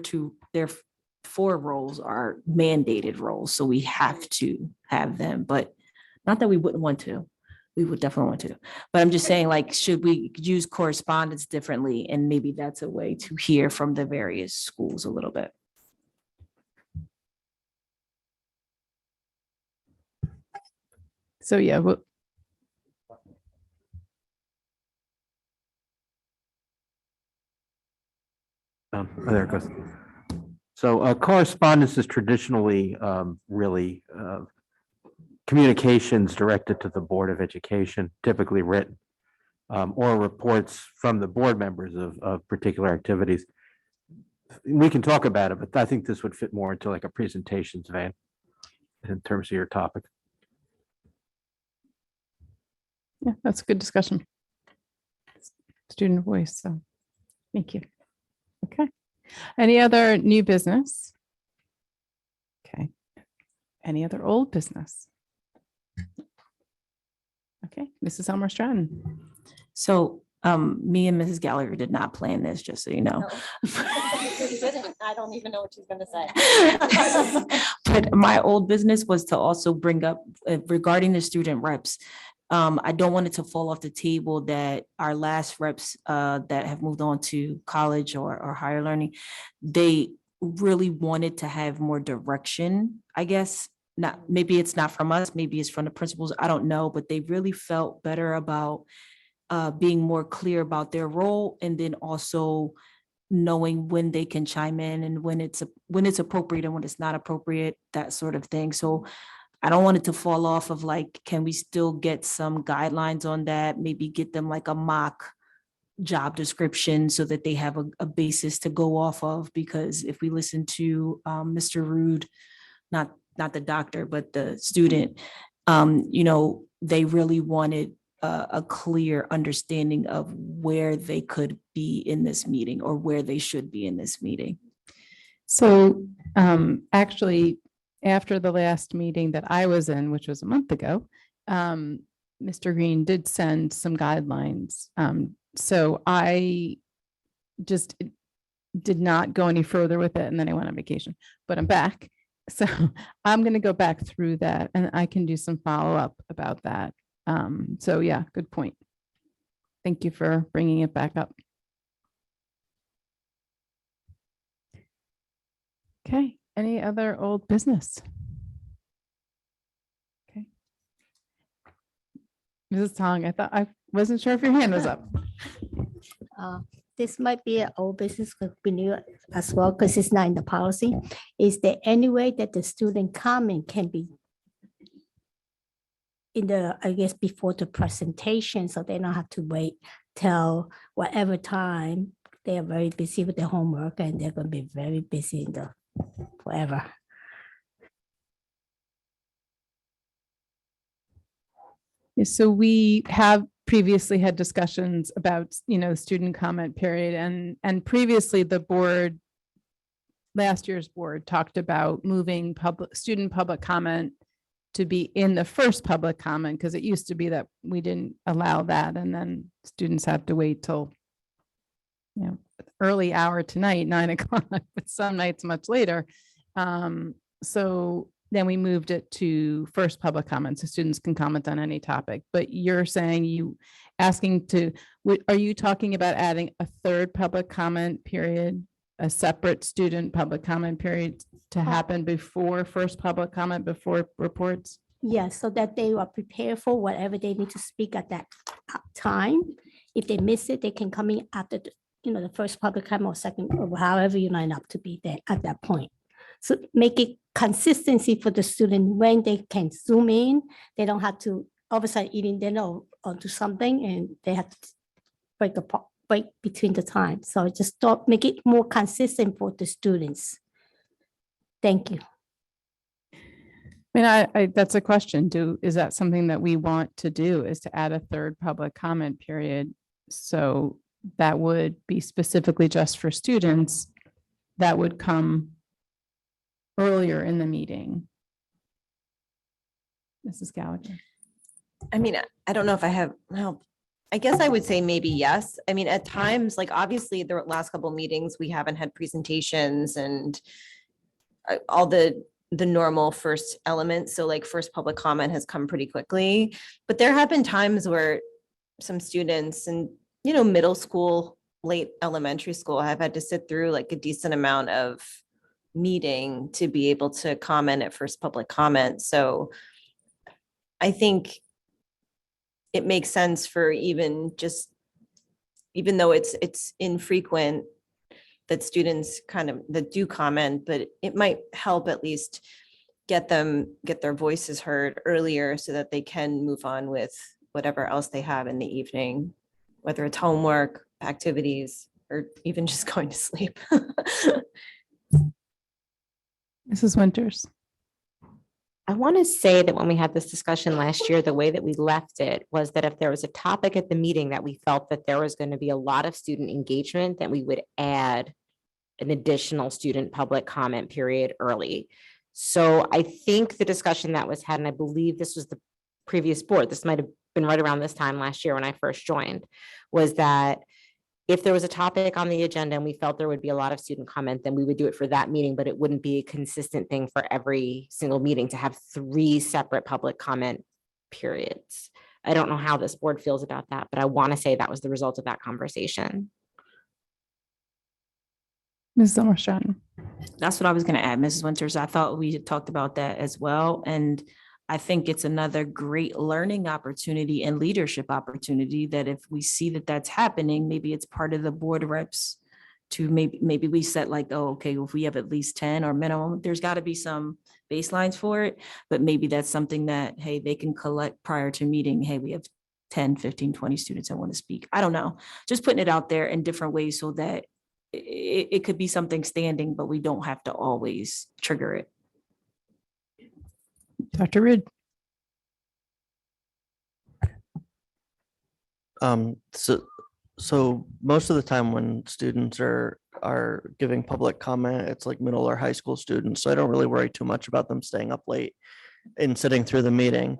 4 roles are mandated roles, so we have to have them, but not that we wouldn't want to. We would definitely want to, but I'm just saying, like, should we use correspondence differently? And maybe that's a way to hear from the various schools a little bit. So, yeah, there it goes. So correspondence is traditionally really communications directed to the Board of Education, typically written, or reports from the board members of particular activities. We can talk about it, but I think this would fit more into like a presentations vein in terms of your topic. yeah, that's a good discussion. Student voice, so thank you. Okay. Any other new business? Any other old business? Okay, Mrs. Elmer Stratton. So me and Mrs. Gallagher did not plan this, just so you know. I don't even know what she's gonna say. But my old business was to also bring up regarding the student reps. I don't want it to fall off the table that our last reps that have moved on to college or higher learning, they really wanted to have more direction, I guess. Not, maybe it's not from us, maybe it's from the principals, I don't know, but they really felt better about being more clear about their role, and then also knowing when they can chime in and when it's appropriate and when it's not appropriate, that sort of thing. So I don't want it to fall off of like, can we still get some guidelines on that? Maybe get them like a mock job description so that they have a basis to go off of, because if we listen to Mr. Rude, not the doctor, but the student, they really wanted a clear understanding of where they could be in this meeting or where they should be in this meeting. So actually, after the last meeting that I was in, which was a month ago, Mr. Green did send some guidelines. So I just did not go any further with it, and then I went on vacation, but I'm back. So I'm going to go back through that, and I can do some follow-up about that. So yeah, good point. Thank you for bringing it back up. Okay, any other old business? Okay. Mrs. Tong, I wasn't sure if your hand was up. This might be an old business, could be new as well, because it's not in the policy. Is there any way that the student comment can be in the, I guess, before the presentation, so they don't have to wait till whatever time? They are very busy with their homework, and they're going to be very busy in the forever. So we have previously had discussions about, student comment period, and previously the board, last year's board talked about moving student public comment to be in the first public comment, because it used to be that we didn't allow that, and then students have to wait till early hour tonight, 9 o'clock, but some nights much later. So then we moved it to first public comment, so students can comment on any topic. But you're saying are you talking about adding a third public comment period, a separate student public comment period to happen before first public comment, before reports? Yes, so that they are prepared for whatever they need to speak at that time. If they miss it, they can come in after the first public comment or second, or however you line up to be there at that point. So make it consistency for the student when they can zoom in. They don't have to all of a sudden eating dinner or do something, and they have to break between the time. So just make it more consistent for the students. Thank you. I mean, that's a question. Is that something that we want to do, is to add a third public comment period? So that would be specifically just for students that would come earlier in the meeting. Mrs. Gallagher. I mean, I don't know if I have, well, I guess I would say maybe yes. I mean, at times, like obviously the last couple of meetings, we haven't had presentations and all the normal first elements. So like first public comment has come pretty quickly, but there have been times where some students and, middle school, late elementary school have had to sit through like a decent amount of meeting to be able to comment at first public comment. So I think it makes sense for even though it's infrequent that students that do comment, but it might help at least get their voices heard earlier so that they can move on with whatever else they have in the evening, whether it's homework, activities, or even just going to sleep. Mrs. Winters. I want to say that when we had this discussion last year, the way that we left it was that if there was a topic at the meeting that we felt that there was going to be a lot of student engagement, that we would add an additional student public comment period early. So I think the discussion that was had, and I believe this was the previous board, this might have been right around this time last year when I first joined, was that if there was a topic on the agenda and we felt there would be a lot of student comment, then we would do it for that meeting, but it wouldn't be a consistent thing for every single meeting to have 3 separate public comment periods. I don't know how this board feels about that, but I want to say that was the result of that conversation. Ms. Summer Stratton. That's what I was going to add, Mrs. Winters. I thought we had talked about that as well. And I think it's another great learning opportunity and leadership opportunity that if we see that that's happening, maybe it's part of the board reps to maybe we set like, oh, okay, if we have at least 10 or minimum, there's got to be some baselines for it. But maybe that's something that, hey, they can collect prior to meeting. Hey, we have 10, 15, 20 students that want to speak. I don't know. Just putting it out there in different ways so that it could be something standing, but we don't have to always trigger it. Dr. Rid. So most of the time when students are giving public comment, it's like middle or high school students. So I don't really worry too much about them staying up late and sitting through the meeting.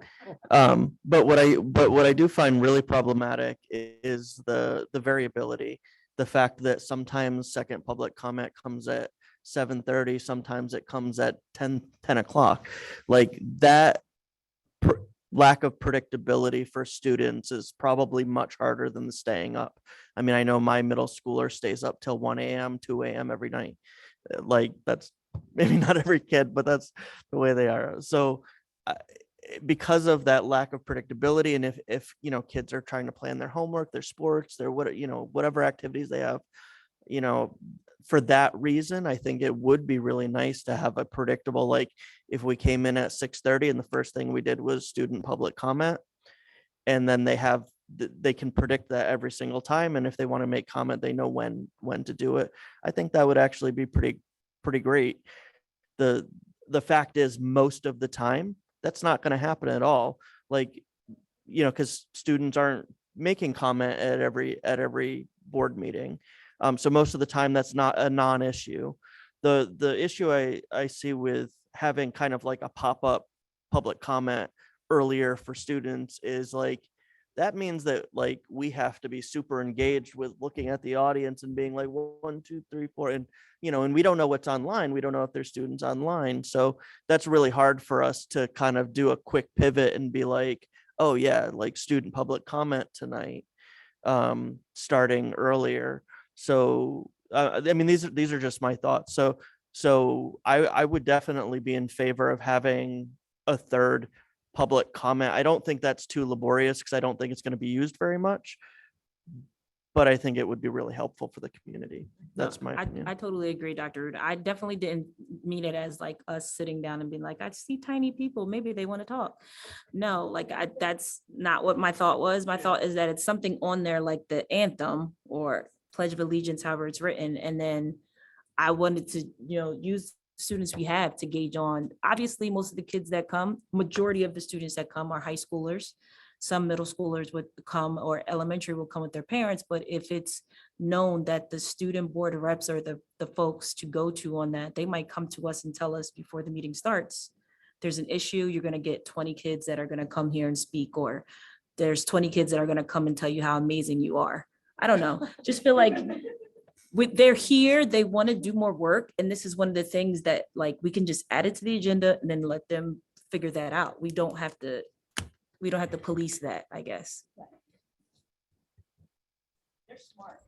But what I do find really problematic is the variability. The fact that sometimes second public comment comes at 7:30, sometimes it comes at 10 o'clock. Like that lack of predictability for students is probably much harder than the staying up. I mean, I know my middle schooler stays up till 1 a.m., 2 a.m. every night. Like that's maybe not every kid, but that's the way they are. So because of that lack of predictability, and if you know, kids are trying to plan their homework, their sports, their whatever activities they have, for that reason, I think it would be really nice to have a predictable, like if we came in at 6:30 and the first thing we did was student public comment, and then they can predict that every single time. And if they want to make comment, they know when to do it. I think that would actually be pretty great. The fact is, most of the time, that's not going to happen at all. Like, because students aren't making comment at every board meeting. So most of the time that's not a non-issue. The issue I see with having kind of like a pop-up public comment earlier for students is like, that means that like we have to be super engaged with looking at the audience and being like 1, 2, 3, 4, and and we don't know what's online. We don't know if there's students online. So that's really hard for us to kind of do a quick pivot and be like, oh yeah, like student public comment tonight, starting earlier. So I mean, these are just my thoughts. So I would definitely be in favor of having a third public comment. I don't think that's too laborious because I don't think it's going to be used very much, but I think it would be really helpful for the community. That's my opinion. I totally agree, Dr. Ruda. I definitely didn't mean it as like us sitting down and being like, I see tiny people, maybe they want to talk. No, like that's not what my thought was. My thought is that it's something on there like the anthem or Pledge of Allegiance, however it's written. And then I wanted to, use students we have to gauge on. Obviously, most of the kids that come, majority of the students that come are high schoolers. Some middle schoolers would come, or elementary will come with their parents. But if it's known that the student board of reps are the folks to go to on that, they might come to us and tell us before the meeting starts, there's an issue, you're going to get 20 kids that are going to come here and speak, or there's 20 kids that are going to come and tell you how amazing you are. I don't know. Just feel like they're here, they want to do more work. And this is one of the things that like, we can just add it to the agenda and then let them figure that out. We don't have to police that, I guess. They're smart.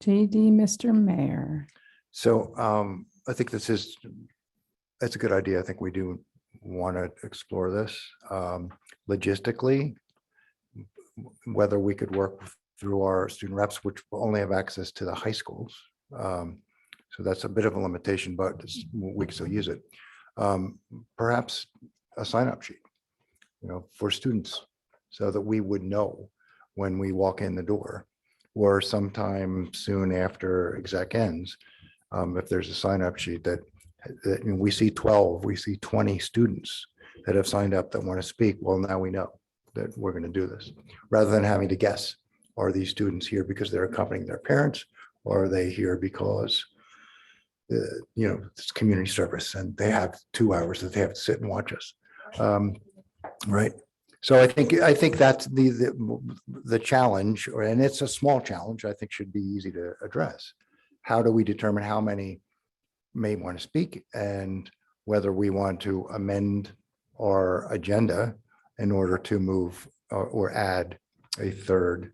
JD, Mr. Mayor. So I think that's a good idea. I think we do want to explore this logistically, whether we could work through our student reps, which will only have access to the high schools. So that's a bit of a limitation, but we can still use it. Perhaps a sign-up sheet, for students, so that we would know when we walk in the door, or sometime soon after exec ends, if there's a sign-up sheet that we see 12, we see 20 students that have signed up that want to speak. Well, now we know that we're going to do this, rather than having to guess, are these students here because they're accompanying their parents, or are they here because it's community service and they have 2 hours that they have to sit and watch us. Right. So I think that's the challenge, and it's a small challenge, I think should be easy to address. How do we determine how many may want to speak and whether we want to amend our agenda in order to move or add a third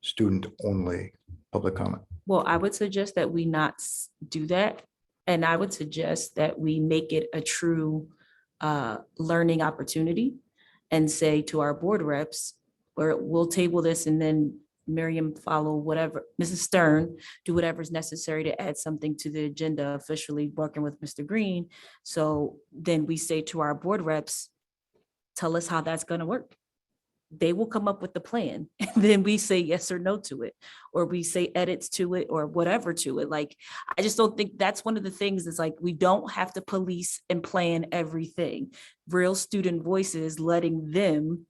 student-only public comment? Well, I would suggest that we not do that. And I would suggest that we make it a true learning opportunity and say to our board reps, or we'll table this and then Miriam follow whatever, Mrs. Stern, do whatever's necessary to add something to the agenda officially working with Mr. Green. So then we say to our board reps, tell us how that's going to work. They will come up with the plan and then we say yes or no to it, or we say edits to it or whatever to it. Like, I just don't think that's one of the things is like, we don't have to police and plan everything. Real student voices, letting them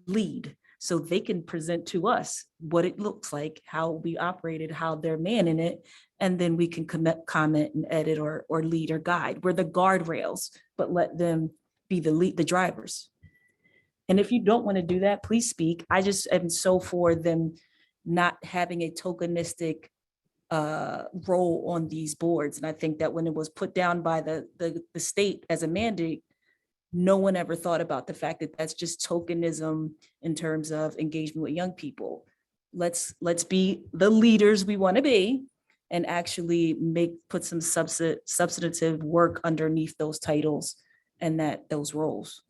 lead so they can present to us what it looks like, how we operated, how they're manning it. And then we can comment and edit or lead or guide. We're the guardrails, but let them be the drivers. And if you don't want to do that, please speak. I just am so for them not having a tokenistic role on these boards. And I think that when it was put down by the state as a mandate, no one ever thought about the fact that that's just tokenism in terms of engagement with young people. Let's be the leaders we want to be and actually put some substantive work underneath those titles and those roles.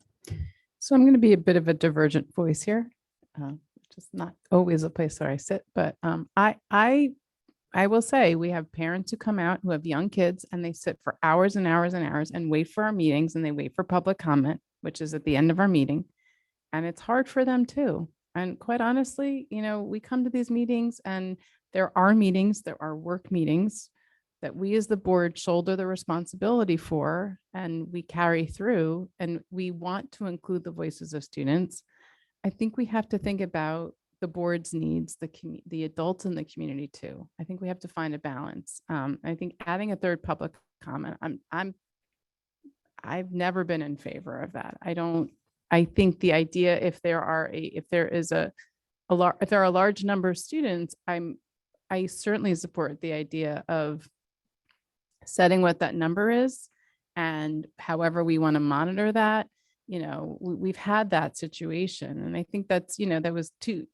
So I'm going to be a bit of a divergent voice here, which is not always a place where I sit, but I will say we have parents who come out who have young kids and they sit for hours and hours and hours and wait for our meetings and they wait for public comment, which is at the end of our meeting. And it's hard for them too. And quite honestly, we come to these meetings and there are work meetings that we as the board shoulder the responsibility for and we carry through, and we want to include the voices of students. I think we have to think about the board's needs, the adults in the community too. I think we have to find a balance. I think adding a third public comment, I've never been in favor of that. I think the idea, if there are a large number of students, I certainly support the idea of setting what that number is and however we want to monitor that. We've had that situation. And I think that's, that was 3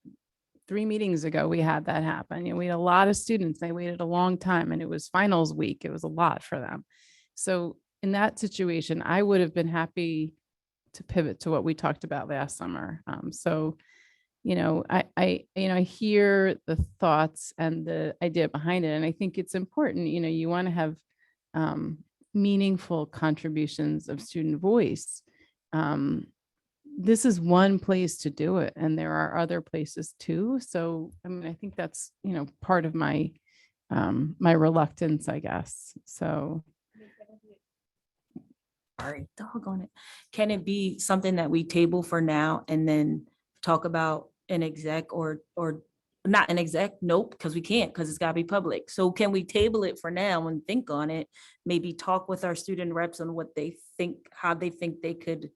meetings ago, we had that happen. We had a lot of students, they waited a long time and it was finals week. It was a lot for them. So in that situation, I would have been happy to pivot to what we talked about last summer. I hear the thoughts and the idea behind it. And I think it's important, you want to have meaningful contributions of student voice. This is one place to do it, and there are other places too. So, I think that's, part of my my reluctance, I guess. So. All right, doggone it. Can it be something that we table for now and then talk about an exec or not an exec? Nope, because we can't, because it's got to be public. So can we table it for now and think on it? Maybe talk with our student reps on what they think, how they think they could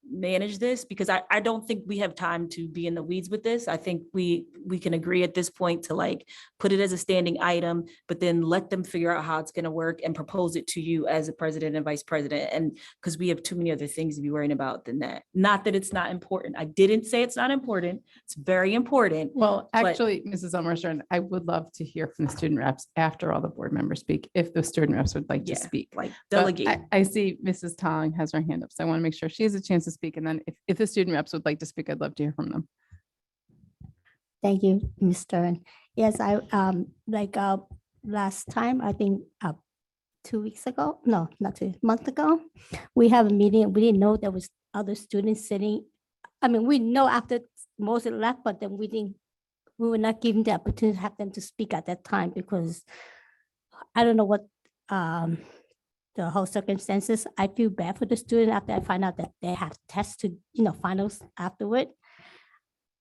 manage this, because I don't think we have time to be in the weeds with this. I think we can agree at this point to like put it as a standing item, but then let them figure out how it's going to work and propose it to you as a president and vice president. And because we have too many other things to be worrying about than that. Not that it's not important. I didn't say it's not important. It's very important. Well, actually, Mrs. Elmer Stern, I would love to hear from the student reps after all the board members speak, if the student reps would like to speak. Like But delegate. I see Mrs. Tong has her hand up, so I want to make sure she has a chance to speak. And then if the student reps would like to speak, I'd love to hear from them. Thank you, Ms. Stern. Yes, I last time, I think 2 weeks ago, no, not 2 months ago, we have a meeting. We didn't know there was other students sitting. We know after most left, but then we were not given the opportunity to have them to speak at that time because I don't know what the whole circumstances. I feel bad for the student after I find out that they have tests to, finals afterward.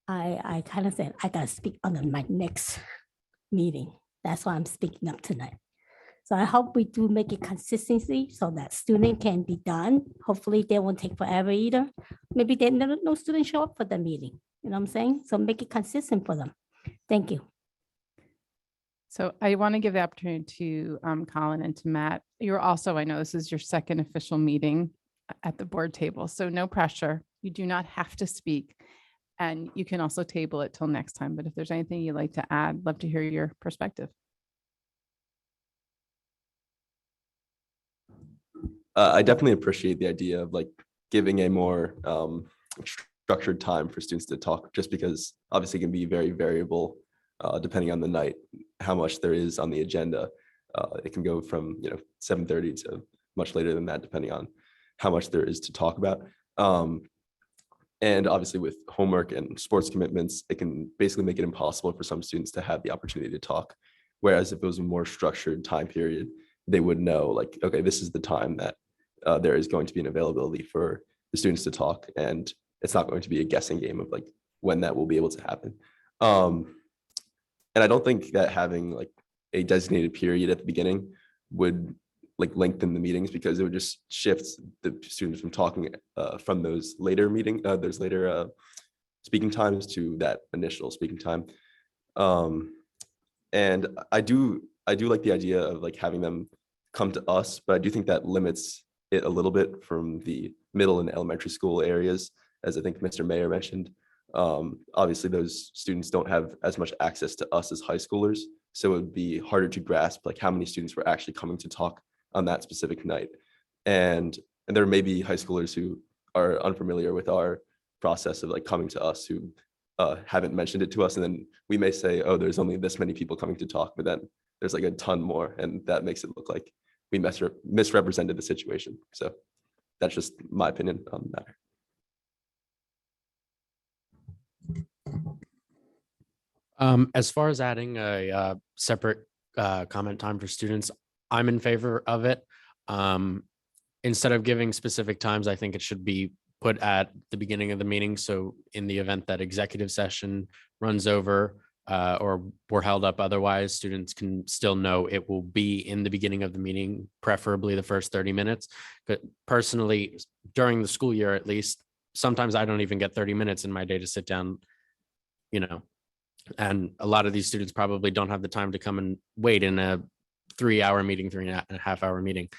I kind of said, I gotta speak on my next meeting. That's why I'm speaking up tonight. So I hope we do make it consistency so that student can be done. Hopefully they won't take forever either. Maybe they never, no students show up for the meeting. You know what I'm saying? So make it consistent for them. Thank you. So I want to give the opportunity to Colin and to Matt. You're also, I know this is your second official meeting at the board table, so no pressure. You do not have to speak. And you can also table it till next time. But if there's anything you'd like to add, love to hear your perspective. I definitely appreciate the idea of like giving a more structured time for students to talk, just because obviously it can be very variable depending on the night, how much there is on the agenda. It can go from 7:30 to much later than that, depending on how much there is to talk about. And obviously with homework and sports commitments, it can basically make it impossible for some students to have the opportunity to talk. Whereas if it was a more structured time period, they would know like, okay, this is the time that there is going to be an availability for the students to talk. And it's not going to be a guessing game of like when that will be able to happen. And I don't think that having like a designated period at the beginning would like lengthen the meetings, because it would just shift the students from talking from those later speaking times to that initial speaking time. And I do like the idea of like having them come to us, but I do think that limits it a little bit from the middle and elementary school areas, as I think Mr. Mayor mentioned. Obviously those students don't have as much access to us as high schoolers, so it would be harder to grasp like how many students were actually coming to talk on that specific night. And there may be high schoolers who are unfamiliar with our process of like coming to us who haven't mentioned it to us. And then we may say, oh, there's only this many people coming to talk, but then there's like a ton more. And that makes it look like we misrepresented the situation. So that's just my opinion on the matter. As far as adding a separate comment time for students, I'm in favor of it. Instead of giving specific times, I think it should be put at the beginning of the meeting. So in the event that executive session runs over or we're held up otherwise, students can still know it will be in the beginning of the meeting, preferably the first 30 minutes. But personally, during the school year, at least, sometimes I don't even get 30 minutes in my day to sit down, and a lot of these students probably don't have the time to come and wait in a 3-hour meeting, 3.5-hour meeting.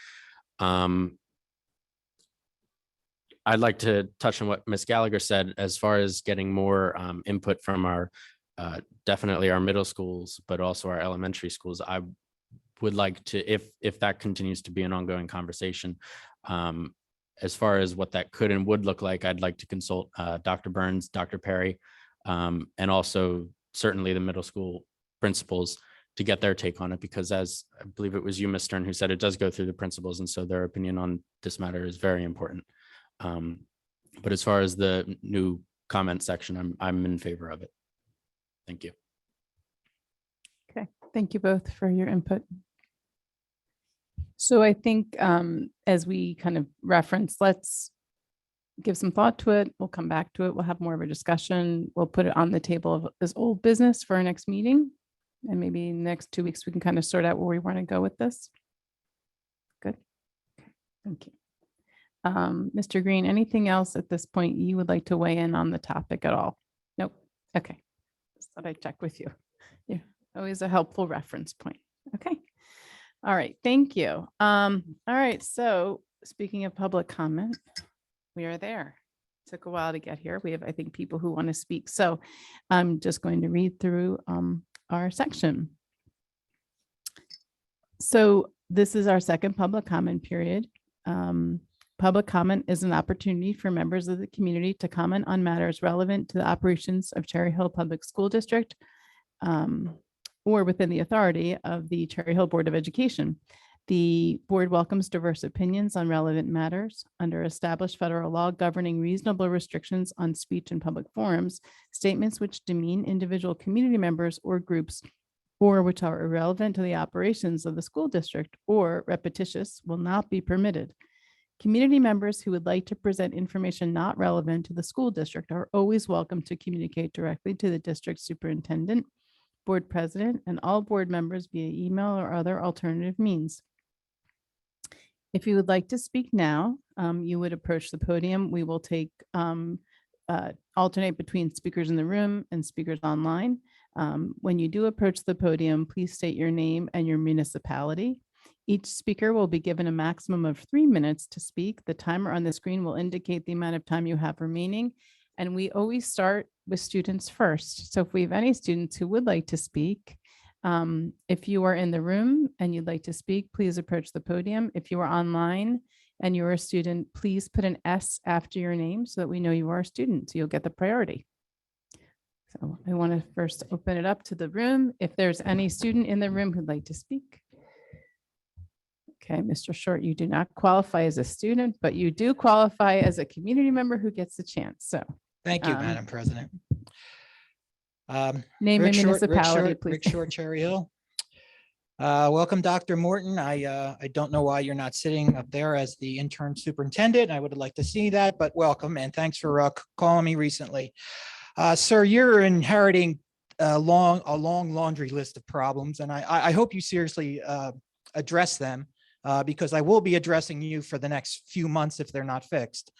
I'd like to touch on what Ms. Gallagher said as far as getting more input from our definitely our middle schools, but also our elementary schools. I would like to, if that continues to be an ongoing conversation, as far as what that could and would look like, I'd like to consult Dr. Burns, Dr. Perry, and also certainly the middle school principals to get their take on it, because as I believe it was you, Ms. Stern, who said it does go through the principals, and so their opinion on this matter is very important. But as far as the new comment section, I'm in favor of it. Thank you. Okay, thank you both for your input. So I think as we kind of reference, let's give some thought to it. We'll come back to it. We'll have more of a discussion. We'll put it on the table of as old business for our next meeting. And maybe in the next 2 weeks, we can kind of sort out where we want to go with this. Good. Okay. Thank you. Mr. Green, anything else at this point you would like to weigh in on the topic at all? Nope. Okay. Just thought I'd check with you. Yeah, always a helpful reference point. Okay. All right. Thank you. All right. So speaking of public comment, we are there. Took a while to get here. We have, I think, people who want to speak. So I'm just going to read through our section. So this is our second public comment period. Public comment is an opportunity for members of the community to comment on matters relevant to the operations of Cherry Hill Public School District or within the authority of the Cherry Hill Board of Education. The board welcomes diverse opinions on relevant matters under established federal law governing reasonable restrictions on speech in public forums. Statements which demean individual community members or groups or which are irrelevant to the operations of the school district or repetitious will not be permitted. Community members who would like to present information not relevant to the school district are always welcome to communicate directly to the district superintendent board president, and all board members via email or other alternative means. If you would like to speak now, you would approach the podium. We will take alternate between speakers in the room and speakers online. When you do approach the podium, please state your name and your municipality. Each speaker will be given a maximum of 3 minutes to speak. The timer on the screen will indicate the amount of time you have remaining. And we always start with students first. So if we have any students who would like to speak, if you are in the room and you'd like to speak, please approach the podium. If you are online and you're a student, please put an S after your name so that we know you are a student. So you'll get the priority. So I want to first open it up to the room. If there's any student in the room who'd like to speak. Okay, Mr. Short, you do not qualify as a student, but you do qualify as a community member who gets the chance. So thank you, Madam President. Name Rick and Short- Rick municipality, Short- please. Rick Short, Cherry Hill. Welcome, Dr. Morton. I don't know why you're not sitting up there as the intern superintendent. I would like to see that, but welcome and thanks for calling me recently. Sir, you're inheriting a long laundry list of problems, and I hope you seriously address them because I will be addressing you for the next few months if they're not fixed.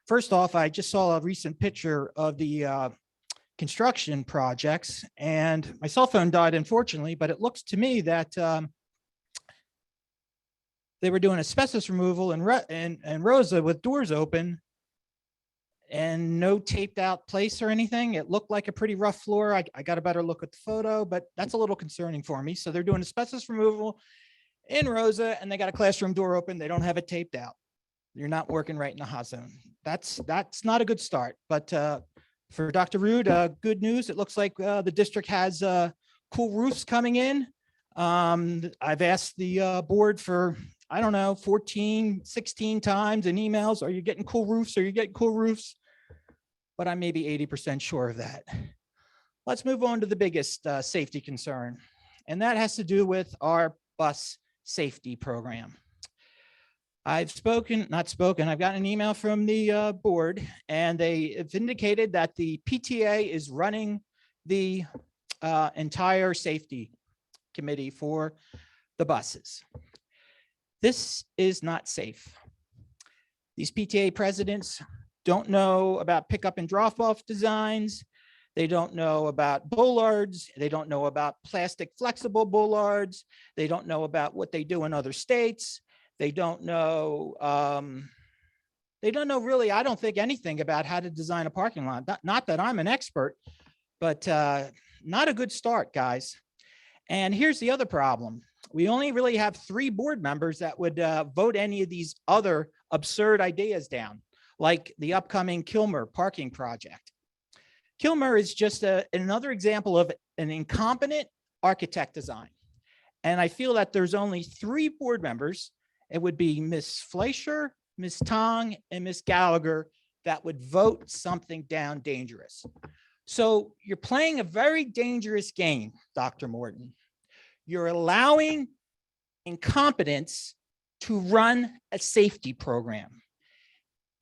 First off, I just saw a recent picture of the construction projects and my cell phone died, unfortunately, but it looks to me that they were doing asbestos removal and Rosa with doors open and no taped out place or anything. It looked like a pretty rough floor. I got a better look at the photo, but that's a little concerning for me. So they're doing asbestos removal in Rosa and they got a classroom door open. They don't have it taped out. You're not working right in the hot zone. That's not a good start, but for Dr. Rude, good news. It looks like the district has cool roofs coming in. I've asked the board for, I don't know, 14, 16 times in emails. Are you getting cool roofs? Are you getting cool roofs? But I'm maybe 80% sure of that. Let's move on to the biggest safety concern. And that has to do with our bus safety program. I've I've gotten an email from the board and they have indicated that the PTA is running the entire safety committee for the buses. This is not safe. These PTA presidents don't know about pickup and drop off designs. They don't know about bollards. They don't know about plastic flexible bollards. They don't know about what they do in other states. They don't know really, I don't think anything about how to design a parking lot. Not that I'm an expert, but not a good start, guys. And here's the other problem. We only really have 3 board members that would vote any of these other absurd ideas down, like the upcoming Kilmer parking project. Kilmer is just another example of an incompetent architect design. And I feel that there's only 3 board members. It would be Ms. Fleischer, Ms. Tong, and Ms. Gallagher that would vote something down dangerous. So you're playing a very dangerous game, Dr. Morton. You're allowing incompetence to run a safety program.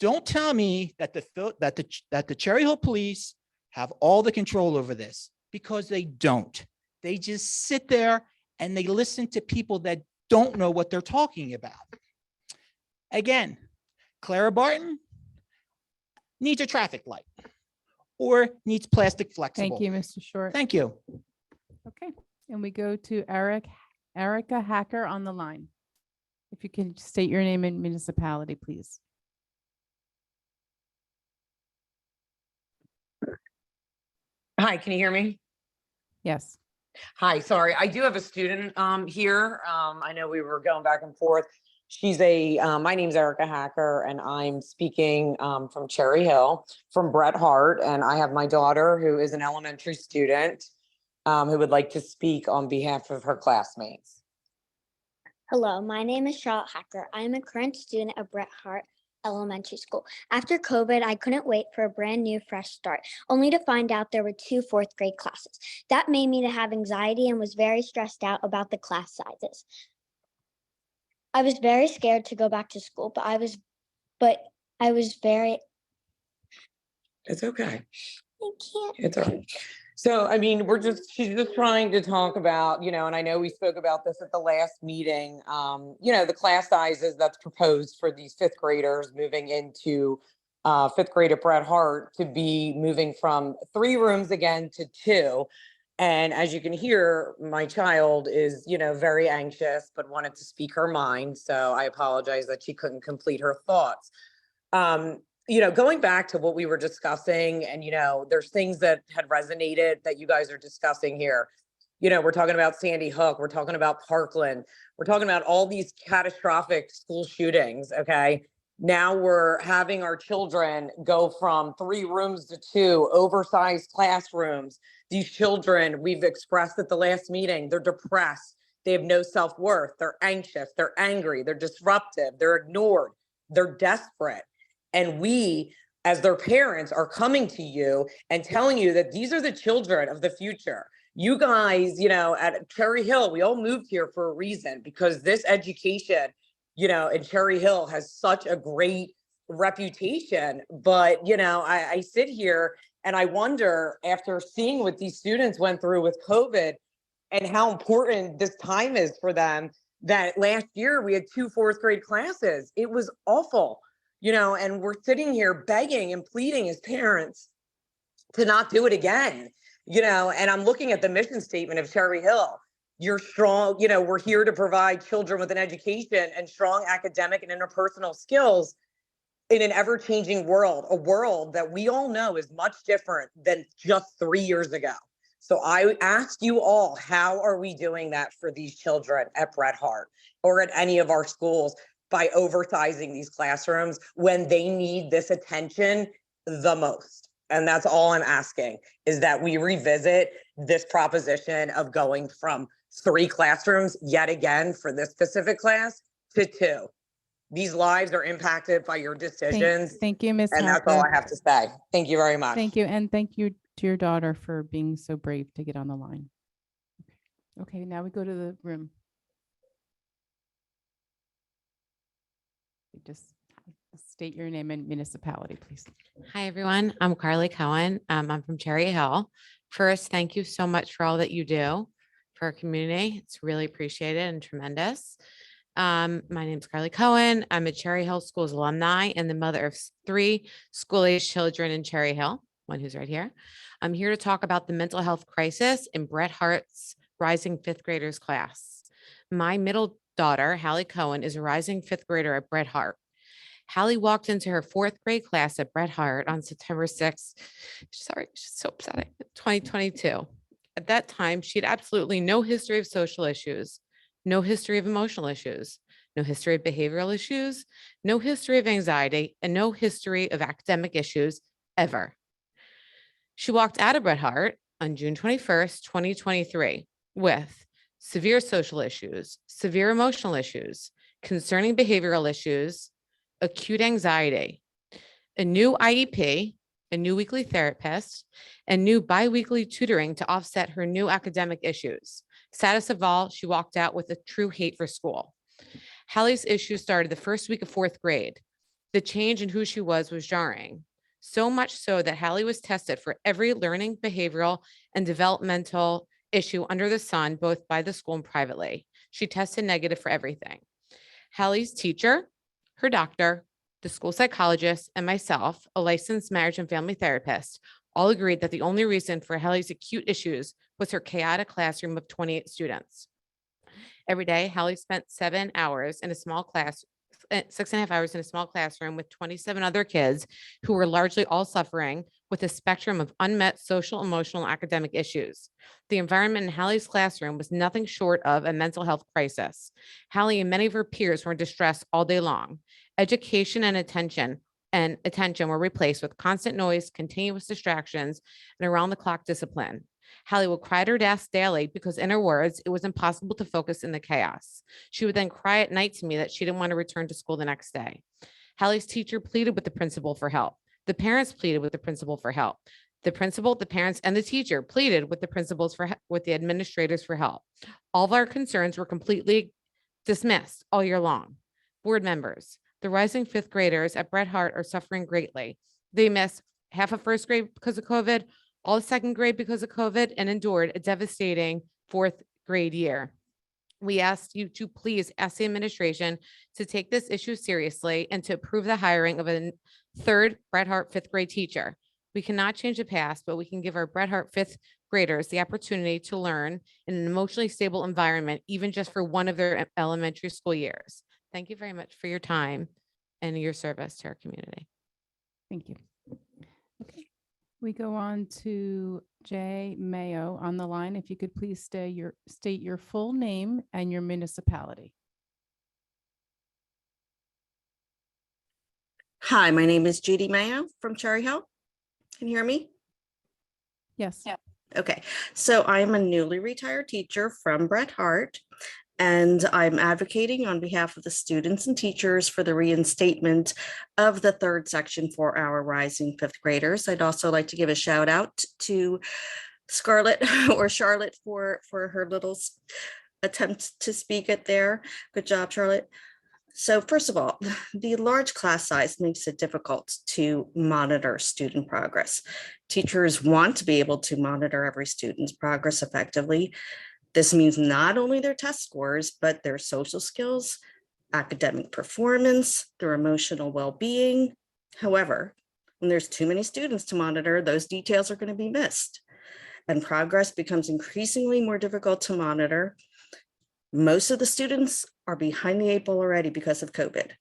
Don't tell me that the Cherry Hill Police have all the control over this, because they don't. They just sit there and they listen to people that don't know what they're talking about. Again, Clara Barton needs a traffic light or needs plastic flexible. Thank you, Mr. Short. Thank you. Okay, and we go to Erica Hacker on the line. If you can state your name and municipality, please. Hi, can you hear me? Yes. Hi, sorry. I do have a student here. I know we were going back and forth. She's my name's Erica Hacker and I'm speaking from Cherry Hill, from Bret Hart. And I have my daughter who is an elementary student who would like to speak on behalf of her classmates. Hello, my name is Charlotte Hacker. I am a current student of Bret Hart Elementary School. After COVID, I couldn't wait for a brand new fresh start, only to find out there were 2 4th grade classes. That made me to have anxiety and was very stressed out about the class sizes. I was very scared to go back to school, but I was very. It's okay. I can't. It's all right. So, I mean, she's just trying to talk about, and I know we spoke about this at the last meeting, the class sizes that's proposed for these fifth graders moving into fifth grade at Bret Hart to be moving from 3 rooms again to 2. And as you can hear, my child is, very anxious, but wanted to speak her mind. So I apologize that she couldn't complete her thoughts. Going back to what we were discussing, and, there's things that had resonated that you guys are discussing here. We're talking about Sandy Hook, we're talking about Parkland, we're talking about all these catastrophic school shootings. Okay. Now we're having our children go from 3 rooms to 2 oversized classrooms. These children, we've expressed at the last meeting, they're depressed. They have no self-worth. They're anxious. They're angry. They're disruptive. They're ignored. They're desperate. And we, as their parents, are coming to you and telling you that these are the children of the future. You guys, at Cherry Hill, we all moved here for a reason, because this education, in Cherry Hill has such a great reputation. But, I sit here and I wonder, after seeing what these students went through with COVID and how important this time is for them, that last year we had 2 fourth grade classes. It was awful, and we're sitting here begging and pleading as parents to not do it again, and I'm looking at the mission statement of Cherry Hill. You're strong, we're here to provide children with an education and strong academic and interpersonal skills in an ever-changing world, a world that we all know is much different than just 3 years ago. So I ask you all, how are we doing that for these children at Bret Hart or at any of our schools by oversizing these classrooms when they need this attention the most? And that's all I'm asking, is that we revisit this proposition of going from 3 classrooms yet again for this specific class to 2. These lives are impacted by your decisions. Thank you, Ms. And that's all I Hacker. have to say. Thank you very much. Thank you. And thank you to your daughter for being so brave to get on the line. Okay, now we go to the room. Just state your name and municipality, please. Hi, everyone. I'm Carly Cohen. I'm from Cherry Hill. First, thank you so much for all that you do for our community. It's really appreciated and tremendous. My name is Carly Cohen. I'm a Cherry Hill Schools alumni and the mother of 3 school-age children in Cherry Hill, one who's right here. I'm here to talk about the mental health crisis in Bret Hart's rising 5th graders class. My middle daughter, Hallie Cohen, is a rising 5th grader at Bret Hart. Hallie walked into her 4th grade class at Bret Hart on September 6th. Sorry, she's so upsetting. 2022. At that time, she had absolutely no history of social issues, no history of emotional issues, no history of behavioral issues, no history of anxiety, and no history of academic issues ever. She walked out of Bret Hart on June 21st, 2023 with severe social issues, severe emotional issues, concerning behavioral issues, acute anxiety, a new IEP, a new weekly therapist, and new biweekly tutoring to offset her new academic issues. Saddest of all, she walked out with a true hate for school. Hallie's issues started the first week of 4th grade. The change in who she was jarring. So much so that Hallie was tested for every learning, behavioral, and developmental issue under the sun, both by the school and privately. She tested negative for everything. Hallie's teacher, her doctor, the school psychologist, and myself, a licensed marriage and family therapist, all agreed that the only reason for Hallie's acute issues was her chaotic classroom of 28 students. Every day, Hallie spent 7 hours in a small class, 6.5 hours in a small classroom with 27 other kids who were largely all suffering with a spectrum of unmet social, emotional, and academic issues. The environment in Hallie's classroom was nothing short of a mental health crisis. Hallie and many of her peers were in distress all day long. Education and attention were replaced with constant noise, continuous distractions, and around-the-clock discipline. Hallie would cry at her desk daily because, in her words, it was impossible to focus in the chaos. She would then cry at night to me that she didn't want to return to school the next day. Hallie's teacher pleaded with the principal for help. The parents pleaded with the principal for help. The principal, the parents, and the teacher pleaded with with the administrators for help. All of our concerns were completely dismissed all year long. Board members, the rising 5th graders at Bret Hart are suffering greatly. They miss half of 1st grade because of COVID, all of second grade because of COVID and endured a devastating fourth grade year. We asked you to please ask the administration to take this issue seriously and to approve the hiring of a third Bret Hart fifth grade teacher. We cannot change the past, but we can give our Bret Hart fifth graders the opportunity to learn in an emotionally stable environment, even just for one of their elementary school years. Thank you very much for your time and your service to our community. Thank you. Okay. We go on to Jay Mayo on the line. If you could please state your full name and your municipality. Hi, my name is Judy Mayo from Cherry Hill. Can you hear me? Yes. Yeah. Okay, so I'm a newly retired teacher from Bret Hart, and I'm advocating on behalf of the students and teachers for the reinstatement of the third section for our rising fifth graders. I'd also like to give a shout out to Scarlett or Charlotte for her little attempt to speak it there. Good job, Charlotte. So first of all, the large class size makes it difficult to monitor student progress. Teachers want to be able to monitor every student's progress effectively. This means not only their test scores, but their social skills, academic performance, their emotional well-being. However, when there's too many students to monitor, those details are going to be missed, and progress becomes increasingly more difficult to monitor. Most of the students are behind the eight ball already because of COVID,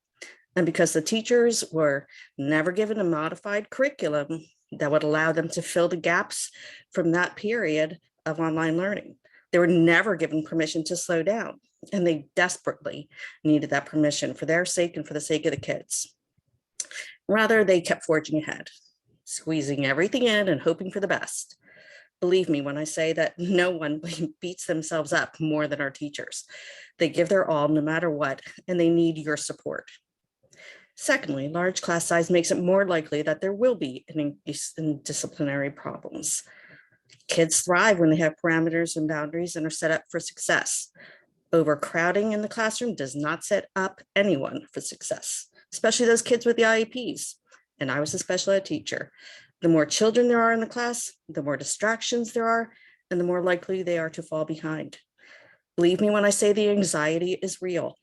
and because the teachers were never given a modified curriculum that would allow them to fill the gaps from that period of online learning. They were never given permission to slow down, and they desperately needed that permission for their sake and for the sake of the kids. Rather, they kept forging ahead, squeezing everything in and hoping for the best. Believe me when I say that no one beats themselves up more than our teachers. They give their all no matter what, and they need your support. Secondly, large class size makes it more likely that there will be an increase in disciplinary problems. Kids thrive when they have parameters and boundaries and are set up for success. Overcrowding in the classroom does not set up anyone for success, especially those kids with the IEPs. And I was a special ed teacher. The more children there are in the class, the more distractions there are, and the more likely they are to fall behind. Believe me when I say the anxiety is real.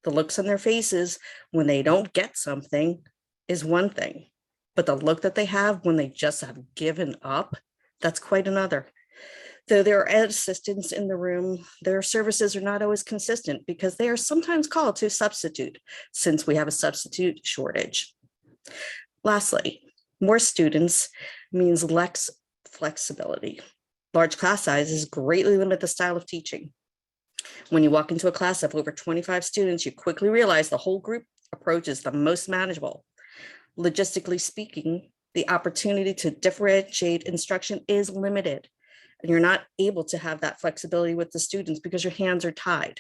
The looks on their faces when they don't get something is one thing, but the look that they have when they just have given up, that's quite another. Though there are ed assistants in the room, their services are not always consistent because they are sometimes called to substitute, since we have a substitute shortage. Lastly, more students means less flexibility. Large class sizes greatly limit the style of teaching. When you walk into a class of over 25 students, you quickly realize the whole group approach is the most manageable. Logistically speaking, the opportunity to differentiate instruction is limited, and you're not able to have that flexibility with the students because your hands are tied.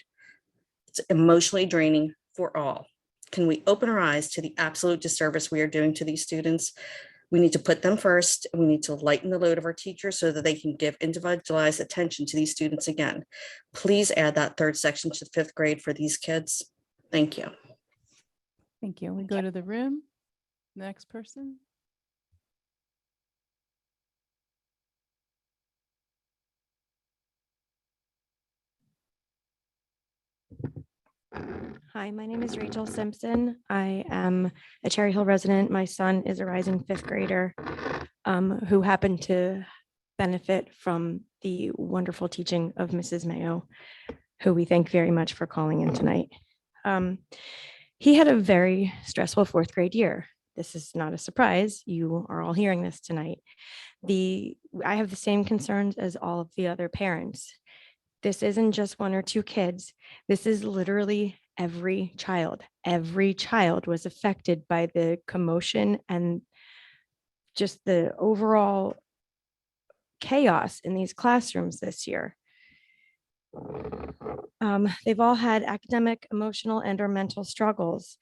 It's emotionally draining for all. Can we open our eyes to the absolute disservice we are doing to these students? We need to put them first, and we need to lighten the load of our teachers so that they can give individualized attention to these students again. Please add that third section to fifth grade for these kids. Thank you. Thank you. We go to the room. Next person. Hi, my name is Rachel Simpson. I am a Cherry Hill resident. My son is a rising fifth grader who happened to benefit from the wonderful teaching of Mrs. Mayo, who we thank very much for calling in tonight. He had a very stressful fourth grade year. This is not a surprise. You are all hearing this tonight. I have the same concerns as all of the other parents. This isn't just one or two kids. This is literally every child. Every child was affected by the commotion and just the overall chaos in these classrooms this year. They've all had academic, emotional, and/or mental struggles.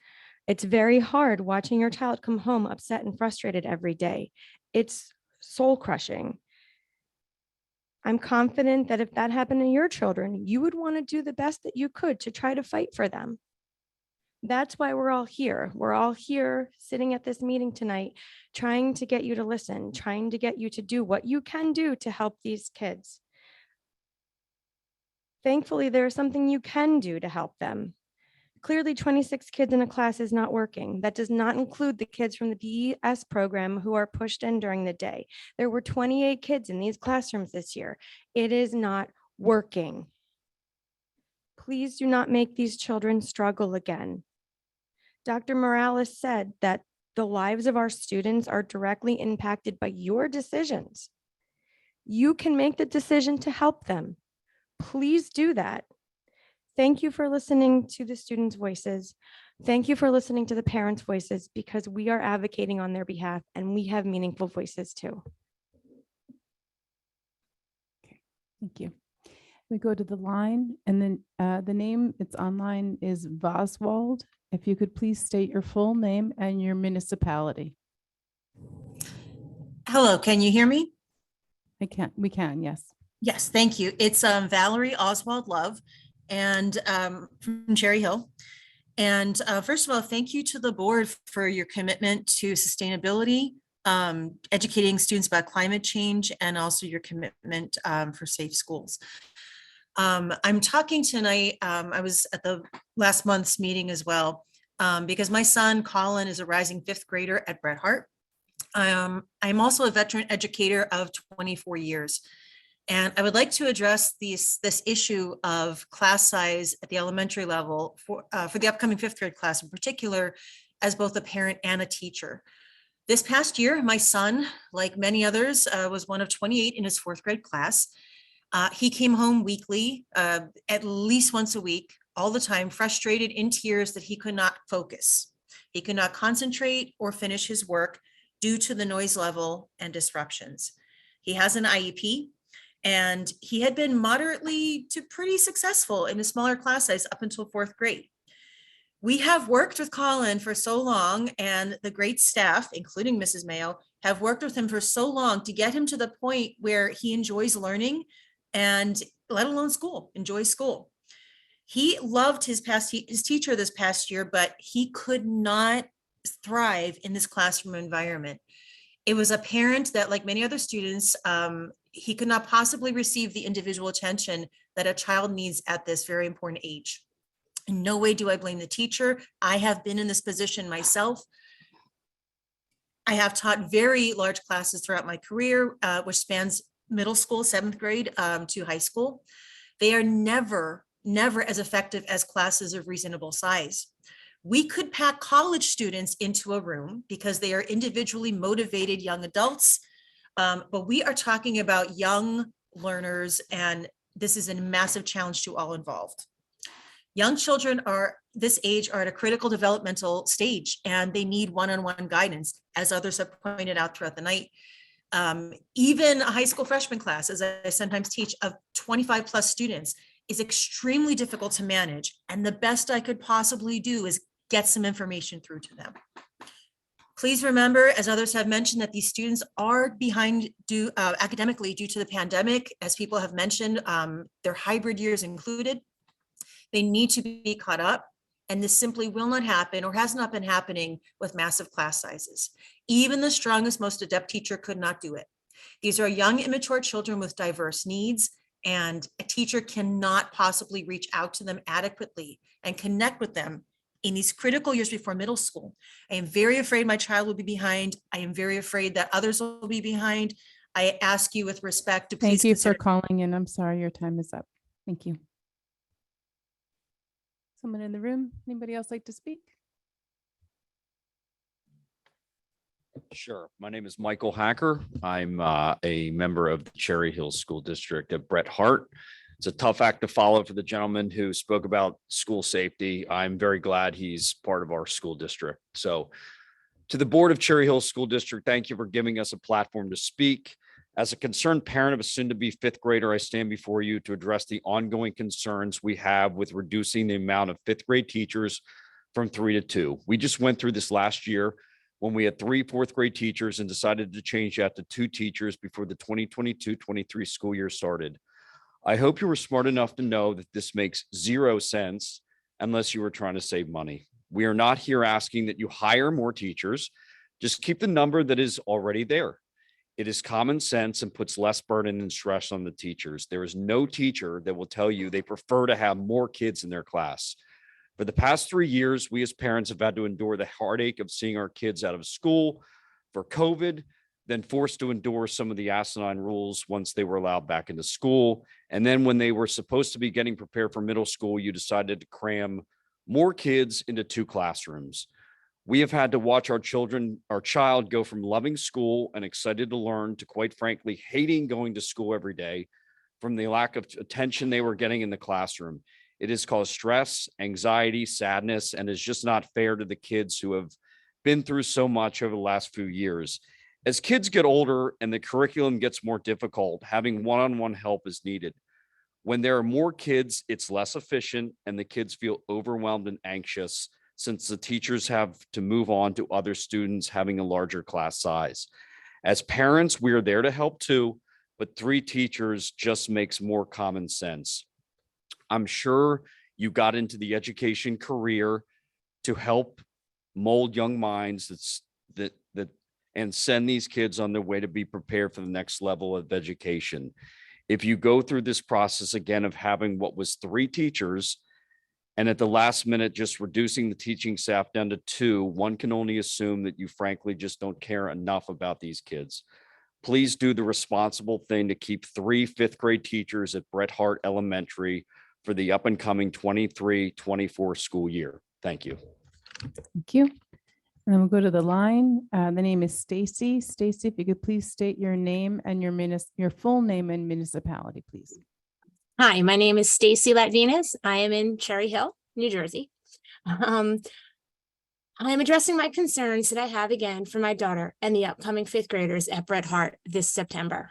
It's very hard watching your child come home upset and frustrated every day. It's soul crushing. I'm confident that if that happened to your children, you would want to do the best that you could to try to fight for them. That's why we're all here. We're all here sitting at this meeting tonight, trying to get you to listen, trying to get you to do what you can do to help these kids. Thankfully, there is something you can do to help them. Clearly, 26 kids in a class is not working. That does not include the kids from the BES program who are pushed in during the day. There were 28 kids in these classrooms this year. It is not working. Please do not make these children struggle again. Dr. Morales said that the lives of our students are directly impacted by your decisions. You can make the decision to help them. Please do that. Thank you for listening to the students' voices. Thank you for listening to the parents' voices, because we are advocating on their behalf and we have meaningful voices too. Thank you. We go to the line, and then the name it's online is Voswald. If you could please state your full name and your municipality. Hello, can you hear me? We can, yes. Yes, thank you. It's Valerie Oswald Love, and from Cherry Hill. And first of all, thank you to the board for your commitment to sustainability, educating students about climate change, and also your commitment for safe schools. I'm talking tonight, I was at the last month's meeting as well, because my son Colin is a rising 5th grader at Bret Harte. I'm also a veteran educator of 24 years. And I would like to address this issue of class size at the elementary level for the upcoming 5th grade class in particular, as both a parent and a teacher. This past year, my son, like many others, was one of 28 in his 4th grade class. He came home weekly, at least once a week, all the time, frustrated, in tears that he could not focus. He could not concentrate or finish his work due to the noise level and disruptions. He has an IEP, and he had been moderately to pretty successful in a smaller class size up until 4th grade. We have worked with Colin for so long, and the great staff, including Mrs. Mayo, have worked with him for so long to get him to the point where he enjoys learning, and let alone school, enjoys school. He loved his teacher this past year, but he could not thrive in this classroom environment. It was apparent that, like many other students, he could not possibly receive the individual attention that a child needs at this very important age. In no way do I blame the teacher. I have been in this position myself. I have taught very large classes throughout my career, which spans middle school, 7th grade to high school. They are never as effective as classes of reasonable size. We could pack college students into a room because they are individually motivated young adults, but we are talking about young learners, and this is a massive challenge to all involved. Young children this age are at a critical developmental stage, and they need one-on-one guidance, as others have pointed out throughout the night. Even a high school freshman class, as I sometimes teach, of 25 plus students is extremely difficult to manage. And the best I could possibly do is get some information through to them. Please remember, as others have mentioned, that these students are behind academically due to the pandemic. As people have mentioned, their hybrid years included. They need to be caught up. And this simply will not happen, or has not been happening, with massive class sizes. Even the strongest, most adept teacher could not do it. These are young, immature children with diverse needs, and a teacher cannot possibly reach out to them adequately and connect with them in these critical years before middle school. I am very afraid my child will be behind. I am very afraid that others will be behind. I ask you with respect to please Thank you for consider. calling in. I'm sorry, your time is up. Thank you. Someone in the room? Anybody else like to speak? Sure. My name is Michael Hacker. I'm a member of the Cherry Hill School District at Bret Harte. It's a tough act to follow for the gentleman who spoke about school safety. I'm very glad he's part of our school district. So to the board of Cherry Hill School District, thank you for giving us a platform to speak. As a concerned parent of a soon-to-be 5th grader, I stand before you to address the ongoing concerns we have with reducing the amount of 5th grade teachers from 3 to 2. We just went through this last year when we had 3 4th grade teachers and decided to change that to 2 teachers before the 2022-23 school year started. I hope you were smart enough to know that this makes 0 sense unless you were trying to save money. We are not here asking that you hire more teachers. Just keep the number that is already there. It is common sense and puts less burden and stress on the teachers. There is no teacher that will tell you they prefer to have more kids in their class. For the past 3 years, we as parents have had to endure the heartache of seeing our kids out of school for COVID, then forced to endure some of the asinine rules once they were allowed back into school. And then when they were supposed to be getting prepared for middle school, you decided to cram more kids into 2 classrooms. We have had to watch our child go from loving school and excited to learn to, quite frankly, hating going to school every day from the lack of attention they were getting in the classroom. It has caused stress, anxiety, sadness, and is just not fair to the kids who have been through so much over the last few years. As kids get older and the curriculum gets more difficult, having one-on-one help is needed. When there are more kids, it's less efficient and the kids feel overwhelmed and anxious since the teachers have to move on to other students having a larger class size. As parents, we are there to help too, but 3 teachers just makes more common sense. I'm sure you got into the education career to help mold young minds and send these kids on their way to be prepared for the next level of education. If you go through this process again of having what was 3 teachers and at the last minute just reducing the teaching staff down to 2, one can only assume that you frankly just don't care enough about these kids. Please do the responsible thing to keep 3 fifth grade teachers at Bret Harte Elementary for the up and coming 23-24 school year. Thank you. Thank you. And then we'll go to the line. The name is Stacy. Stacy, if you could please state your name and your full name and municipality, please. Hi, my name is Stacy Latvinas. I am in Cherry Hill, New Jersey. I am addressing my concerns that I have again for my daughter and the upcoming 5th graders at Bret Harte this September.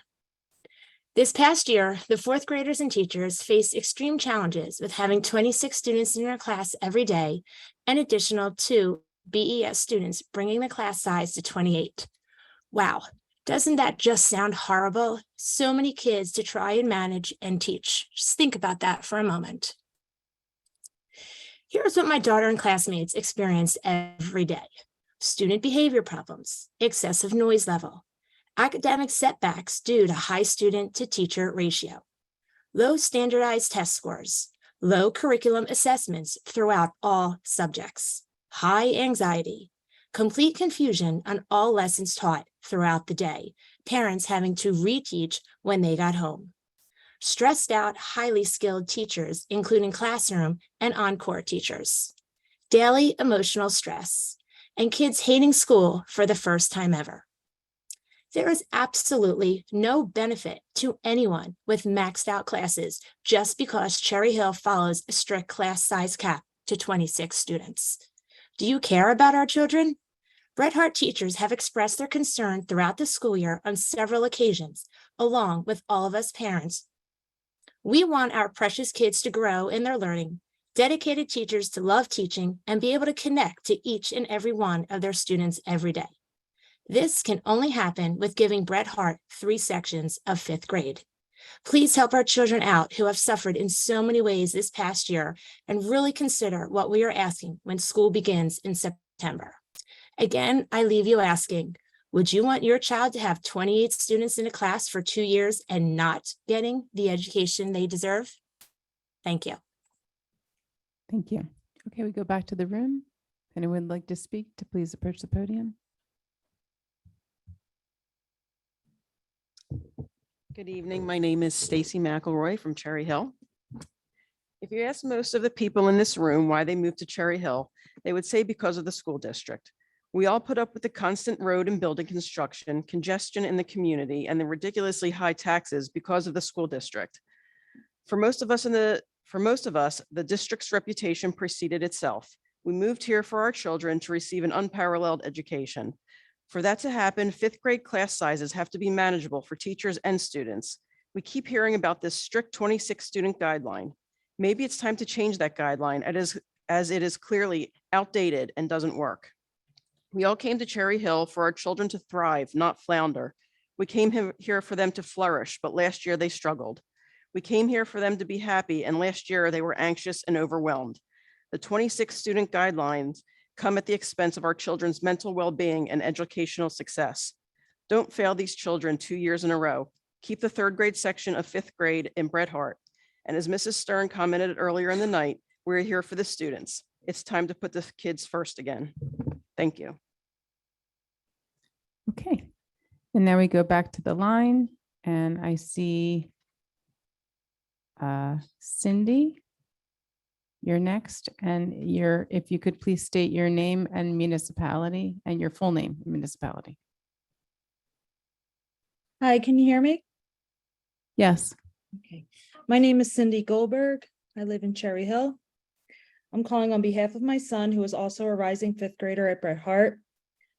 This past year, the 4th graders and teachers faced extreme challenges with having 26 students in their class every day, and additional 2 BES students, bringing the class size to 28. Wow, doesn't that just sound horrible? So many kids to try and manage and teach. Just think about that for a moment. Here's what my daughter and classmates experience every day: student behavior problems, excessive noise level, academic setbacks due to high student to teacher ratio, low standardized test scores, low curriculum assessments throughout all subjects, high anxiety, complete confusion on all lessons taught throughout the day, parents having to reteach when they got home, stressed out, highly skilled teachers, including classroom and encore teachers, daily emotional stress, and kids hating school for the first time ever. There is absolutely no benefit to anyone with maxed out classes just because Cherry Hill follows a strict class size cap to 26 students. Do you care about our children? Bret Harte teachers have expressed their concern throughout the school year on several occasions, along with all of us parents. We want our precious kids to grow in their learning, dedicated teachers to love teaching, and be able to connect to each and every one of their students every day. This can only happen with giving Bret Harte 3 sections of 5th grade. Please help our children out who have suffered in so many ways this past year, and really consider what we are asking when school begins in September. Again, I leave you asking, would you want your child to have 28 students in a class for 2 years and not getting the education they deserve? Thank you. Thank you. Okay, we go back to the room. If anyone would like to speak, to please approach the podium. Good evening. My name is Stacy McElroy from Cherry Hill. If you ask most of the people in this room why they moved to Cherry Hill, they would say because of the school district. We all put up with the constant road and building construction, congestion in the community, and the ridiculously high taxes because of the school district. For most of us, the district's reputation preceded itself. We moved here for our children to receive an unparalleled education. For that to happen, 5th grade class sizes have to be manageable for teachers and students. We keep hearing about this strict 26 student guideline. Maybe it's time to change that guideline as it is clearly outdated and doesn't work. We all came to Cherry Hill for our children to thrive, not flounder. We came here for them to flourish, but last year they struggled. We came here for them to be happy, and last year they were anxious and overwhelmed. The 26 student guidelines come at the expense of our children's mental well-being and educational success. Don't fail these children 2 years in a row. Keep the third grade section of fifth grade in Bret Hart. And as Mrs. Stern commented earlier in the night, we're here for the students. It's time to put the kids first again. Thank you. Okay. And now we go back to the line and I see Cindy, you're next. And if you could please state your name and municipality and your full name, and municipality. Hi, can you hear me? Yes. Okay. My name is Cindy Goldberg. I live in Cherry Hill. I'm calling on behalf of my son, who is also a rising fifth grader at Bret Hart.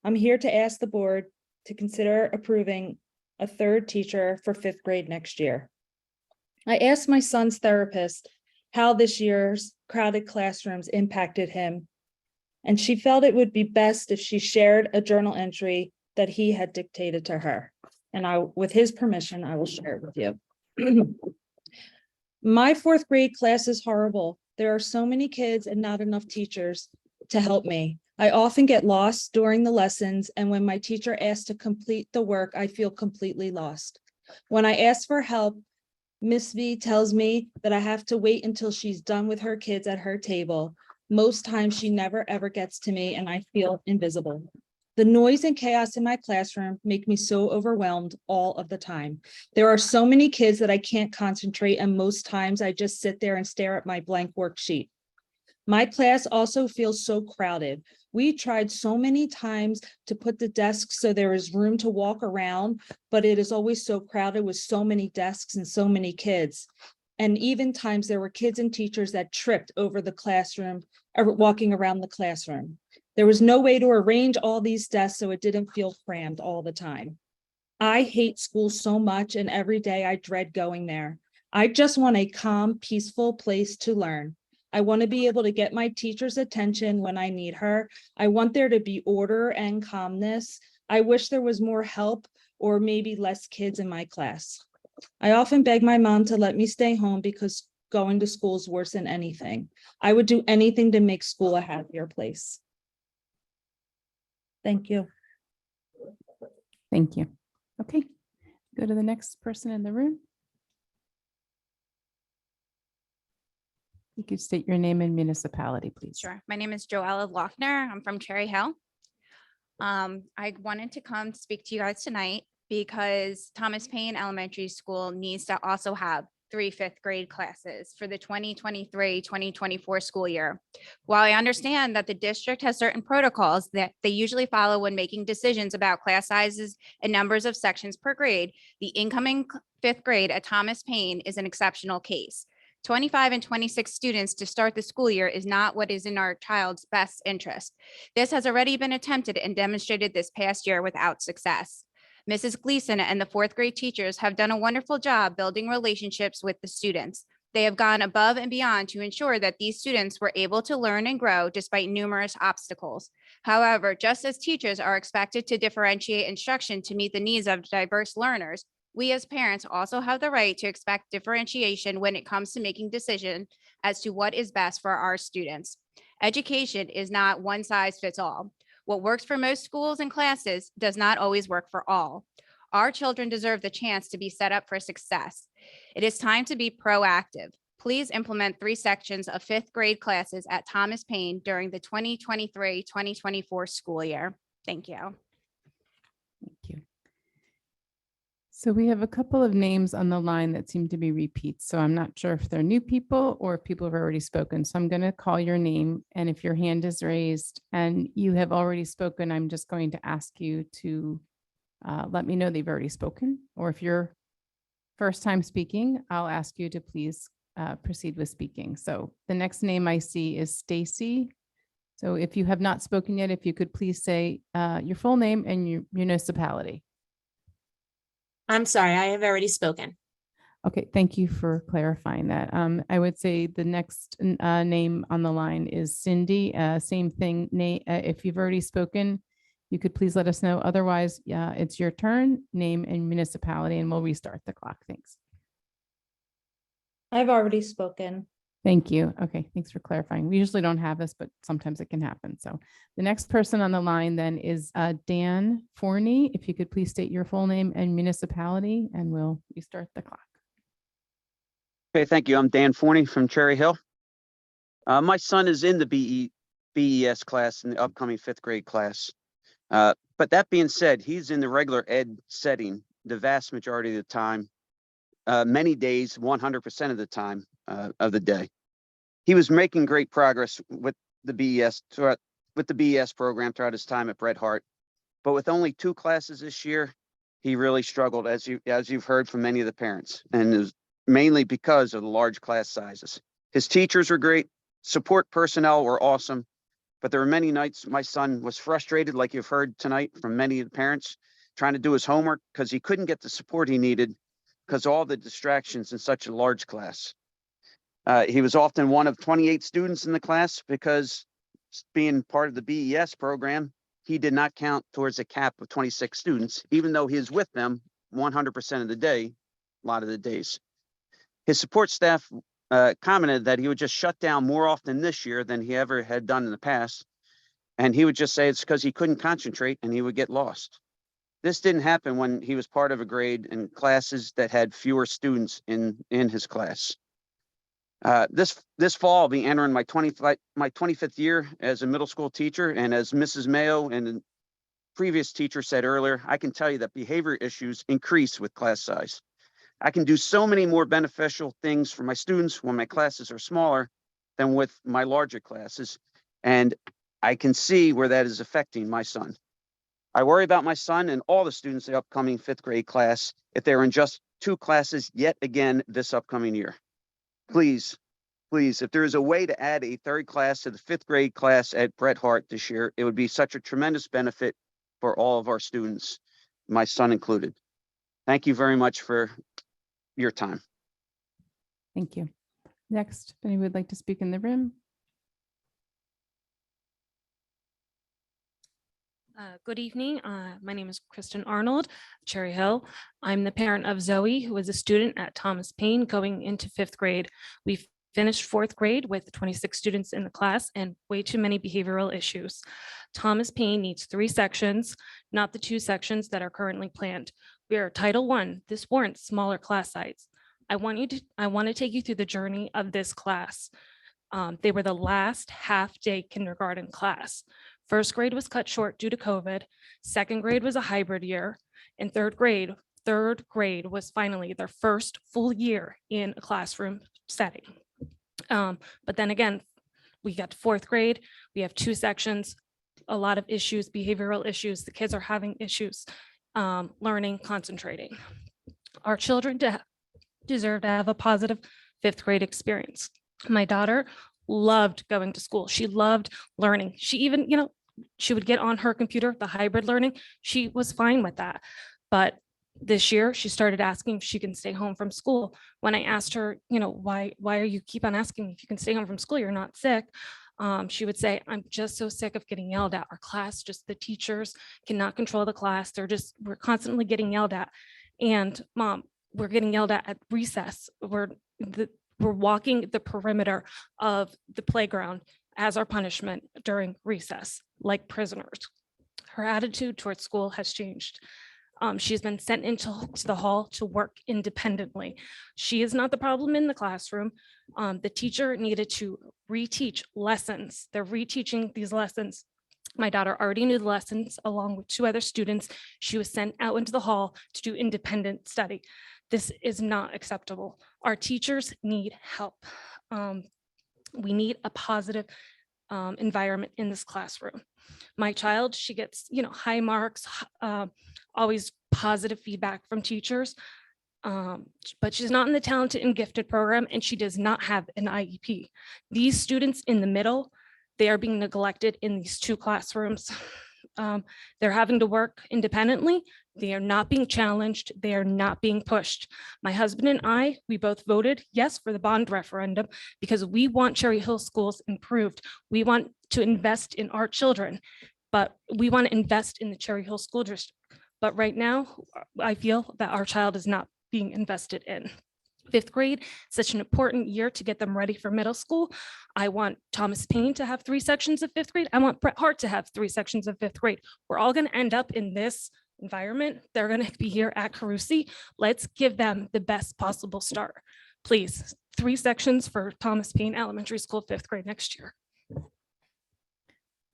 I'm here to ask the board to consider approving a third teacher for fifth grade next year. I asked my son's therapist how this year's crowded classrooms impacted him, and she felt it would be best if she shared a journal entry that he had dictated to her. And with his permission, I will share it with you. My fourth grade class is horrible. There are so many kids and not enough teachers to help me. I often get lost during the lessons, and when my teacher asks to complete the work, I feel completely lost. When I ask for help, Miss V tells me that I have to wait until she's done with her kids at her table. Most times she never ever gets to me and I feel invisible. The noise and chaos in my classroom make me so overwhelmed all of the time. There are so many kids that I can't concentrate, and most times I just sit there and stare at my blank worksheet. My class also feels so crowded. We tried so many times to put the desks so there is room to walk around, but it is always so crowded with so many desks and so many kids. And even times there were kids and teachers that tripped over the classroom or walking around the classroom. There was no way to arrange all these desks so it didn't feel crammed all the time. I hate school so much, and every day I dread going there. I just want a calm, peaceful place to learn. I want to be able to get my teacher's attention when I need her. I want there to be order and calmness. I wish there was more help or maybe less kids in my class. I often beg my mom to let me stay home because going to school is worse than anything. I would do anything to make school a happier place. Thank you. Thank you. Okay. Go to the next person in the room. You could state your name and municipality, please. Sure. My name is Joella Lochner. I'm from Cherry Hill. I wanted to come speak to you guys tonight because Thomas Paine Elementary School needs to also have 3 fifth grade classes for the 2023-2024 school year. While I understand that the district has certain protocols that they usually follow when making decisions about class sizes and numbers of sections per grade, the incoming fifth grade at Thomas Paine is an exceptional case. 25 and 26 students to start the school year is not what is in our child's best interest. This has already been attempted and demonstrated this past year without success. Mrs. Gleason and the fourth grade teachers have done a wonderful job building relationships with the students. They have gone above and beyond to ensure that these students were able to learn and grow despite numerous obstacles. However, just as teachers are expected to differentiate instruction to meet the needs of diverse learners, we as parents also have the right to expect differentiation when it comes to making decisions as to what is best for our students. Education is not one size fits all. What works for most schools and classes does not always work for all. Our children deserve the chance to be set up for success. It is time to be proactive. Please implement 3 sections of fifth grade classes at Thomas Paine during the 2023-2024 school year. Thank you. Thank you. So we have a couple of names on the line that seem to be repeats. So I'm not sure if they're new people or if people have already spoken. So I'm going to call your name. And if your hand is raised and you have already spoken, I'm just going to ask you to let me know they've already spoken. Or if you're first time speaking, I'll ask you to please proceed with speaking. So the next name I see is Stacy. So if you have not spoken yet, if you could please say your full name and your municipality. I'm sorry, I have already spoken. Okay, thank you for clarifying that. I would say the next name on the line is Cindy. Same thing, Nate. If you've already spoken, you could please let us know. Otherwise, it's your turn, name and municipality, and we'll restart the clock. Thanks. I've already spoken. Thank you. Okay, thanks for clarifying. We usually don't have this, but sometimes it can happen. So the next person on the line then is Dan Forney. If you could please state your full name and municipality, and we'll restart the clock. Okay, thank you. I'm Dan Forney from Cherry Hill. My son is in the BES class in the upcoming 5th grade class. But that being said, he's in the regular ed setting the vast majority of the time, many days, 100% of the time of the day. He was making great progress with the BES program throughout his time at Bret Harte, but with only 2 classes this year, he really struggled, as you've heard from many of the parents, and it was mainly because of the large class sizes. His teachers were great, support personnel were awesome, but there were many nights my son was frustrated, like you've heard tonight from many of the parents, trying to do his homework because he couldn't get the support he needed because all the distractions in such a large class. He was often one of 28 students in the class because being part of the BES program, he did not count towards a cap of 26 students, even though he is with them 100% of the day, a lot of the days. His support staff commented that he would just shut down more often this year than he ever had done in the past. And he would just say it's because he couldn't concentrate and he would get lost. This didn't happen when he was part of a grade and classes that had fewer students in his class. This fall, I'll be entering my 25th year as a middle school teacher, and as Mrs. Mayo and the previous teacher said earlier, I can tell you that behavior issues increase with class size. I can do so many more beneficial things for my students when my classes are smaller than with my larger classes, and I can see where that is affecting my son. I worry about my son and all the students in the upcoming 5th grade class if they're in just 2 classes yet again this upcoming year. Please, if there is a way to add a 3rd class to the 5th grade class at Bret Harte this year, it would be such a tremendous benefit for all of our students, my son included. Thank you very much for your time. Thank you. Next, if anyone would like to speak in the room. Good evening. My name is Kristen Arnold, Cherry Hill. I'm the parent of Zoe, who is a student at Thomas Paine going into 5th grade. We finished 4th grade with 26 students in the class and way too many behavioral issues. Thomas Paine needs 3 sections, not the 2 sections that are currently planned. We are Title I. This warrants smaller class size. I want to take you through the journey of this class. They were the last half-day kindergarten class. 1st grade was cut short due to COVID. 2nd grade was a hybrid year. And third grade was finally their first full year in a classroom setting. But then again, we got to 4th grade. We have 2 sections, a lot of issues, behavioral issues. The kids are having issues learning, concentrating. Our children deserve to have a positive 5th grade experience. My daughter loved going to school. She loved learning. She even, she would get on her computer, the hybrid learning. She was fine with that. But this year she started asking if she can stay home from school. When I asked her, why are you keep on asking me if you can stay home from school? You're not sick. She would say, I'm just so sick of getting yelled at. Our class, just the teachers cannot control the class. We're constantly getting yelled at. And Mom, we're getting yelled at recess. We're walking the perimeter of the playground as our punishment during recess, like prisoners. Her attitude towards school has changed. She's been sent into the hall to work independently. She is not the problem in the classroom. The teacher needed to reteach lessons. They're reteaching these lessons. My daughter already knew the lessons along with 2 other students. She was sent out into the hall to do independent study. This is not acceptable. Our teachers need help. We need a positive environment in this classroom. My child, she gets, high marks, always positive feedback from teachers, but she's not in the talented and gifted program, and she does not have an IEP. These students in the middle, they are being neglected in these 2 classrooms. They're having to work independently. They are not being challenged. They are not being pushed. My husband and I, we both voted yes for the bond referendum because we want Cherry Hill schools improved. We want to invest in our children, but we want to invest in the Cherry Hill School District. But right now, I feel that our child is not being invested in. fifth grade, such an important year to get them ready for middle school. I want Thomas Paine to have 3 sections of fifth grade. I want Bret Hart to have 3 sections of fifth grade. We're all going to end up in this environment. They're going to be here at Carusi. Let's give them the best possible start. Please, 3 sections for Thomas Paine Elementary School, fifth grade next year.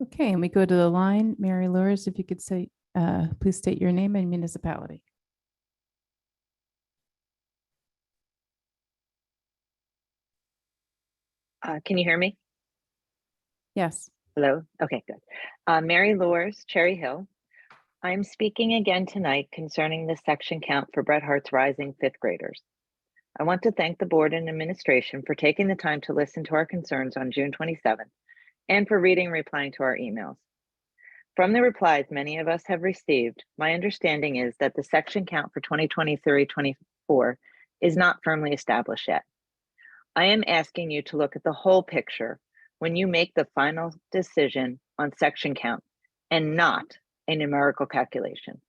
Okay, and we go to the line. Mary Lures, if you could say, please state your name and municipality. Can you hear me? Yes. Hello? Okay, good. Mary Lures, Cherry Hill. I'm speaking again tonight concerning the section count for Bret Hart's rising fifth graders. I want to thank the board and administration for taking the time to listen to our concerns on June 27th and for reading and replying to our emails. From the replies many of us have received, my understanding is that the section count for 2023-24 is not firmly established yet. I am asking you to look at the whole picture when you make the final decision on section count and not a numerical calculation.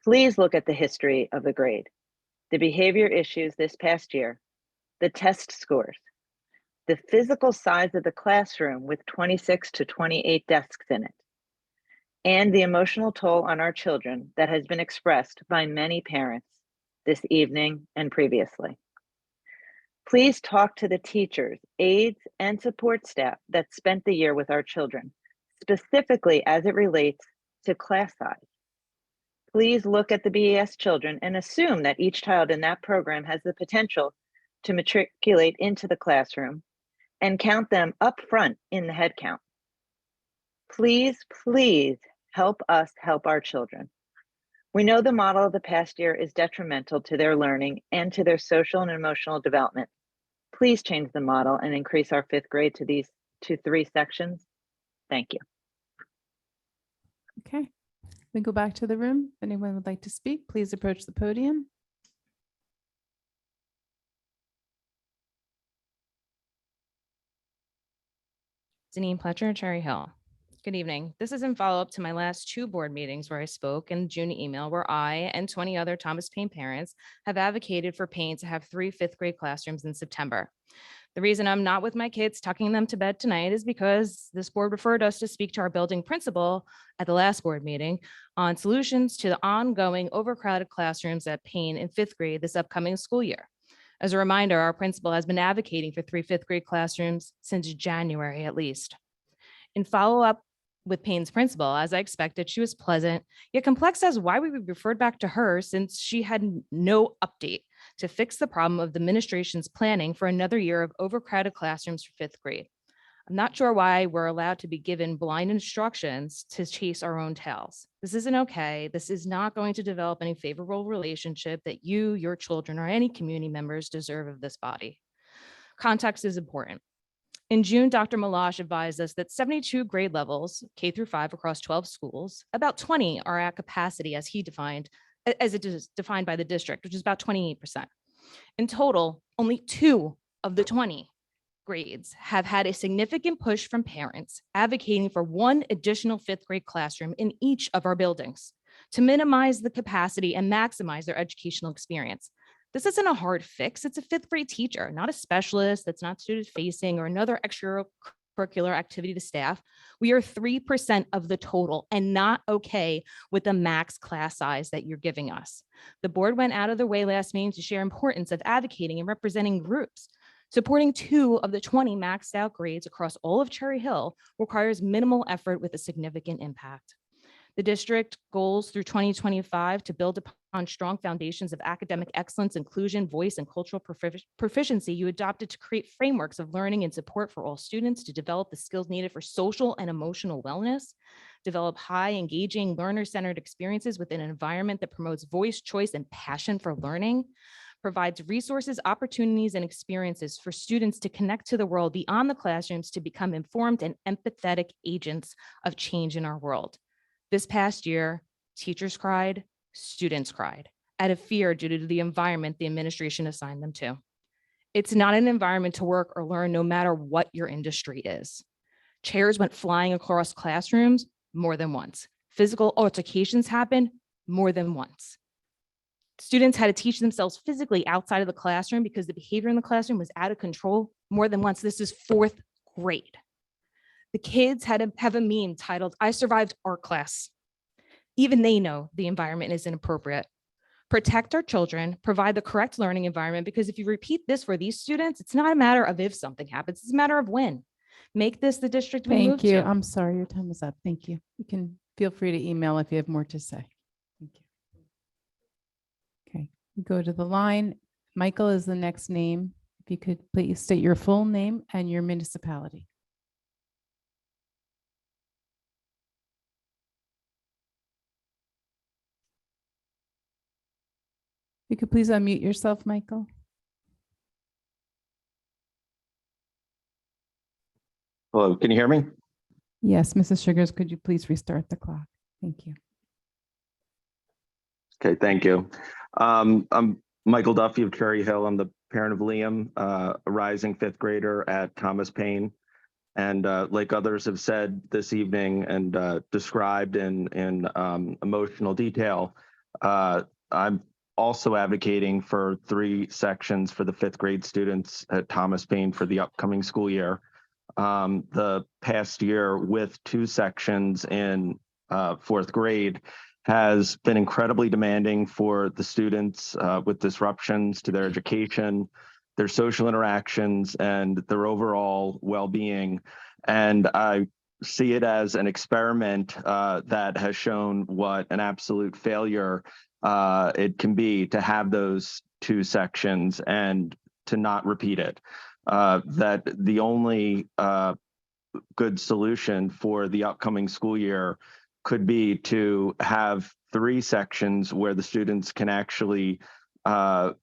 Please look at the history of the grade, the behavior issues this past year, the test scores, the physical size of the classroom with 26 to 28 desks in it, and the emotional toll on our children that has been expressed by many parents this evening and previously. Please talk to the teachers, aides, and support staff that spent the year with our children, specifically as it relates to class size. Please look at the BES children and assume that each child in that program has the potential to matriculate into the classroom and count them up front in the head count. Please, please help us help our children. We know the model of the past year is detrimental to their learning and to their social and emotional development. Please change the model and increase our fifth grade to 3 sections. Thank you. Okay, we go back to the room. If anyone would like to speak, please approach the podium. Janine Pletcher, Cherry Hill. Good evening. This is in follow-up to my last 2 board meetings where I spoke in June email where I and 20 other Thomas Paine parents have advocated for Paine to have 3 fifth grade classrooms in September. The reason I'm not with my kids tucking them to bed tonight is because this board referred us to speak to our building principal at the last board meeting on solutions to the ongoing overcrowded classrooms at Paine in fifth grade this upcoming school year. As a reminder, our principal has been advocating for 3 fifth grade classrooms since January at least. In follow-up with Paine's principal, as I expected, she was pleasant, yet complex as why we referred back to her since she had no update to fix the problem of the administration's planning for another year of overcrowded classrooms for fifth grade. I'm not sure why we're allowed to be given blind instructions to chase our own tails. This isn't okay. This is not going to develop any favorable relationship that you, your children, or any community members deserve of this body. Context is important. In June, Dr. Malash advised us that 72 grade levels, K through 5 across 12 schools, about 20 are at capacity as it is defined by the district, which is about 28%. In total, only 2 of the 20 grades have had a significant push from parents advocating for 1 additional fifth grade classroom in each of our buildings to minimize the capacity and maximize their educational experience. This isn't a hard fix. It's a fifth grade teacher, not a specialist that's not student facing or another extracurricular activity to staff. We are 3% of the total and not okay with the max class size that you're giving us. The board went out of their way last meeting to share importance of advocating and representing groups. Supporting 2 of the 20 maxed out grades across all of Cherry Hill requires minimal effort with a significant impact. The district goals through 2025 to build upon strong foundations of academic excellence, inclusion, voice, and cultural proficiency. You adopted to create frameworks of learning and support for all students to develop the skills needed for social and emotional wellness, develop high engaging learner-centered experiences within an environment that promotes voice, choice, and passion for learning, provides resources, opportunities, and experiences for students to connect to the world beyond the classrooms to become informed and empathetic agents of change in our world. This past year, teachers cried, students cried, out of fear due to the environment the administration assigned them to. It's not an environment to work or learn no matter what your industry is. Chairs went flying across classrooms more than once. Physical altercations happened more than once. Students had to teach themselves physically outside of the classroom because the behavior in the classroom was out of control more than once. This is 4th grade. The kids had to have a meme titled, "I survived art class." Even they know the environment is inappropriate. Protect our children, provide the correct learning environment, because if you repeat this for these students, it's not a matter of if something happens, it's a matter of when. Make this the district we move Thank you. to. I'm sorry, your time is up. Thank you. You can feel free to email if you have more to say. Thank you. Okay, we go to the line. Michael is the next name. If you could please state your full name and your municipality. You could please unmute yourself, Michael. Hello, can you hear me? Yes, Mrs. Sugars, could you please restart the clock? Thank you. Okay, thank you. I'm Michael Duffy of Cherry Hill. I'm the parent of Liam, a rising 5th grader at Thomas Paine. And like others have said this evening and described in emotional detail, I'm also advocating for 3 sections for the 5th grade students at Thomas Paine for the upcoming school year. The past year with 2 sections in 4th grade has been incredibly demanding for the students with disruptions to their education, their social interactions, and their overall well-being. And I see it as an experiment that has shown what an absolute failure it can be to have those 2 sections and to not repeat it. That the only good solution for the upcoming school year could be to have 3 sections where the students can actually have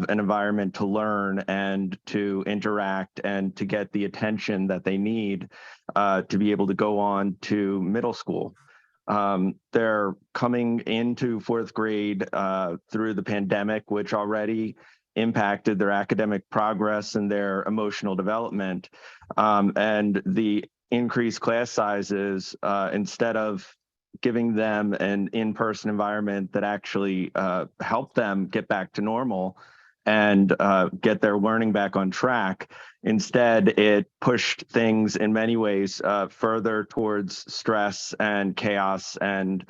an environment to learn and to interact and to get the attention that they need to be able to go on to middle school. They're coming into 4th grade through the pandemic, which already impacted their academic progress and their emotional development. And the increased class sizes, instead of giving them an in-person environment that actually helped them get back to normal and get their learning back on track. Instead, it pushed things in many ways further towards stress and chaos and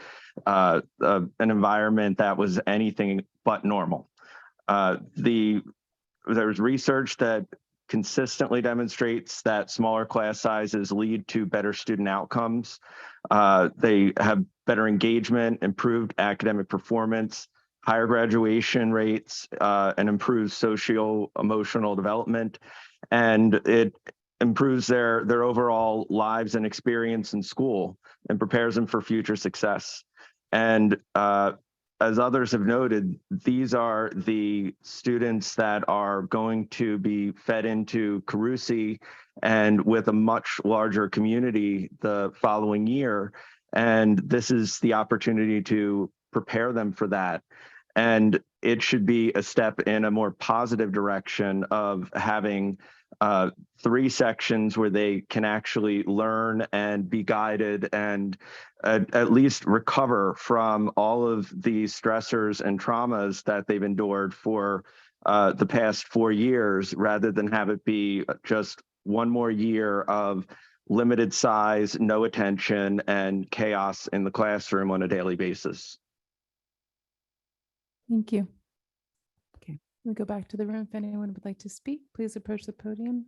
an environment that was anything but normal. There's research that consistently demonstrates that smaller class sizes lead to better student outcomes. They have better engagement, improved academic performance, higher graduation rates, and improved socio-emotional development. And it improves their overall lives and experience in school and prepares them for future success. And as others have noted, these are the students that are going to be fed into Carusi and with a much larger community the following year. And this is the opportunity to prepare them for that. And it should be a step in a more positive direction of having 3 sections where they can actually learn and be guided and at least recover from all of these stressors and traumas that they've endured for the past 4 years, rather than have it be just one more year of limited size, no attention, and chaos in the classroom on a daily basis. Thank you. Okay, we'll go back to the room. If anyone would like to speak, please approach the podium.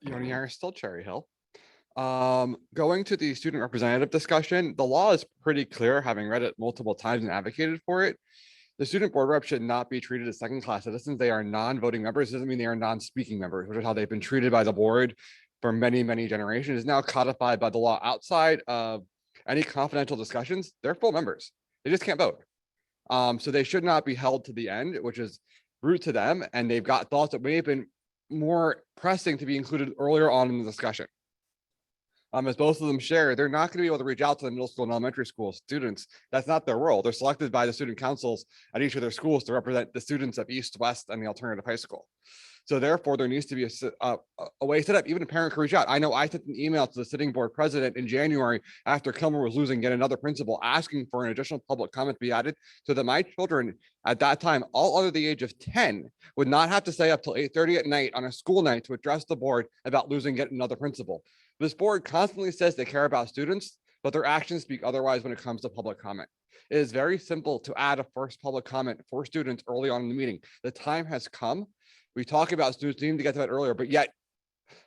Yoni Harris, still Cherry Hill. Going to the student representative discussion, the law is pretty clear, having read it multiple times and advocated for it. The student board rep should not be treated as second-class citizens. They are non-voting members. It doesn't mean they are non-speaking members, which is how they've been treated by the board for many, many generations. It's now codified by the law. Outside of any confidential discussions, they're full members. They just can't vote. So they should not be held to the end, which is rude to them. And they've got thoughts that may have been more pressing to be included earlier on in the discussion. As both of them share, they're not going to be able to reach out to the middle school and elementary school students. That's not their role. They're selected by the student councils at each of their schools to represent the students of East, West, and the alternative high school. So therefore, there needs to be a way set up. Even a parent can reach out. I know I sent an email to the sitting board president in January after Kilmer was losing yet another principal, asking for an additional public comment to be added so that my children at that time, all under the age of 10, would not have to stay up till 8:30 at night on a school night to address the board about losing yet another principal. This board constantly says they care about students, but their actions speak otherwise when it comes to public comment. It is very simple to add a first public comment for students early on in the meeting. The time has come. We talk about students needing to get to that earlier, but yet,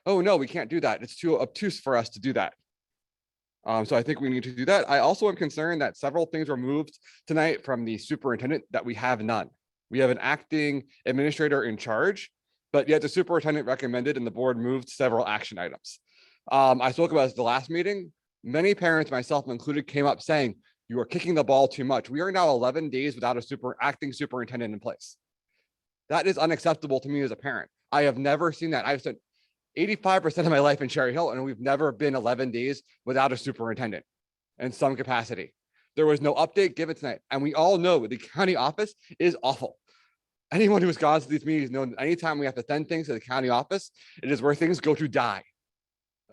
oh no, we can't do that. It's too obtuse for us to do that. So I think we need to do that. I also am concerned that several things were moved tonight from the superintendent that we have none. We have an acting administrator in charge, but yet the superintendent recommended and the board moved several action items. I spoke about this at the last meeting. Many parents, myself included, came up saying, you are kicking the ball too much. We are now 11 days without a acting superintendent in place. That is unacceptable to me as a parent. I have never seen that. I've spent 85% of my life in Cherry Hill, and we've never been 11 days without a superintendent in some capacity. There was no update given tonight. And we all know the county office is awful. Anyone who has gone to these meetings knows that anytime we have to send things to the county office, it is where things go to die.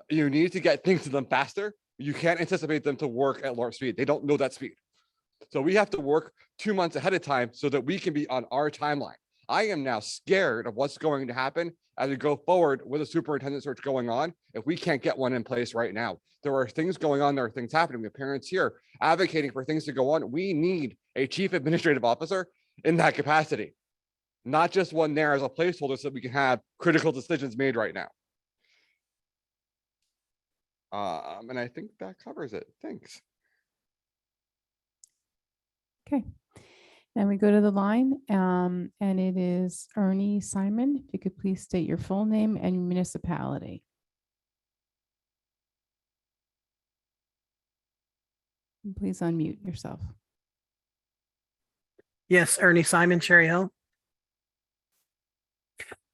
You need to get things to them faster. You can't anticipate them to work at large speed. They don't know that speed. So we have to work 2 months ahead of time so that we can be on our timeline. I am now scared of what's going to happen as we go forward with a superintendent search going on if we can't get one in place right now. There are things going on, there are things happening. We have parents here advocating for things to go on. We need a chief administrative officer in that capacity, not just one there as a placeholder so that we can have critical decisions made right now. And I think that covers it. Thanks. Okay. And we go to the line, and it is Ernie Simon. If you could please state your full name and municipality. And please unmute yourself. Yes, Ernie Simon, Cherry Hill.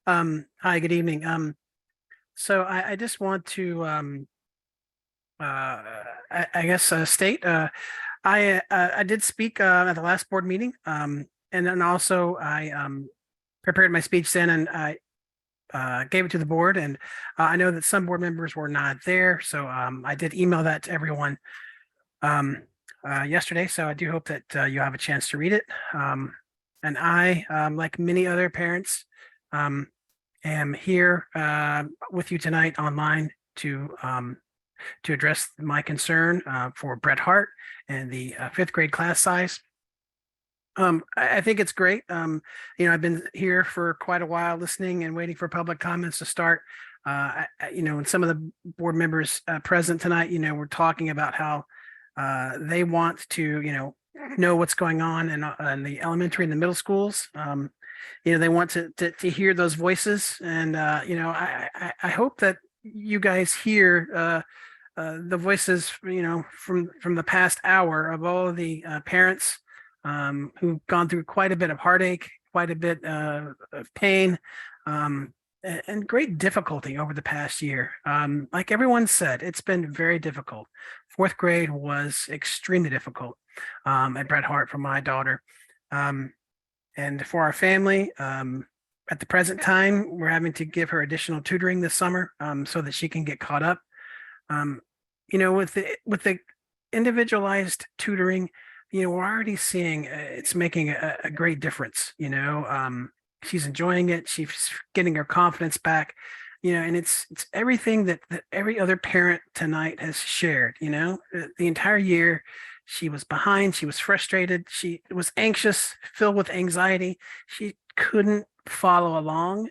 Hi, good evening. So I just want to I guess state I did speak at the last board meeting, and then also I prepared my speech then, and I gave it to the board, and I know that some board members were not there, so I did email that to everyone yesterday. So I do hope that you have a chance to read it. And I, like many other parents, am here with you tonight online to address my concern for Bret Hart and the fifth grade class size. I think it's great. I've been here for quite a while listening and waiting for public comments to start. And some of the board members present tonight, we're talking about how they want to, know what's going on in the elementary and the middle schools. They want to hear those voices. And, I hope that you guys hear the voices, from the past hour of all of the parents who've gone through quite a bit of heartache, quite a bit of pain, and great difficulty over the past year. Like everyone said, it's been very difficult. Fourth grade was extremely difficult at Bret Hart for my daughter. And for our family, at the present time, we're having to give her additional tutoring this summer so that she can get caught up. With the individualized tutoring, we're already seeing it's making a great difference. She's enjoying it. She's getting her confidence back. And it's everything that every other parent tonight has shared. The entire year, she was behind. She was frustrated. She was anxious, filled with anxiety. She couldn't follow along,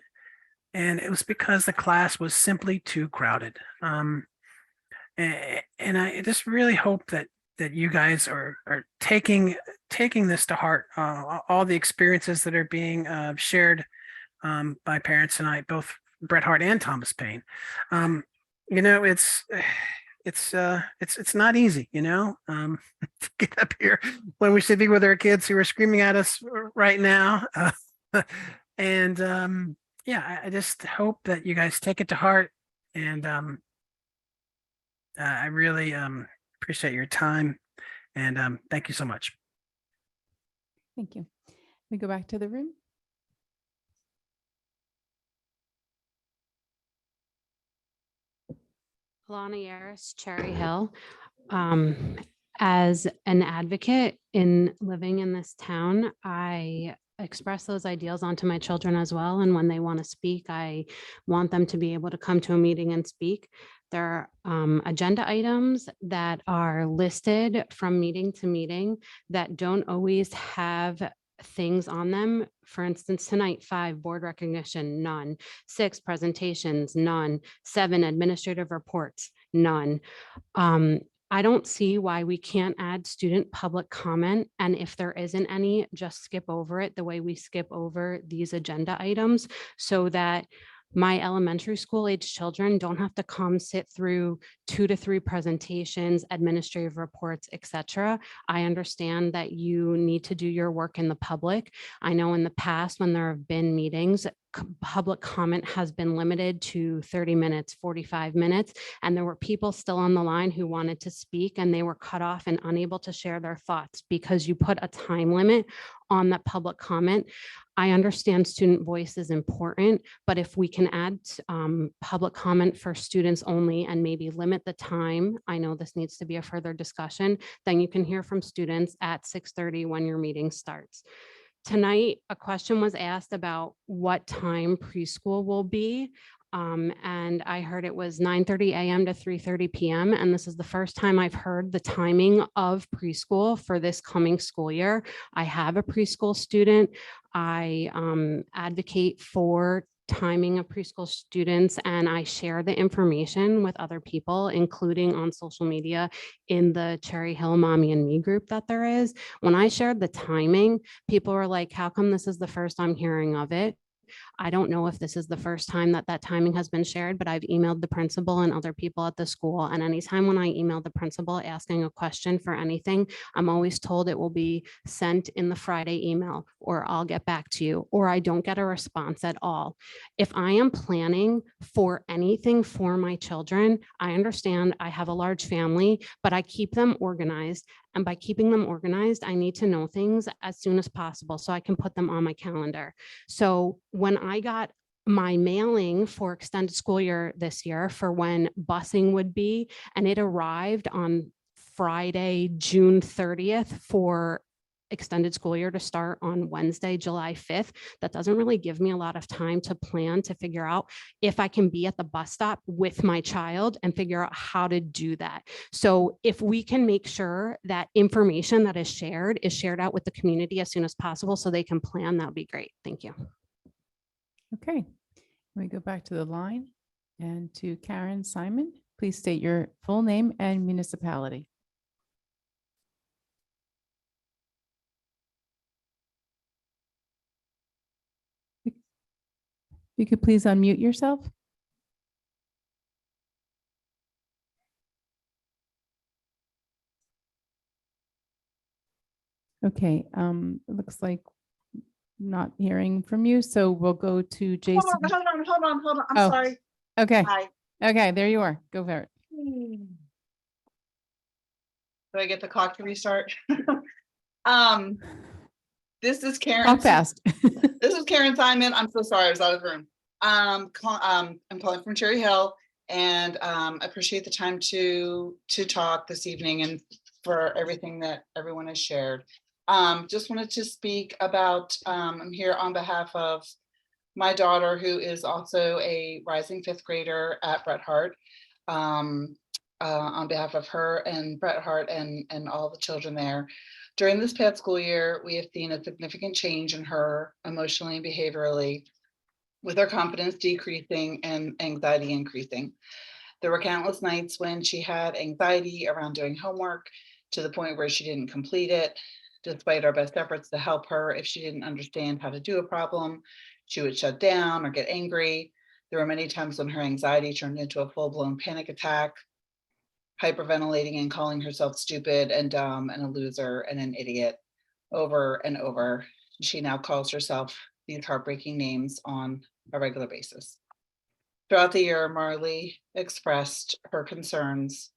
and it was because the class was simply too crowded. And I just really hope that you guys are taking this to heart, all the experiences that are being shared by parents tonight, both Bret Hart and Thomas Paine. It's not easy, to get up here when we should be with our kids who are screaming at us right now. And I just hope that you guys take it to heart, and I really appreciate your time, and thank you so much. Thank you. We go back to the room. Alana Yaris, Cherry Hill. As an advocate in living in this town, I express those ideals onto my children as well. And when they want to speak, I want them to be able to come to a meeting and speak. There are agenda items that are listed from meeting to meeting that don't always have things on them. For instance, tonight, 5 board recognition, none. 6 presentations, none. 7 administrative reports, none. I don't see why we can't add student public comment. And if there isn't any, just skip over it the way we skip over these agenda items so that my elementary school age children don't have to come sit through 2 to 3 presentations, administrative reports, etc. I understand that you need to do your work in the public. I know in the past when there have been meetings, public comment has been limited to 30 minutes, 45 minutes, and there were people still on the line who wanted to speak and they were cut off and unable to share their thoughts because you put a time limit on that public comment. I understand student voice is important, but if we can add public comment for students only and maybe limit the time, I know this needs to be a further discussion, then you can hear from students at 6:30 when your meeting starts. Tonight, a question was asked about what time preschool will be. And I heard it was 9:30 a.m. to 3:30 p.m. And this is the first time I've heard the timing of preschool for this coming school year. I have a preschool student. I advocate for timing of preschool students, and I share the information with other people, including on social media in the Cherry Hill Mommy and Me group that there is. When I shared the timing, people were like, how come this is the first I'm hearing of it? I don't know if this is the first time that that timing has been shared, but I've emailed the principal and other people at the school. And anytime when I email the principal asking a question for anything, I'm always told it will be sent in the Friday email, or I'll get back to you, or I don't get a response at all. If I am planning for anything for my children, I understand I have a large family, but I keep them organized. And by keeping them organized, I need to know things as soon as possible so I can put them on my calendar. So when I got my mailing for extended school year this year for when busing would be, and it arrived on Friday, June 30th for extended school year to start on Wednesday, July 5th. That doesn't really give me a lot of time to plan to figure out if I can be at the bus stop with my child and figure out how to do that. So if we can make sure that information that is shared out with the community as soon as possible so they can plan, that would be great. Thank you. Okay, we go back to the line and to Karen Simon. Please state your full name and municipality. You could please unmute yourself. Okay, it looks like not hearing from you, so we'll go to Jason. Hold on. I'm Oh, sorry. Okay, Hi. okay, there you are. Go for it. Do I get the clock to restart? This is Karen. Talk fast. This is Karen Simon. I'm so sorry, I was out of the room. I'm calling from Cherry Hill, and appreciate the time to talk this evening and for everything that everyone has shared. Just wanted to speak about, I'm here on behalf of my daughter, who is also a rising 5th grader at Bret Hart. On behalf of her and Bret Hart and all the children there. During this past school year, we have seen a significant change in her emotionally and behaviorally, with her confidence decreasing and anxiety increasing. There were countless nights when she had anxiety around doing homework to the point where she didn't complete it. Despite our best efforts to help her, if she didn't understand how to do a problem, she would shut down or get angry. There were many times when her anxiety turned into a full-blown panic attack, hyperventilating and calling herself stupid and dumb and a loser and an idiot over and over. She now calls herself these heartbreaking names on a regular basis. Throughout the year, Marley expressed her concerns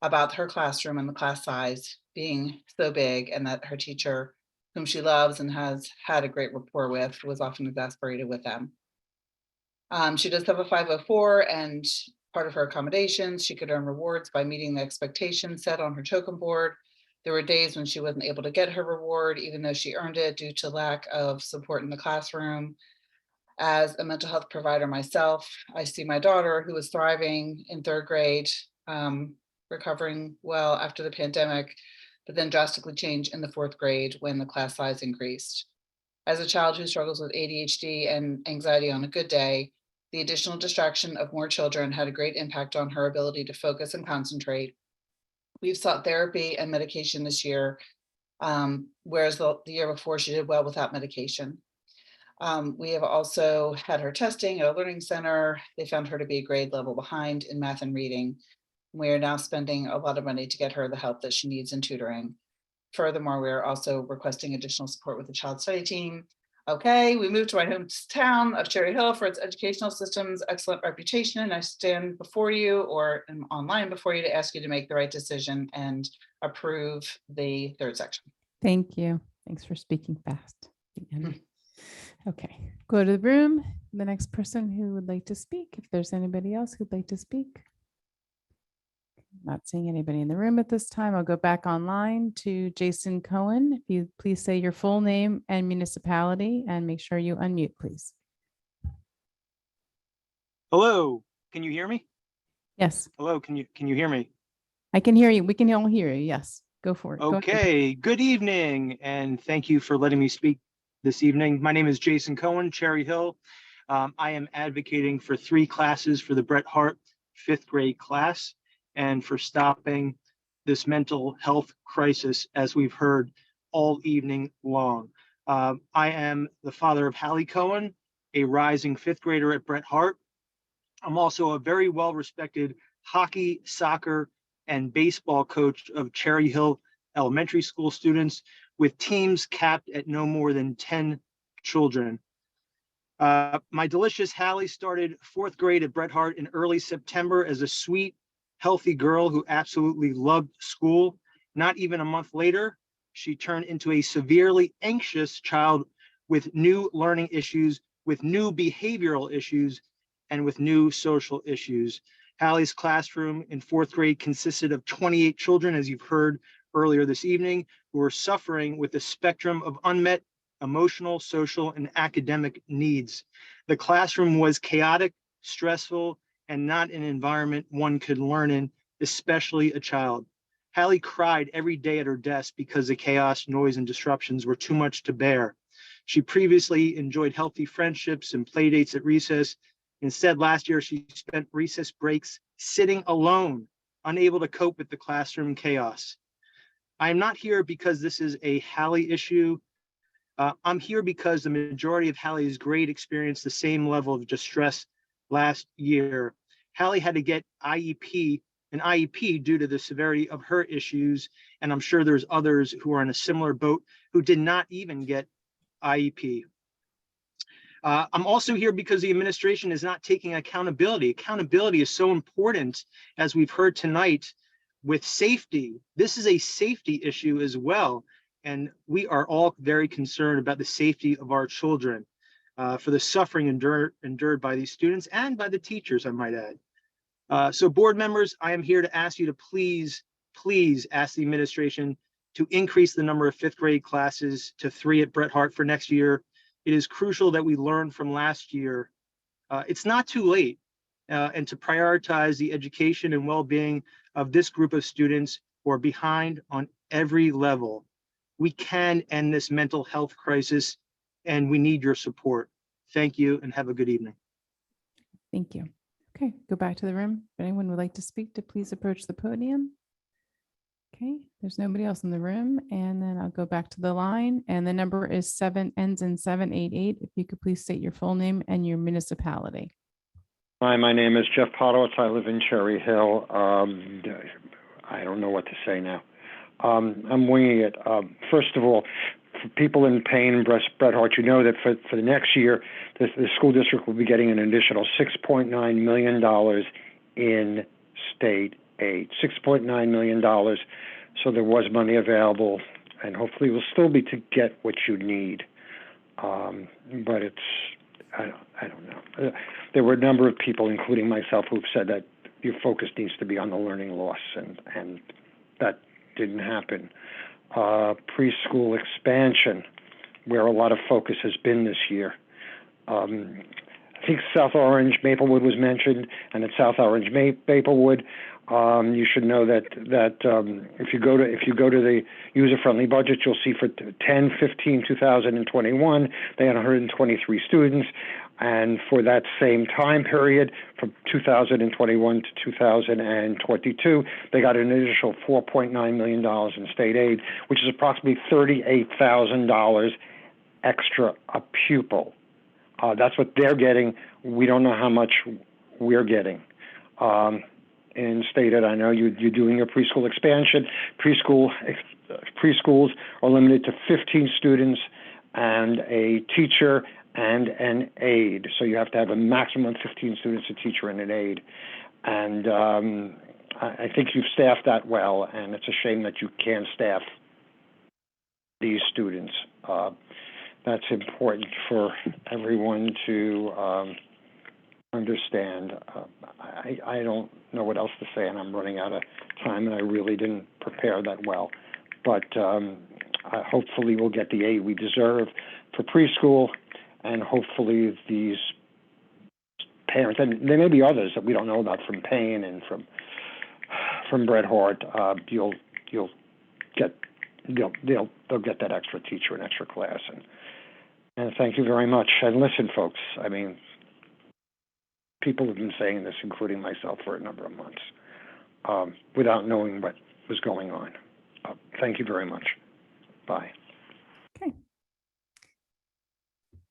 about her classroom and the class size being so big, and that her teacher, whom she loves and has had a great rapport with, was often exasperated with them. She does have a 504, and part of her accommodations. She could earn rewards by meeting the expectations set on her token board. There were days when she wasn't able to get her reward, even though she earned it due to lack of support in the classroom. As a mental health provider myself, I see my daughter, who was thriving in third grade, recovering well after the pandemic, but then drastically changed in the fourth grade when the class size increased. As a child who struggles with ADHD and anxiety on a good day, the additional distraction of more children had a great impact on her ability to focus and concentrate. We've sought therapy and medication this year, whereas the year before she did well without medication. We have also had her testing at a learning center. They found her to be a grade level behind in math and reading. We are now spending a lot of money to get her the help that she needs in tutoring. Furthermore, we are also requesting additional support with the child study team. Okay, we moved to my hometown of Cherry Hill for its educational system's excellent reputation. And I stand before you or am online before you to ask you to make the right decision and approve the third section. Thank you. Thanks for speaking fast. Okay, go to the room. The next person who would like to speak, if there's anybody else who'd like to speak. Not seeing anybody in the room at this time. I'll go back online to Jason Cohen. If you please say your full name and municipality and make sure you unmute, please. Hello, can you hear me? Yes, Hello, can you hear me? I can hear you. We can all hear you. Yes, go for it. Go ahead. Okay, good evening, and thank you for letting me speak this evening. My name is Jason Cohen, Cherry Hill. I am advocating for 3 classes for the Bret Hart 5th grade class and for stopping this mental health crisis, as we've heard all evening long. I am the father of Hallie Cohen, a rising 5th grader at Bret Hart. I'm also a very well-respected hockey, soccer, and baseball coach of Cherry Hill elementary school students with teams capped at no more than 10 children. My delicious Hallie started 4th grade at Bret Hart in early September as a sweet, healthy girl who absolutely loved school. Not even a month later, she turned into a severely anxious child with new learning issues, with new behavioral issues, and with new social issues. Hallie's classroom in 4th grade consisted of 28 children, as you've heard earlier this evening, who were suffering with a spectrum of unmet emotional, social, and academic needs. The classroom was chaotic, stressful, and not an environment one could learn in, especially a child. Hallie cried every day at her desk because the chaos, noise, and disruptions were too much to bear. She previously enjoyed healthy friendships and play dates at recess. Instead, last year, she spent recess breaks sitting alone, unable to cope with the classroom chaos. I am not here because this is a Hallie issue. I'm here because the majority of Hallie's grade experienced the same level of distress last year. Hallie had to get an IEP due to the severity of her issues, and I'm sure there's others who are in a similar boat who did not even get IEP. I'm also here because the administration is not taking accountability. Accountability is so important, as we've heard tonight, with safety. This is a safety issue as well, and we are all very concerned about the safety of our children, for the suffering endured by these students and by the teachers, I might add. So board members, I am here to ask you to please ask the administration to increase the number of 5th grade classes to 3 at Bret Hart for next year. It is crucial that we learn from last year. It's not too late, and to prioritize the education and well-being of this group of students who are behind on every level. We can end this mental health crisis, and we need your support. Thank you, and have a good evening. Thank you. Okay, go back to the room. If anyone would like to speak, to please approach the podium. Okay, there's nobody else in the room, and then I'll go back to the line, and the number is ends in 788. If you could please state your full name and your municipality. Hi, my name is Jeff Potowitz. I live in Cherry Hill. I don't know what to say now. I'm winging it. First of all, for people in pain in Bret Hart, you know that for the next year, the school district will be getting an additional $6.9 million in state aid. $6.9 million. So there was money available, and hopefully will still be to get what you need. But it's, I don't know. There were a number of people, including myself, who've said that your focus needs to be on the learning loss, and that didn't happen. Preschool expansion, where a lot of focus has been this year. I think South Orange Maplewood was mentioned, and at South Orange Maplewood, you should know that if you go to the user-friendly budget, you'll see for 10/15/2021 they had 123 students, and for that same time period, from 2021 to 2022, they got an additional $4.9 million in state aid, which is approximately $38,000 extra a pupil. That's what they're getting. We don't know how much we're getting. And stated, I know you're doing your preschool expansion. Preschools are limited to 15 students and a teacher and an aide. So you have to have a maximum of 15 students, a teacher, and an aide. And I think you've staffed that well, and it's a shame that you can't staff these students. That's important for everyone to understand. I don't know what else to say, and I'm running out of time, and I really didn't prepare that well. But hopefully we'll get the aid we deserve for preschool, and hopefully these parents, and there may be others that we don't know about from Payne and from Bret Hart, they'll get that extra teacher and extra class. And thank you very much. And listen, folks, I mean, people have been saying this, including myself, for a number of months, without knowing what was going on. Thank you very much. Bye. Okay.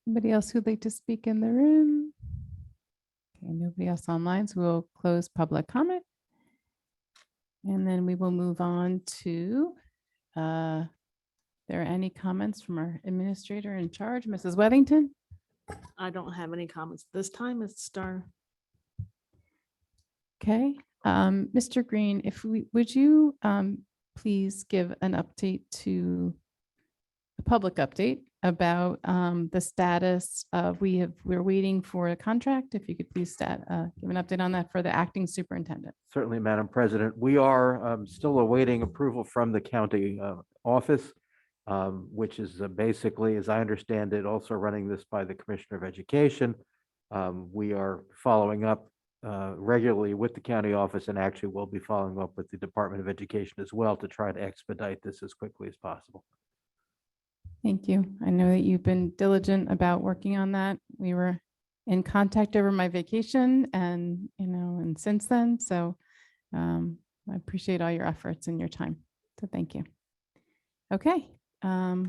Anybody else who'd like to speak in the room? Okay, nobody else online, so we'll close public comment. And then we will move on to, there are any comments from our administrator in charge, Mrs. Wethington? I don't have any comments this time. It's Star. Okay, Mr. Green, would you please give an update to a public update about the status of we're waiting for a contract. If you could please give an update on that for the acting superintendent. Certainly, Madam President. We are still awaiting approval from the county office, which is basically, as I understand it, also running this by the Commissioner of Education. We are following up regularly with the county office, and actually we'll be following up with the Department of Education as well to try to expedite this as quickly as possible. Thank you. I know that you've been diligent about working on that. We were in contact over my vacation and, and since then, so I appreciate all your efforts and your time. So thank you. Okay. As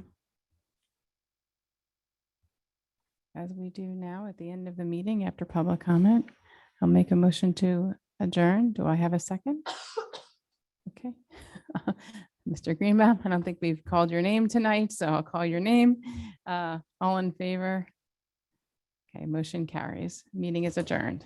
we do now at the end of the meeting after public comment, I'll make a motion to adjourn. Do I have a second? Okay. Mr. Greenbaum, I don't think we've called your name tonight, so I'll call your name. All in favor? Okay, motion carries. Meeting is adjourned.